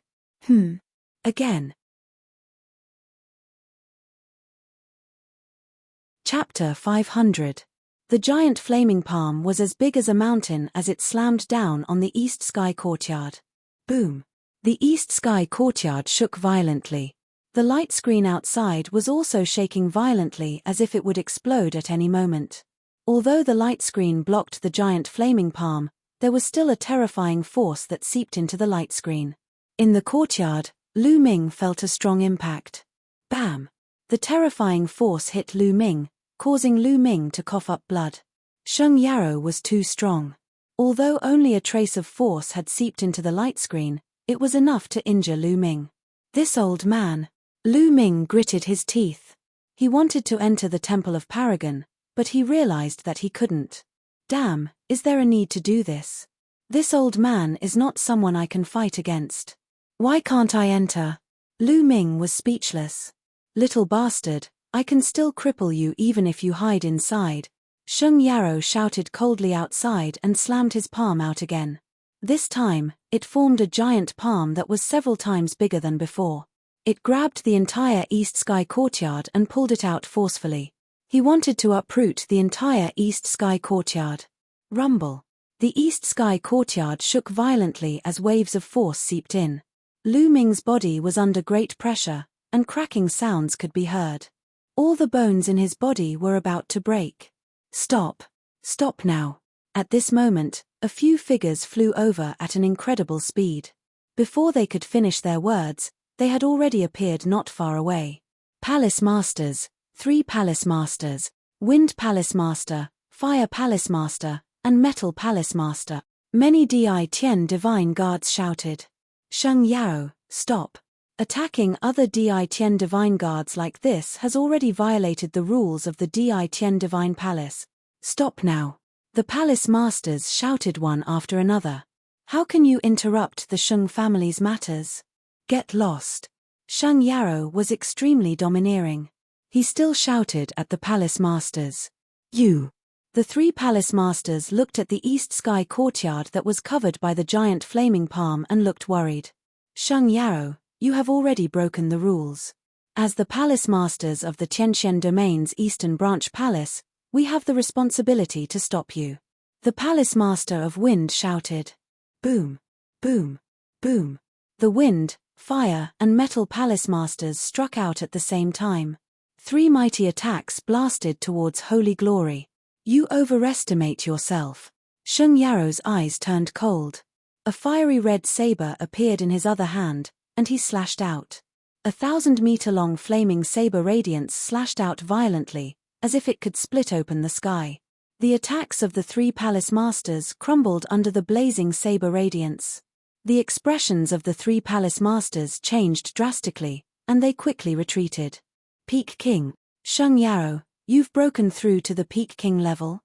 Again. Chapter 500. The giant flaming palm was as big as a mountain as it slammed down on the East Sky Courtyard. Boom. The East Sky Courtyard shook violently. The light screen outside was also shaking violently as if it would explode at any moment. Although the light screen blocked the giant flaming palm, there was still a terrifying force that seeped into the light screen. In the courtyard, Lu Ming felt a strong impact. Bam! The terrifying force hit Lu Ming, causing Lu Ming to cough up blood. Sheng Yarrow was too strong. Although only a trace of force had seeped into the light screen, it was enough to injure Lu Ming. This old man. Lu Ming gritted his teeth. He wanted to enter the Temple of Paragon, but he realized that he couldn't. Damn, is there a need to do this? This old man is not someone I can fight against. Why can't I enter? Lu Ming was speechless. Little bastard, I can still cripple you even if you hide inside. Sheng Yarrow shouted coldly outside and slammed his palm out again. This time, it formed a giant palm that was several times bigger than before. It grabbed the entire East Sky Courtyard and pulled it out forcefully. He wanted to uproot the entire East Sky Courtyard. Rumble. The East Sky Courtyard shook violently as waves of force seeped in. Lu Ming's body was under great pressure, and cracking sounds could be heard. All the bones in his body were about to break. Stop. Stop now. At this moment, a few figures flew over at an incredible speed. Before they could finish their words, they had already appeared not far away. Palace Masters, 3 Palace Masters, Wind Palace Master, Fire Palace Master, and Metal Palace Master. Many Di Tian Divine Guards shouted. Sheng Yarrow, stop. Attacking other Di Tian Divine Guards like this has already violated the rules of the Di Tian Divine Palace. Stop now. The Palace Masters shouted one after another. How can you interrupt the Sheng family's matters? Get lost. Sheng Yarrow was extremely domineering. He still shouted at the palace masters. You! The three palace masters looked at the east sky courtyard that was covered by the giant flaming palm and looked worried. Sheng Yarrow, you have already broken the rules. As the palace masters of the Tianqian Domain's Eastern Branch Palace, we have the responsibility to stop you. The palace master of wind shouted. Boom! Boom! Boom! The wind, fire, and metal palace masters struck out at the same time. Three mighty attacks blasted towards holy glory. You overestimate yourself. Sheng Yarrow's eyes turned cold. A fiery red saber appeared in his other hand, and he slashed out. 1,000-meter-long flaming saber radiance slashed out violently, as if it could split open the sky. The attacks of the three palace masters crumbled under the blazing saber radiance. The expressions of the three palace masters changed drastically, and they quickly retreated. Peak King, Sheng Yarrow, you've broken through to the Peak King level?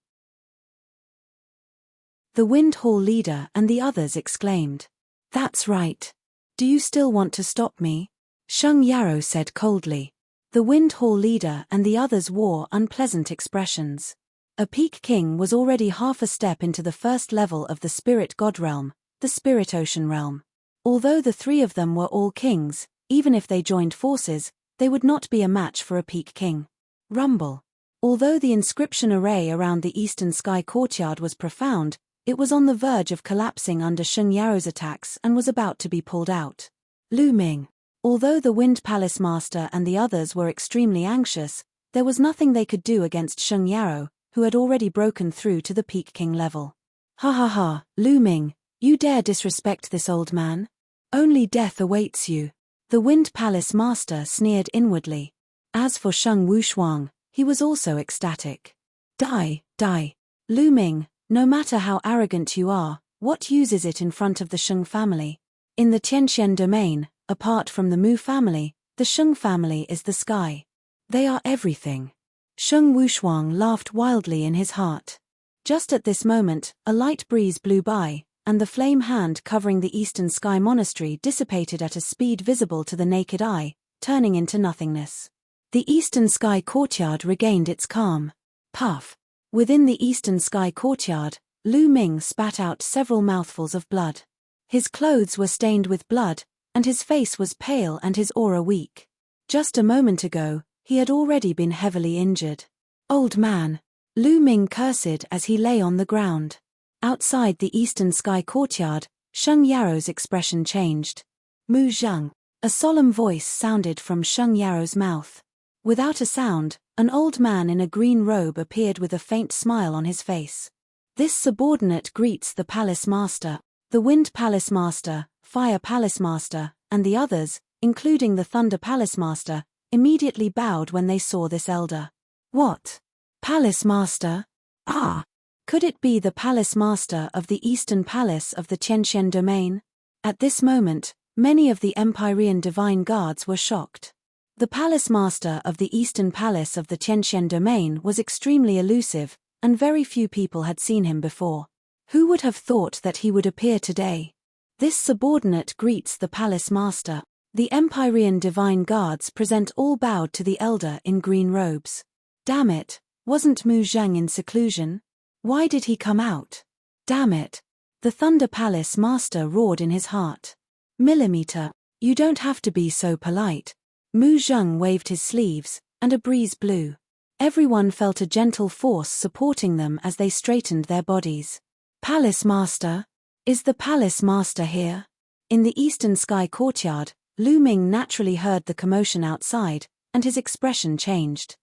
The Wind Hall leader and the others exclaimed. That's right. Do you still want to stop me? Sheng Yarrow said coldly. The Wind Hall leader and the others wore unpleasant expressions. A Peak King was already half a step into the first level of the Spirit God Realm, the Spirit Ocean Realm. Although the three of them were all kings, even if they joined forces, they would not be a match for a Peak King. Rumble. Although the inscription array around the eastern sky courtyard was profound, it was on the verge of collapsing under Sheng Yarrow's attacks and was about to be pulled out. Lu Ming. Although the Wind Palace Master and the others were extremely anxious, there was nothing they could do against Sheng Yarrow, who had already broken through to the Peak King level. Ha ha ha, Lu Ming, you dare disrespect this old man? Only death awaits you. The Wind Palace Master sneered inwardly. As for Sheng Wushuang, he was also ecstatic. Die, die. Lu Ming, no matter how arrogant you are, what use is it in front of the Sheng family? In the Tianqian domain, apart from the Mu family, the Sheng family is the sky. They are everything. Sheng Wushuang laughed wildly in his heart. Just at this moment, a light breeze blew by, and the flame hand covering the eastern sky monastery dissipated at a speed visible to the naked eye, turning into nothingness. The eastern sky courtyard regained its calm. Puff. Within the eastern sky courtyard, Lu Ming spat out several mouthfuls of blood. His clothes were stained with blood, and his face was pale and his aura weak. Just a moment ago, he had already been heavily injured. Old man. Lu Ming cursed as he lay on the ground. Outside the eastern sky courtyard, Sheng Yarrow's expression changed. Mu Zheng. A solemn voice sounded from Sheng Yarrow's mouth. Without a sound, an old man in a green robe appeared with a faint smile on his face. This subordinate greets the palace master, the Wind Palace Master, Fire Palace Master, and the others, including the Thunder Palace Master, immediately bowed when they saw this elder. What? Palace Master? Ah! Could it be the Palace Master of the Eastern Palace of the Tianqian Domain? At this moment, many of the Empyrean Divine Guards were shocked. The Palace Master of the Eastern Palace of the Tianqian Domain was extremely elusive, and very few people had seen him before. Who would have thought that he would appear today? This subordinate greets the Palace Master. The Empyrean Divine Guards present all bowed to the elder in green robes. Damn it, wasn't Mu Zheng in seclusion? Why did he come out? Damn it. The Thunder Palace Master roared in his heart. Millimeter, you don't have to be so polite. Mu Zheng waved his sleeves, and a breeze blew. Everyone felt a gentle force supporting them as they straightened their bodies. Palace Master? Is the Palace Master here? In the eastern sky courtyard, Lu Ming naturally heard the commotion outside, and his expression changed.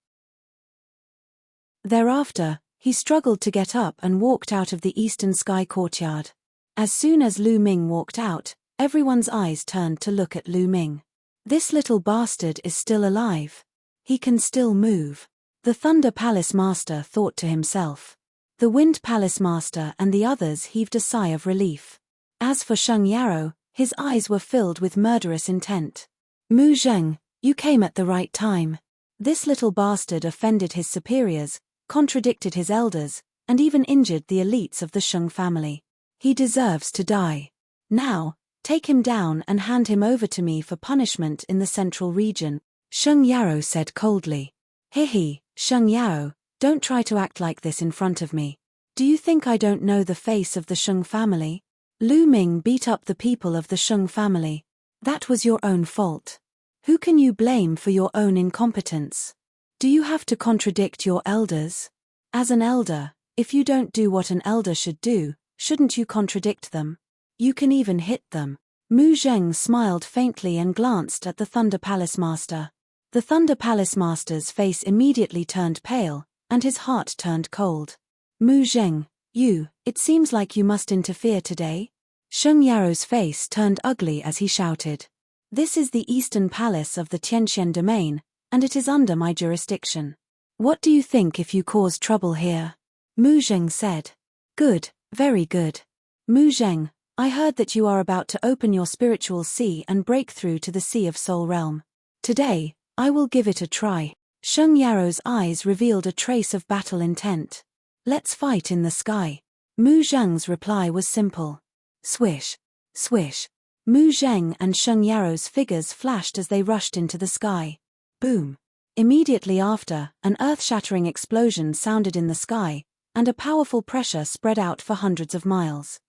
Thereafter, he struggled to get up and walked out of the eastern sky courtyard. As soon as Lu Ming walked out, everyone's eyes turned to look at Lu Ming. This little bastard is still alive. He can still move. The Thunder Palace Master thought to himself. The Wind Palace Master and the others heaved a sigh of relief. As for Sheng Yarrow, his eyes were filled with murderous intent. Mu Zheng, you came at the right time. This little bastard offended his superiors, contradicted his elders, and even injured the elites of the Sheng family. He deserves to die. Now, take him down and hand him over to me for punishment in the central region, Sheng Yao said coldly. Hihi, Sheng Yao, don't try to act like this in front of me. Do you think I don't know the face of the Sheng family? Lu Ming beat up the people of the Sheng family. That was your own fault. Who can you blame for your own incompetence? Do you have to contradict your elders? As an elder, if you don't do what an elder should do, shouldn't you contradict them? You can even hit them. Mu Zheng smiled faintly and glanced at the Thunder Palace Master. The Thunder Palace Master's face immediately turned pale, and his heart turned cold. Mu Zheng, it seems like you must interfere today? Sheng Yao's face turned ugly as he shouted. This is the Eastern Palace of the Tianxian domain, and it is under my jurisdiction. What do you think if you cause trouble here? Mu Zheng said. Good, very good. Mu Zheng, I heard that you are about to open your spiritual sea and break through to the Sea of Soul Realm. Today, I will give it a try. Sheng Yao's eyes revealed a trace of battle intent. Let's fight in the sky. Mu Zheng's reply was simple. Swish, swish. Mu Zheng and Sheng Yao's figures flashed as they rushed into the sky. Boom. Immediately after, an earth-shattering explosion sounded in the sky, and a powerful pressure spread out for hundreds of miles.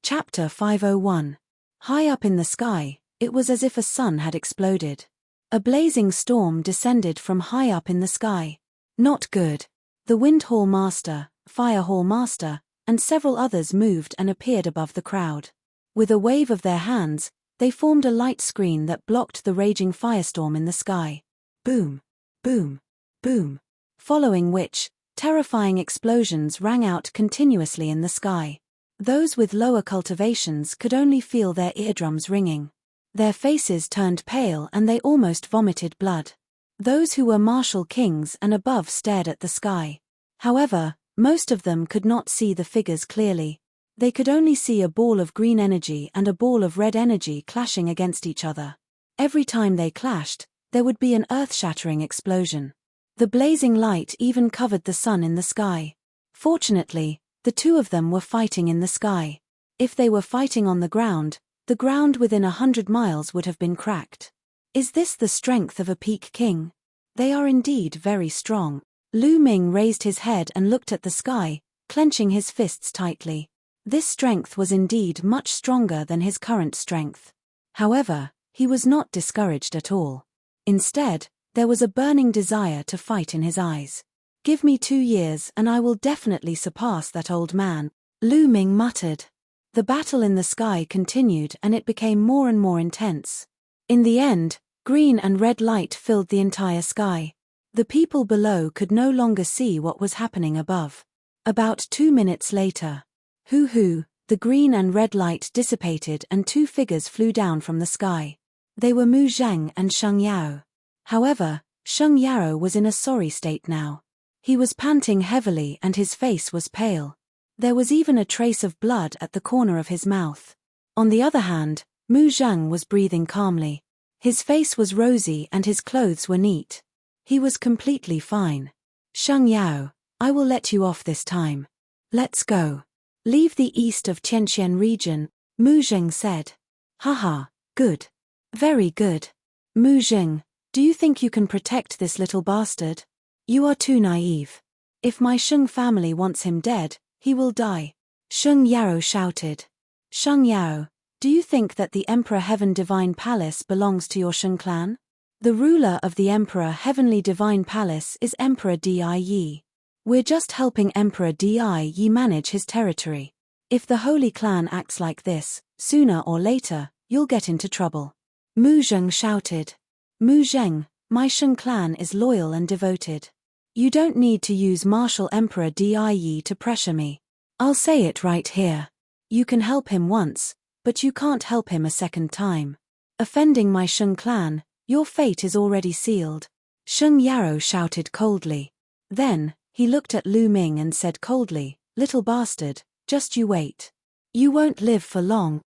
Chapter 501. High up in the sky, it was as if a sun had exploded. A blazing storm descended from high up in the sky. Not good. The Wind Hall Master, Fire Hall Master, and several others moved and appeared above the crowd. With a wave of their hands, they formed a light screen that blocked the raging firestorm in the sky. Boom, boom, boom. Following which, terrifying explosions rang out continuously in the sky. Those with lower cultivations could only feel their eardrums ringing. Their faces turned pale and they almost vomited blood. Those who were martial kings and above stared at the sky. However, most of them could not see the figures clearly. They could only see a ball of green energy and a ball of red energy clashing against each other. Every time they clashed, there would be an earth-shattering explosion. The blazing light even covered the sun in the sky. Fortunately, the two of them were fighting in the sky. If they were fighting on the ground within 100 miles would have been cracked. Is this the strength of a peak king? They are indeed very strong. Lu Ming raised his head and looked at the sky, clenching his fists tightly. This strength was indeed much stronger than his current strength. However, he was not discouraged at all. Instead, there was a burning desire to fight in his eyes. Give me 2 years and I will definitely surpass that old man, Lu Ming muttered. The battle in the sky continued and it became more and more intense. In the end, green and red light filled the entire sky. The people below could no longer see what was happening above. About 2 minutes later, the green and red light dissipated and 2 figures flew down from the sky. They were Mu Zheng and Sheng Yao. However, Sheng Yao was in a sorry state now. He was panting heavily and his face was pale. There was even a trace of blood at the corner of his mouth. On the other hand, Mu Zheng was breathing calmly. His face was rosy and his clothes were neat. He was completely fine. Sheng Yao, I will let you off this time. Let's go. Leave the east of Tianxian region, Mu Zheng said. Haha, good. Very good. Mu Zheng, do you think you can protect this little bastard? You are too naive. If my Sheng family wants him dead, he will die. Sheng Yao shouted. Sheng Yao, do you think that the Emperor Heaven Divine Palace belongs to your Sheng clan? The ruler of the Emperor Heavenly Divine Palace is Emperor Di. We're just helping Emperor Di manage his territory. If the Holy Clan acts like this, sooner or later, you'll get into trouble. Mu Zheng shouted. Mu Zheng, my Sheng clan is loyal and devoted. You don't need to use Martial Emperor Di to pressure me. I'll say it right here. You can help him once, but you can't help him a second time. Offending my Sheng clan, your fate is already sealed. Sheng Yao shouted coldly. Then, he looked at Lu Ming and said coldly, little bastard, just you wait. You won't live for long.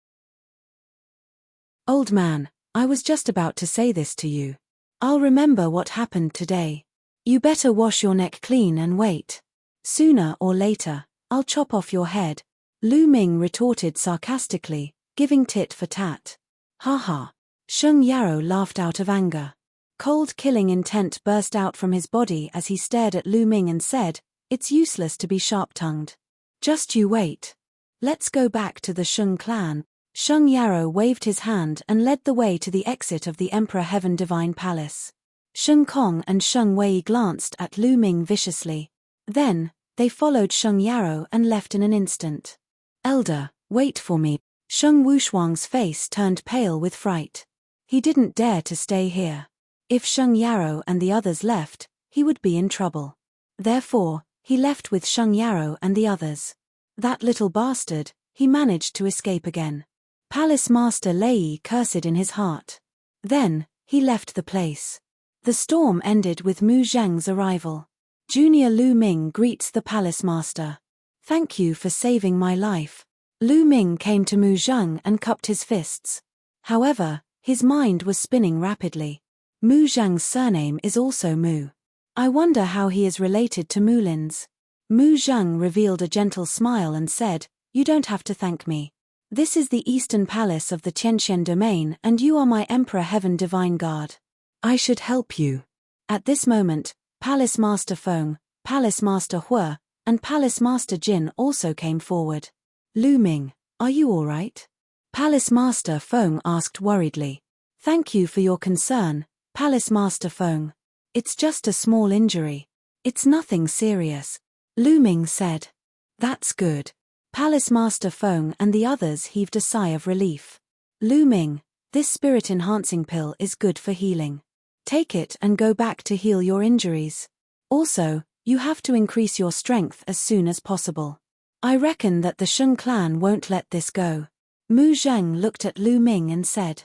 Old man, I was just about to say this to you. I'll remember what happened today. You better wash your neck clean and wait. Sooner or later, I'll chop off your head. Lu Ming retorted sarcastically, giving tit for tat. Ha ha. Sheng Yarrow laughed out of anger. Cold killing intent burst out from his body as he stared at Lu Ming and said, "It's useless to be sharp-tongued. Just you wait. Let's go back to the Sheng clan." Sheng Yarrow waved his hand and led the way to the exit of the Emperor Heaven Divine Palace. Sheng Kong and Sheng Wei glanced at Lu Ming viciously. Then, they followed Sheng Yarrow and left in an instant. "Elder, wait for me." Sheng Wushuang's face turned pale with fright. He didn't dare to stay here. If Sheng Yarrow and the others left, he would be in trouble. Therefore, he left with Sheng Yarrow and the others. That little bastard, he managed to escape again. Palace Master Lei cursed in his heart. Then, he left the place. The storm ended with Mu Zheng's arrival. Junior Lu Ming greets the Palace Master. "Thank you for saving my life." Lu Ming came to Mu Zheng and cupped his fists. However, his mind was spinning rapidly. Mu Zheng's surname is also Mu. I wonder how he is related to Mulin's. Mu Zheng revealed a gentle smile and said, "You don't have to thank me. This is the Eastern Palace of the Tianxian Domain and you are my Emperor Heaven Divine Guard. I should help you." At this moment, Palace Master Feng, Palace Master Hua, and Palace Master Jin also came forward. "Lu Ming, are you all right?" Palace Master Feng asked worriedly. "Thank you for your concern, Palace Master Feng. It's just a small injury. It's nothing serious," Lu Ming said. "That's good." Palace Master Feng and the others heaved a sigh of relief. "Lu Ming, this spirit-enhancing pill is good for healing. Take it and go back to heal your injuries. Also, you have to increase your strength as soon as possible. I reckon that the Sheng clan won't let this go." Mu Zheng looked at Lu Ming and said,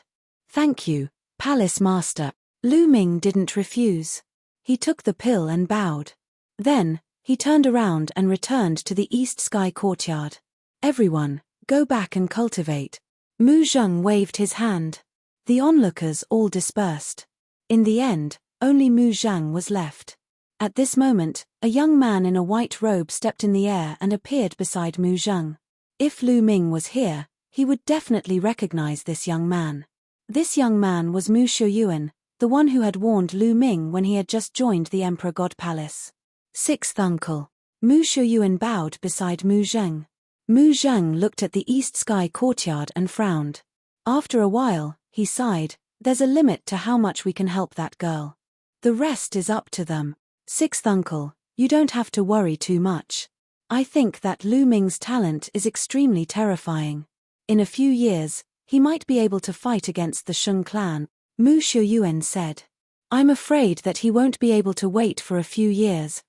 "Thank you, Palace Master." Lu Ming didn't refuse. He took the pill and bowed. Then, he turned around and returned to the East Sky courtyard. "Everyone, go back and cultivate." Mu Zheng waved his hand. The onlookers all dispersed. In the end, only Mu Zheng was left. At this moment, a young man in a white robe stepped in the air and appeared beside Mu Zheng. If Lu Ming was here, he would definitely recognize this young man. This young man was Mu Shuyuan, the one who had warned Lu Ming when he had just joined the Emperor God Palace. "Sixth uncle." Mu Shuyuan bowed beside Mu Zheng. Mu Zheng looked at the East Sky courtyard and frowned. After a while, he sighed, "There's a limit to how much we can help that girl. The rest is up to them." "Sixth uncle, you don't have to worry too much. I think that Lu Ming's talent is extremely terrifying. In a few years, he might be able to fight against the Sheng clan," Mu Shuyuan said. "I'm afraid that he won't be able to wait for a few years."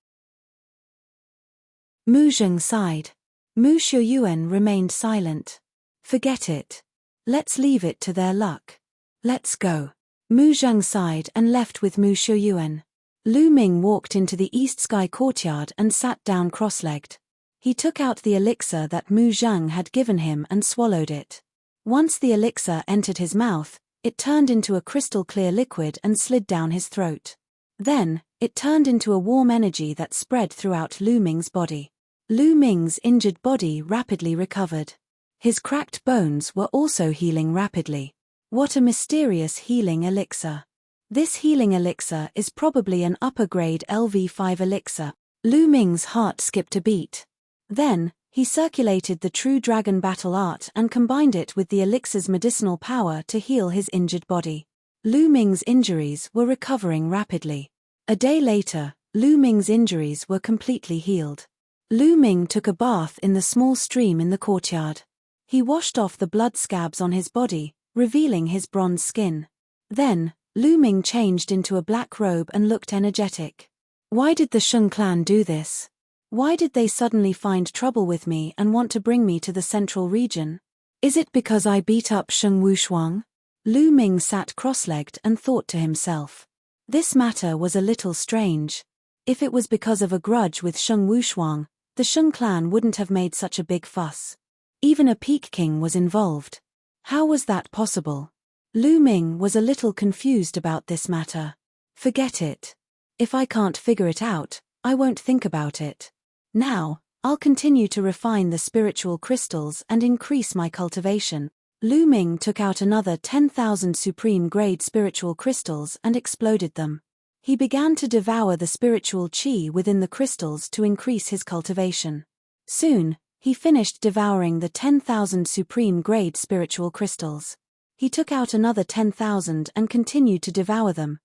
Mu Zheng sighed. Mu Shuyuan remained silent. "Forget it. Let's leave it to their luck. Let's go." Mu Zheng sighed and left with Mu Shuyuan. Lu Ming walked into the East Sky courtyard and sat down cross-legged. He took out the elixir that Mu Zheng had given him and swallowed it. Once the elixir entered his mouth, it turned into a crystal-clear liquid and slid down his throat. Then, it turned into a warm energy that spread throughout Lu Ming's body. Lu Ming's injured body rapidly recovered. His cracked bones were also healing rapidly. What a mysterious healing elixir. This healing elixir is probably an upper-grade LV5 elixir. Lu Ming's heart skipped a beat. Then, he circulated the true dragon battle art and combined it with the elixir's medicinal power to heal his injured body. Lu Ming's injuries were recovering rapidly. A day later, Lu Ming's injuries were completely healed. Lu Ming took a bath in the small stream in the courtyard. He washed off the blood scabs on his body, revealing his bronze skin. Then, Lu Ming changed into a black robe and looked energetic. Why did the Sheng clan do this? Why did they suddenly find trouble with me and want to bring me to the central region? Is it because I beat up Sheng Wushuang? Lu Ming sat cross-legged and thought to himself. This matter was a little strange. If it was because of a grudge with Sheng Wushuang, the Sheng clan wouldn't have made such a big fuss. Even a Peak King was involved. How was that possible? Lu Ming was a little confused about this matter. Forget it. If I can't figure it out, I won't think about it. Now, I'll continue to refine the spiritual crystals and increase my cultivation. Lu Ming took out another 10,000 supreme-grade spiritual crystals and exploded them. He began to devour the spiritual qi within the crystals to increase his cultivation. Soon, he finished devouring the 10,000 supreme-grade spiritual crystals. He took out another 10,000 and continued to devour them.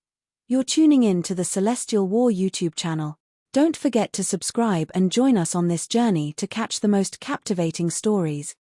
You're tuning in to the Celestial War YouTube channel. Don't forget to subscribe and join us on this journey to catch the most captivating stories.